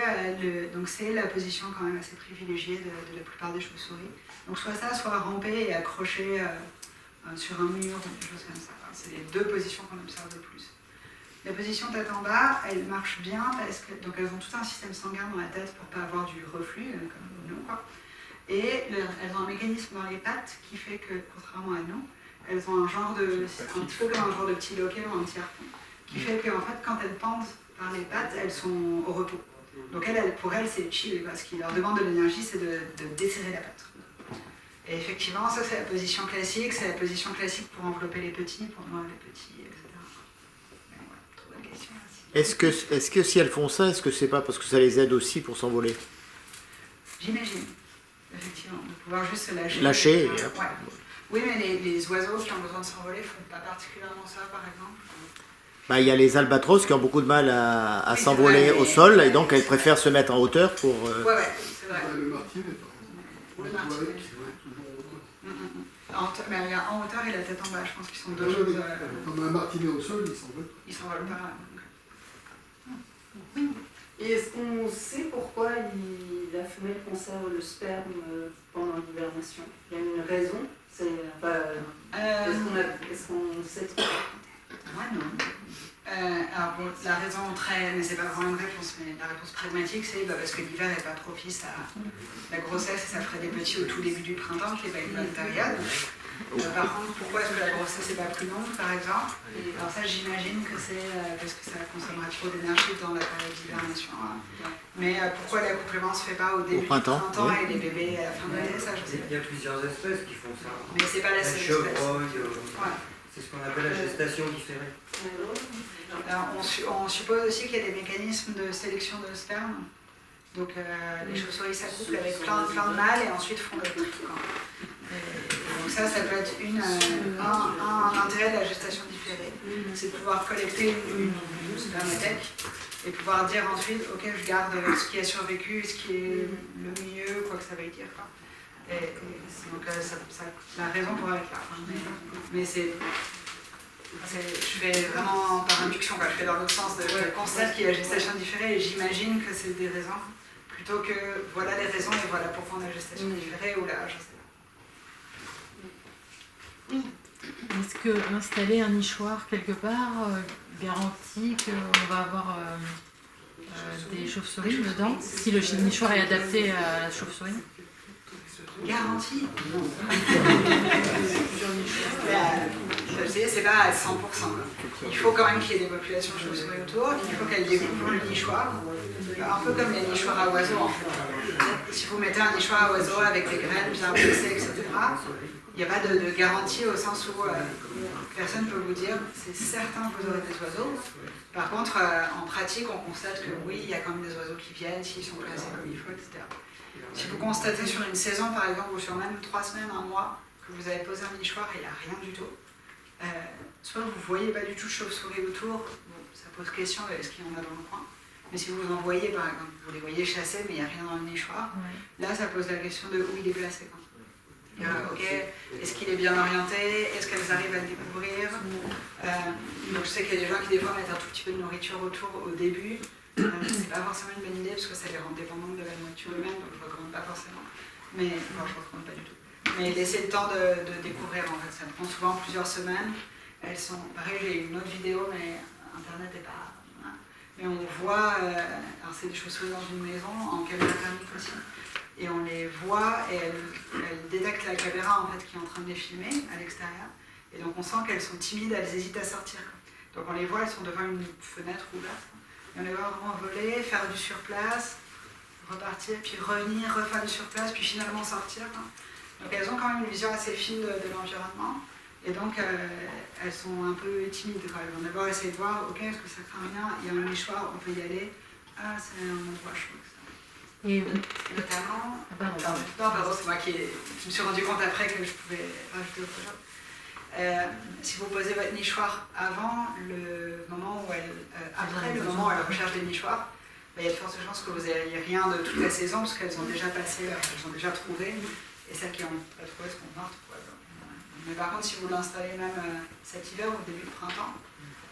c'est la position quand même assez privilégiée de la plupart des chauves-souris. Donc soit ça, soit ramper et accrocher sur un mur ou des choses comme ça. Enfin, c'est les deux positions qu'on observe le plus. La position tête en bas, elle marche bien parce que donc elles ont tout un système sanguin dans la tête pour ne pas avoir du reflux, comme nous, quoi. Et elles ont un mécanisme dans les pattes qui fait que, contrairement à nous, elles ont un petit peu comme un genre de petit loquet ou un petit harpon, qui fait que en fait, quand elles pendent par les pattes, elles sont au repos. Donc pour elles, c'est chill, parce ce qui leur demande de l'énergie, c'est de desserrer la patte. Et effectivement, ça c'est la position classique, pour envelopper les petits, pour noyer les petits, etc. Est-ce que si elles font ça, est-ce que c'est pas parce que ça les aide aussi pour s'envoler? J'imagine, effectivement, de pouvoir juste se lâcher. Lâcher Ouais. Oui, mais les oiseaux qui ont besoin de s'envoler ne font pas particulièrement ça, par exemple. Bah, il y a les albatros qui ont beaucoup de mal à s'envoler au sol, et donc elles préfèrent se mettre en hauteur pour... Ouais, c'est vrai. Le martinet, par exemple. Le martinet. Mais il y a en hauteur et la tête en bas, je pense qu'ils sont deux choses... Comme un martinet au sol, il s'envole. Ils s'envolent pas. Oui. Et est-ce qu'on sait pourquoi la femelle conserve le sperme pendant l'hibernation? Il y a une raison? Est-ce qu'on sait? Moi, non. Alors bon, la raison mais c'est pas vraiment une réponse, mais la réponse pragmatique, c'est parce que l'hiver n'est pas propice à la grossesse et ça ferait des petits au tout début du printemps, qui n'est pas une bonne période. Par contre, pourquoi est-ce que la grossesse n'est pas plus longue, par exemple? Alors ça, j'imagine que c'est parce que ça consommerait trop d'énergie dans la période d'hibernation. Mais pourquoi l'accouplement ne se fait pas au début du printemps et les bébés à la fin de l'été, ça je sais pas. Il y a plusieurs espèces qui font ça. Mais c'est pas la seule espèce. C'est ce qu'on appelle la gestation différée. Alors, on suppose aussi qu'il y a des mécanismes de sélection de sperme. Donc les chauves-souris s'accouplent avec plein de mâles et ensuite font le truc. Donc ça peut être un intérêt de la gestation différée. C'est de pouvoir collecter une spermathèque et pouvoir dire ensuite, ok, je garde ce qui a survécu, ce qui est le mieux, quoi que ça veuille dire. Quoi. Et donc la raison pourrait être là. Mais je fais vraiment par induction, je fais dans l'autre sens. Je constate qu'il y a gestation différée et j'imagine que c'est des raisons, plutôt que voilà les raisons et voilà pourquoi on a gestation différée ou là, je sais pas. Oui. Est-ce que installer un nichoir quelque part garantit qu'on va avoir des chauves-souris dedans, si le nichoir est adapté à la chauve-souris? Garantie? Non. C'est pas à 100%. Il faut quand même qu'il y ait des populations de chauves-souris autour, il faut qu'elles découvrent le nichoir, un peu comme les nichoirs à oiseaux en fait. Si vous mettez un nichoir à oiseaux avec des graines bien pressées, etc., il n'y a pas de garantie au sens où personne ne peut vous dire c'est certain que vous aurez des oiseaux. Par contre, en pratique, on constate que oui, il y a quand même des oiseaux qui viennent, s'ils sont placés comme il faut, etc. Si vous constatez sur une saison, par exemple, ou sur même 3 semaines, 1 mois, que vous avez posé un nichoir et il n'y a rien du tout, soit vous ne voyez pas du tout de chauves-souris autour, bon, ça pose question de est-ce qu'il y en a dans le coin, mais si vous en voyez, par exemple, vous les voyez chasser, mais il n'y a rien dans le nichoir, là, ça pose la question de où il est placé. Ok, est-ce qu'il est bien orienté? Est-ce qu'elles arrivent à le découvrir? Donc je sais qu'il y a des gens qui des fois mettent un tout petit peu de nourriture autour au début. C'est pas forcément une bonne idée parce que ça les rend dépendantes de la nourriture humaine, donc je ne recommande pas forcément. Mais je ne recommande pas du tout. Mais laissez le temps de découvrir en fait, ça prend souvent plusieurs semaines. Elles sont, pareil, j'ai une autre vidéo, mais internet n'est pas. mais on voit, alors c'est des chauves-souris dans une maison, en caméra thermique aussi, et on les voit et elles détectent la caméra en fait, qui est en train de les filmer à l'extérieur, et donc on sent qu'elles sont timides, elles hésitent à sortir. Donc on les voit, elles sont devant une fenêtre ouverte, et on les voit vraiment voler, faire du surplace, repartir, puis revenir, refaire du surplace, puis finalement sortir. Donc elles ont quand même une vision assez fine de l'environnement. Et donc, elles sont un peu timides. Elles vont d'abord essayer de voir, ok, est-ce que ça craint rien? Il y a un nichoir, on peut y aller. Ah, c'est un endroit chaud. Et notamment... pardon, c'est moi qui me suis rendu compte après que je pouvais rajouter autre chose. Si vous posez votre nichoir avant le moment où après le moment où elle recherche des nichoirs, il y a de fortes chances que vous n'ayez rien de toute la saison, parce qu'elles ont déjà passé, elles ont déjà trouvé. Et celles qui n'ont pas trouvé ce qu'on a trouvé. Mais par contre, si vous l'installez même cet hiver ou au début du printemps,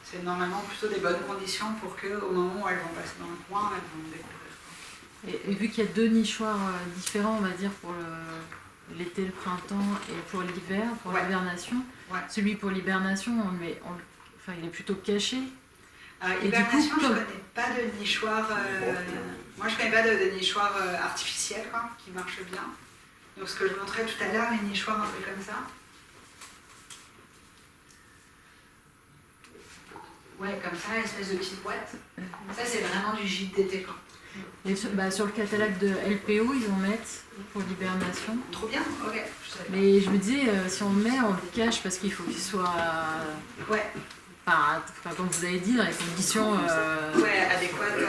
c'est normalement plutôt des bonnes conditions pour qu'au moment où elles vont passer dans le coin, elles vont découvrir. Et vu qu'il y a 2 nichoirs différents, on va dire, pour l'été, le printemps et pour l'hiver, pour l'hibernation, celui pour l'hibernation, il est plutôt caché. Hibernation, je ne connais pas de nichoir. Moi, je ne connais pas de nichoir artificiel qui marche bien. Donc, ce que je montrais tout à l'heure, les nichoirs un peu comme ça. Ouais, comme ça, une espèce de petite boîte. Ça, c'est vraiment du gîte d'été. Et sur le catalogue de LPO, ils en mettent pour l'hibernation. Trop bien, ok. Mais je me disais, si on le met, on le cache parce qu'il faut qu'il soit... Enfin, comme vous avez dit, dans les conditions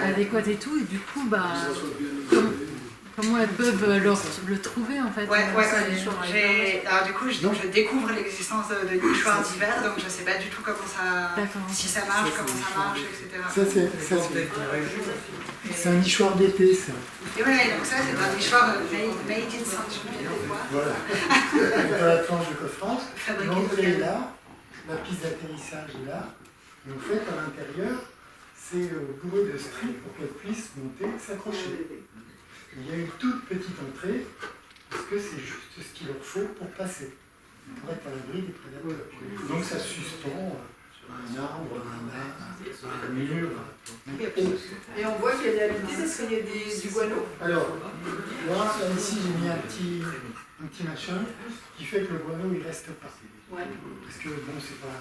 adéquates et tout. Et du coup, comment elles peuvent le trouver en fait? Alors du coup, je découvre l'existence de nichoirs d'hiver, donc je ne sais pas du tout comment ça, si ça marche, comment ça marche, etc. C'est un nichoir d'été, ça. Et voilà, donc ça c'est un nichoir made in Saint-Julien. Voilà. Dans la planche de coffrage, l'entrée est là, la piste d'atterrissage est là, et en fait à l'intérieur, c'est bourré de string pour qu'elle puisse monter, s'accrocher. Il y a une toute petite entrée, parce que c'est juste ce qu'il leur faut pour passer, pour être à l'abri des prédateurs. Donc ça suspend un arbre, un mur. Et on voit qu'il y a des habiletés, est-ce qu'il y a du guano? Alors, là, ici j'ai mis un petit machin qui fait que le guano il reste pas. Parce que bon, c'est pas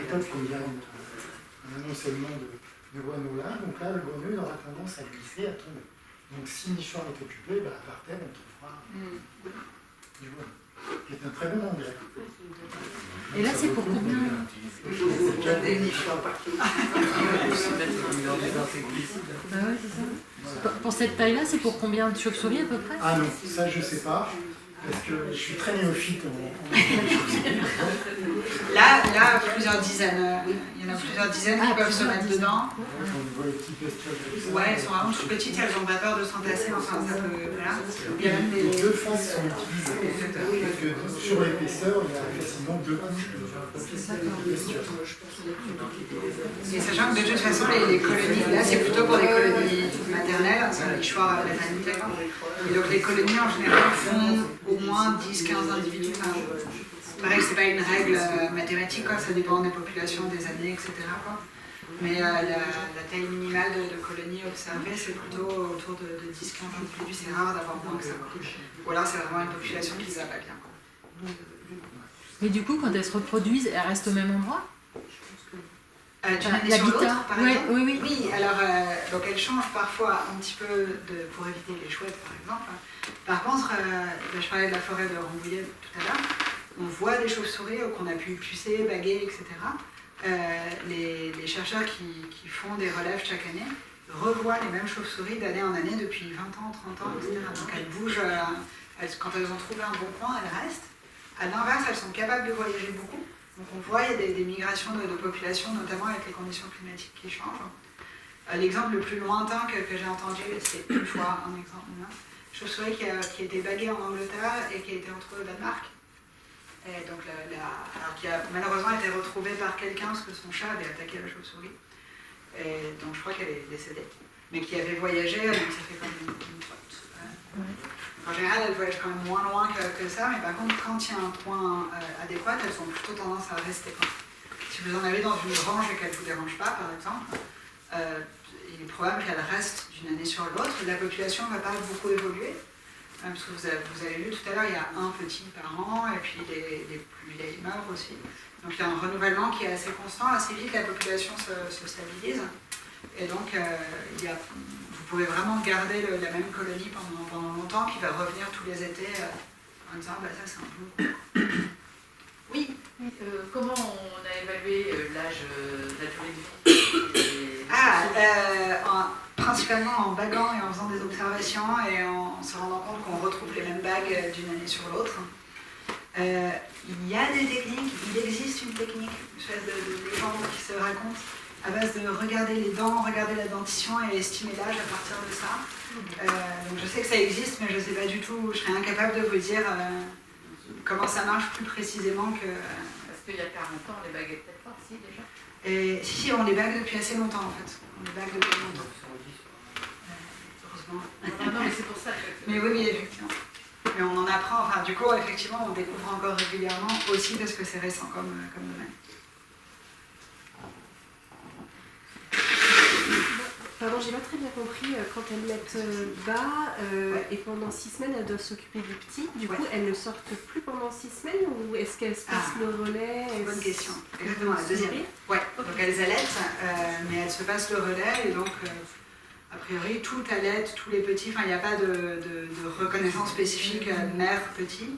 top qu'il y a un amoncellement de guano là. Donc là, le guano il aura tendance à glisser, à tomber. Donc si le nichoir est occupé, par terre on trouvera du guano, qui est un très bon engrais. Et là c'est pour combien? Il y a des nichoirs partout. Pour cette taille-là, c'est pour combien de chauves-souris à peu près? Ah non, ça je sais pas. Parce que je suis très néophyte Là, plusieurs dizaines. Il y en a plusieurs dizaines qui peuvent se mettre dedans. Ouais, elles sont vraiment toutes petites, elles n'ont pas peur de s'entasser. Enfin, ça peut. Voilà. Il y a même des. Les deux faces sont utilisées. Parce que sur l'épaisseur, il y a facilement 2 couches. Et sachant que de toute façon, les colonies, là c'est plutôt pour les colonies maternelles, c'est un nichoir maternité. Et donc les colonies en général font au moins 10-15 individus par jour. Pareil, c'est pas une règle mathématique, ça dépend des populations, des années, etc. Mais la taille minimale de colonies observée, c'est plutôt autour de 10-15 individus, c'est rare d'avoir moins que ça. Ou alors c'est vraiment une population qui ne va pas bien. Mais du coup, quand elles se reproduisent, elles restent au même endroit? L'habitat, par exemple. Oui. Oui, alors donc elles changent parfois un petit peu pour éviter les chouettes, par exemple. Par contre, je parlais de la forêt de Rambouillet tout à l'heure, on voit des chauves-souris qu'on a pu pucer, baguer, etc. Les chercheurs qui font des relèves chaque année revoient les mêmes chauves-souris d'année en année depuis 20 ans, 30 ans, etc. Donc elles bougent, quand elles ont trouvé un bon coin, elles restent. À l'inverse, elles sont capables de voyager beaucoup. Donc on voit il y a des migrations de populations, notamment avec les conditions climatiques qui changent. L'exemple le plus lointain que j'ai entendu, c'est une fois un exemple, une chauve-souris qui a été baguée en Angleterre et qui a été retrouvée au Danemark. Et donc alors qui a malheureusement été retrouvée par quelqu'un parce que son chat avait attaqué la chauve-souris. Et donc je crois qu'elle est décédée. Mais qui avait voyagé, donc ça fait comme une faute. En général, elles voyagent quand même moins loin que ça, mais par contre, quand il y a un coin adéquat, elles ont plutôt tendance à rester. Si vous en avez dans une grange et qu'elle ne vous dérange pas, par exemple, il est probable qu'elle reste d'une année sur l'autre. La population ne va pas beaucoup évoluer, parce que vous avez vu tout à l'heure, il y a un petit par an, et puis les plus vieilles meurent aussi. Donc il y a un renouvellement qui est assez constant, assez vite la population se stabilise. Et donc vous pouvez vraiment garder la même colonie pendant longtemps, qui va revenir tous les étés en disant bah, ça c'est un bon. Oui. Comment on a évalué l'âge, la durée de vie principalement en baguant et en faisant des observations et en se rendant compte qu'on retrouve les mêmes bagues d'une année sur l'autre. Il y a des techniques, il existe une technique, une espèce de légende qui se raconte à base de regarder les dents, regarder la dentition et estimer l'âge à partir de ça. Donc je sais que ça existe, mais je ne sais pas du tout, je serais incapable de vous dire comment ça marche plus précisément que... Parce qu'il y a 40 ans, les bagues étaient peut-être pas, si déjà. Et, si, on les bague depuis assez longtemps en fait. On les bague depuis longtemps. Heureusement. Non, mais c'est pour ça que... Mais oui, effectivement. Mais on en apprend, enfin du coup, effectivement, on découvre encore régulièrement, aussi parce que c'est récent comme domaine. Pardon, j'ai pas très bien compris, quand elles mettent bas et pendant 6 semaines elles doivent s'occuper du petit, du coup elles ne sortent plus pendant 6 semaines ou est-ce qu'elles se passent le relais? Bonne question, exactement, la deuxième. Ouais, donc elles allaitent, mais elles se passent le relais et donc a priori tout allaite, tous les petits, enfin il n'y a pas de reconnaissance spécifique mère-petit.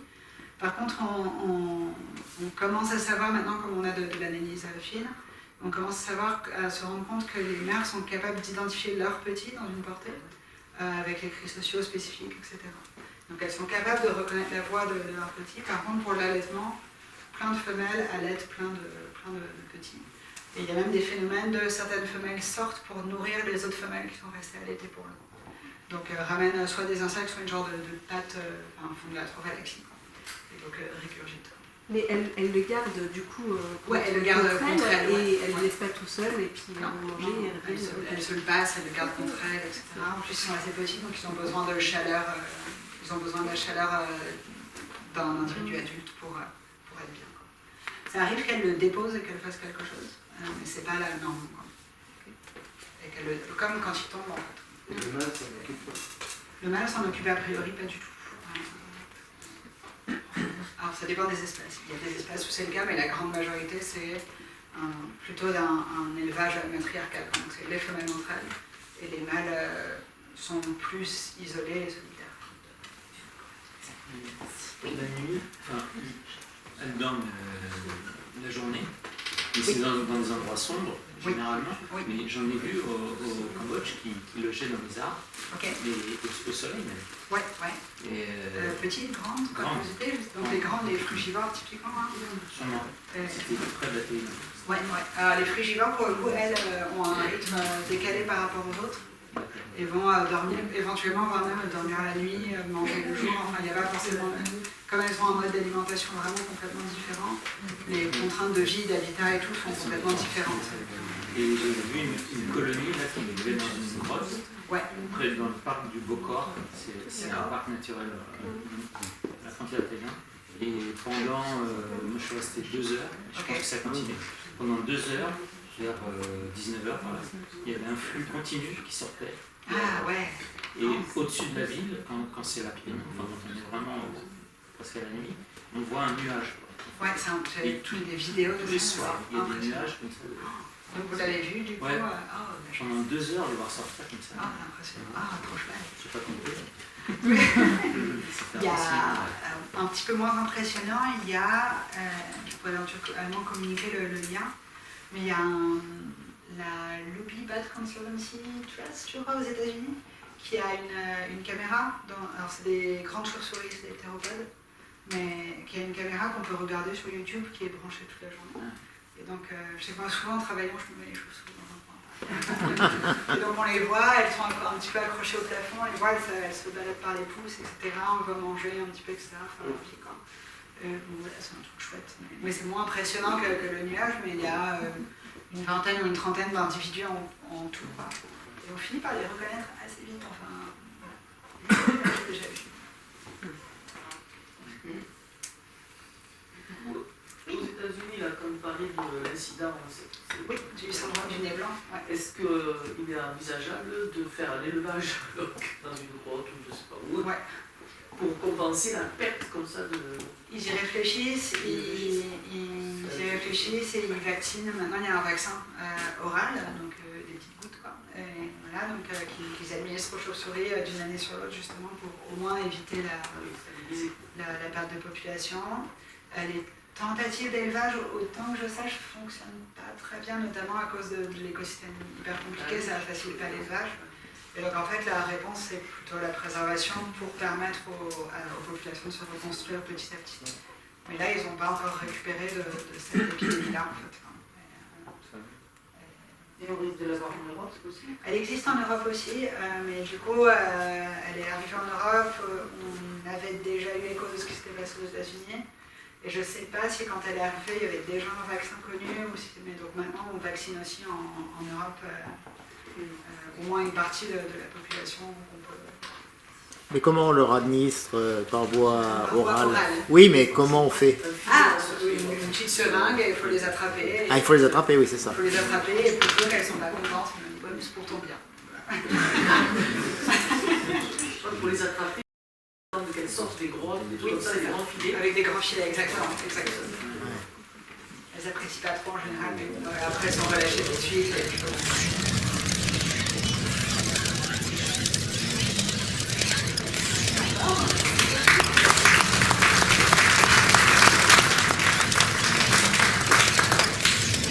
Par contre on commence à savoir maintenant, comme on a de l'analyse fine, on commence à se rendre compte que les mères sont capables d'identifier leurs petits dans une portée, avec les cris sociaux spécifiques, etc. Donc elles sont capables de reconnaître la voix de leurs petits. Par contre, pour l'allaitement, plein de femelles allaitent plein de petits. Et il y a même des phénomènes de certaines femelles sortent pour nourrir les autres femelles qui sont restées allaitées pour le coup. Donc ramènent soit des insectes, soit une genre de pâte, font de la trophallaxie. Et donc régurgitent. Mais elle le garde du coup elle le garde contre elle, et elle ne le laisse pas tout seul et puis elle va manger. Elle se le passe, elle le garde contre elle, etc. En plus ils sont assez petits donc ils ont besoin de chaleur, d'un individu adulte pour être bien. Ça arrive qu'elle le dépose et qu'elle fasse quelque chose, mais c'est pas la norme. Et comme quand il tombe en fait. Et le mâle s'en occupe pas? Le mâle s'en occupe a priori pas du tout. Alors ça dépend des espèces. Il y a des espèces où c'est le cas, mais la grande majorité c'est plutôt un élevage matriarcal. Donc c'est les femelles entre elles et les mâles sont plus isolés et solitaires. La nuit, elles dorment la journée, mais c'est dans des endroits sombres généralement. Mais j'en ai vu au Cambodge qui logeaient dans les arbres, au soleil même. Petites, grandes, comme vous étiez, donc les grandes, les frugivores typiquement. Sûrement. C'était près de la télé. Alors les frugivores, pour le coup, elles ont un rythme décalé par rapport aux autres et vont dormir, éventuellement, voire même dormir la nuit, manger le jour. Enfin, il n'y a pas forcément. Comme elles ont un mode d'alimentation vraiment complètement différent, les contraintes de vie, d'habitat et tout sont complètement différentes. Et j'ai vu une colonie là qui vivait dans une grotte. Près dans le parc du Bokor, c'est un parc naturel à la frontière italienne. Et pendant, moi je suis resté 2 heures, je pense que ça continue. Pendant 2 heures, vers 19h par là, il y avait un flux continu qui sortait. Et au-dessus de la ville, quand c'est la plaine, enfin quand on est vraiment presque à la nuit, on voit un nuage. J'ai toutes des vidéos de tous les soirs, il y a des nuages comme ça. Donc vous l'avez vu du coup pendant 2 heures, de voir sortir comme ça. Impressionnant. Trop chouette. Je n'ai pas compris. Il y a un petit peu moins impressionnant, il y a, je pourrais éventuellement communiquer le lien, mais il y a la Loopy Bat Conservancy Trust, je crois, aux États-Unis, qui a une caméra, alors c'est des grandes chauves-souris, c'est des théropodes, mais qui a une caméra qu'on peut regarder sur YouTube qui est branchée toute la journée. Et donc, je sais pas, souvent en travaillant, je me mets les chauves-souris dans un coin. Et donc on les voit, elles sont un petit peu accrochées au plafond, on les voit, elles se baladent par les pouces, etc. On va manger un petit peu, etc. Enfin, voilà, c'est un truc chouette. Mais c'est moins impressionnant que le nuage, mais il y a une vingtaine ou une trentaine d'individus en tout. Quoi. Et on finit par les reconnaître assez vite, enfin, voilà. J'ai déjà vu. Aux États-Unis, là, comme parlé de l'incident. Oui, du syndrome du nez blanc. Ouais. Est-ce qu'il est envisageable de faire l'élevage dans une grotte ou je ne sais pas où, pour compenser la perte comme ça de... Ils y réfléchissent, ils y réfléchissent et ils vaccinent. Maintenant, il y a un vaccin oral, donc des petites gouttes, quoi. Et voilà, donc qu'ils administrent aux chauves-souris d'une année sur l'autre, justement, pour au moins éviter la perte de population. Les tentatives d'élevage, autant que je sache, ne fonctionnent pas très bien, notamment à cause de l'écosystème hyper compliqué, ça ne facilite pas l'élevage. Et donc en fait la réponse c'est plutôt la préservation pour permettre aux populations de se reconstruire petit à petit. Mais là ils n'ont pas encore récupéré de cette épidémie-là en fait. Et on risque de l'avoir en Europe aussi? Elle existe en Europe aussi, mais du coup elle est arrivée en Europe, on avait déjà eu écho de ce qui s'était passé aux États-Unis. Et je ne sais pas si quand elle est arrivée, il y avait déjà un vaccin connu, mais donc maintenant on vaccine aussi en Europe au moins une partie de la population qu'on peut... Mais comment on leur administre par voie orale? Oui, mais comment on fait? Ah, une petite seringue, il faut les attraper. Ah, il faut les attraper, oui, c'est ça. Il faut les attraper, et plutôt qu'elles ne sont pas contentes, on dit, ouais, mais c'est pour ton bien. Il faut les attraper. Qu'elles sortent des grottes, des trucs comme ça, des grands filets. Avec des grands filets, exactement. Elles n'apprécient pas trop en général, mais après elles sont relâchées tout de suite.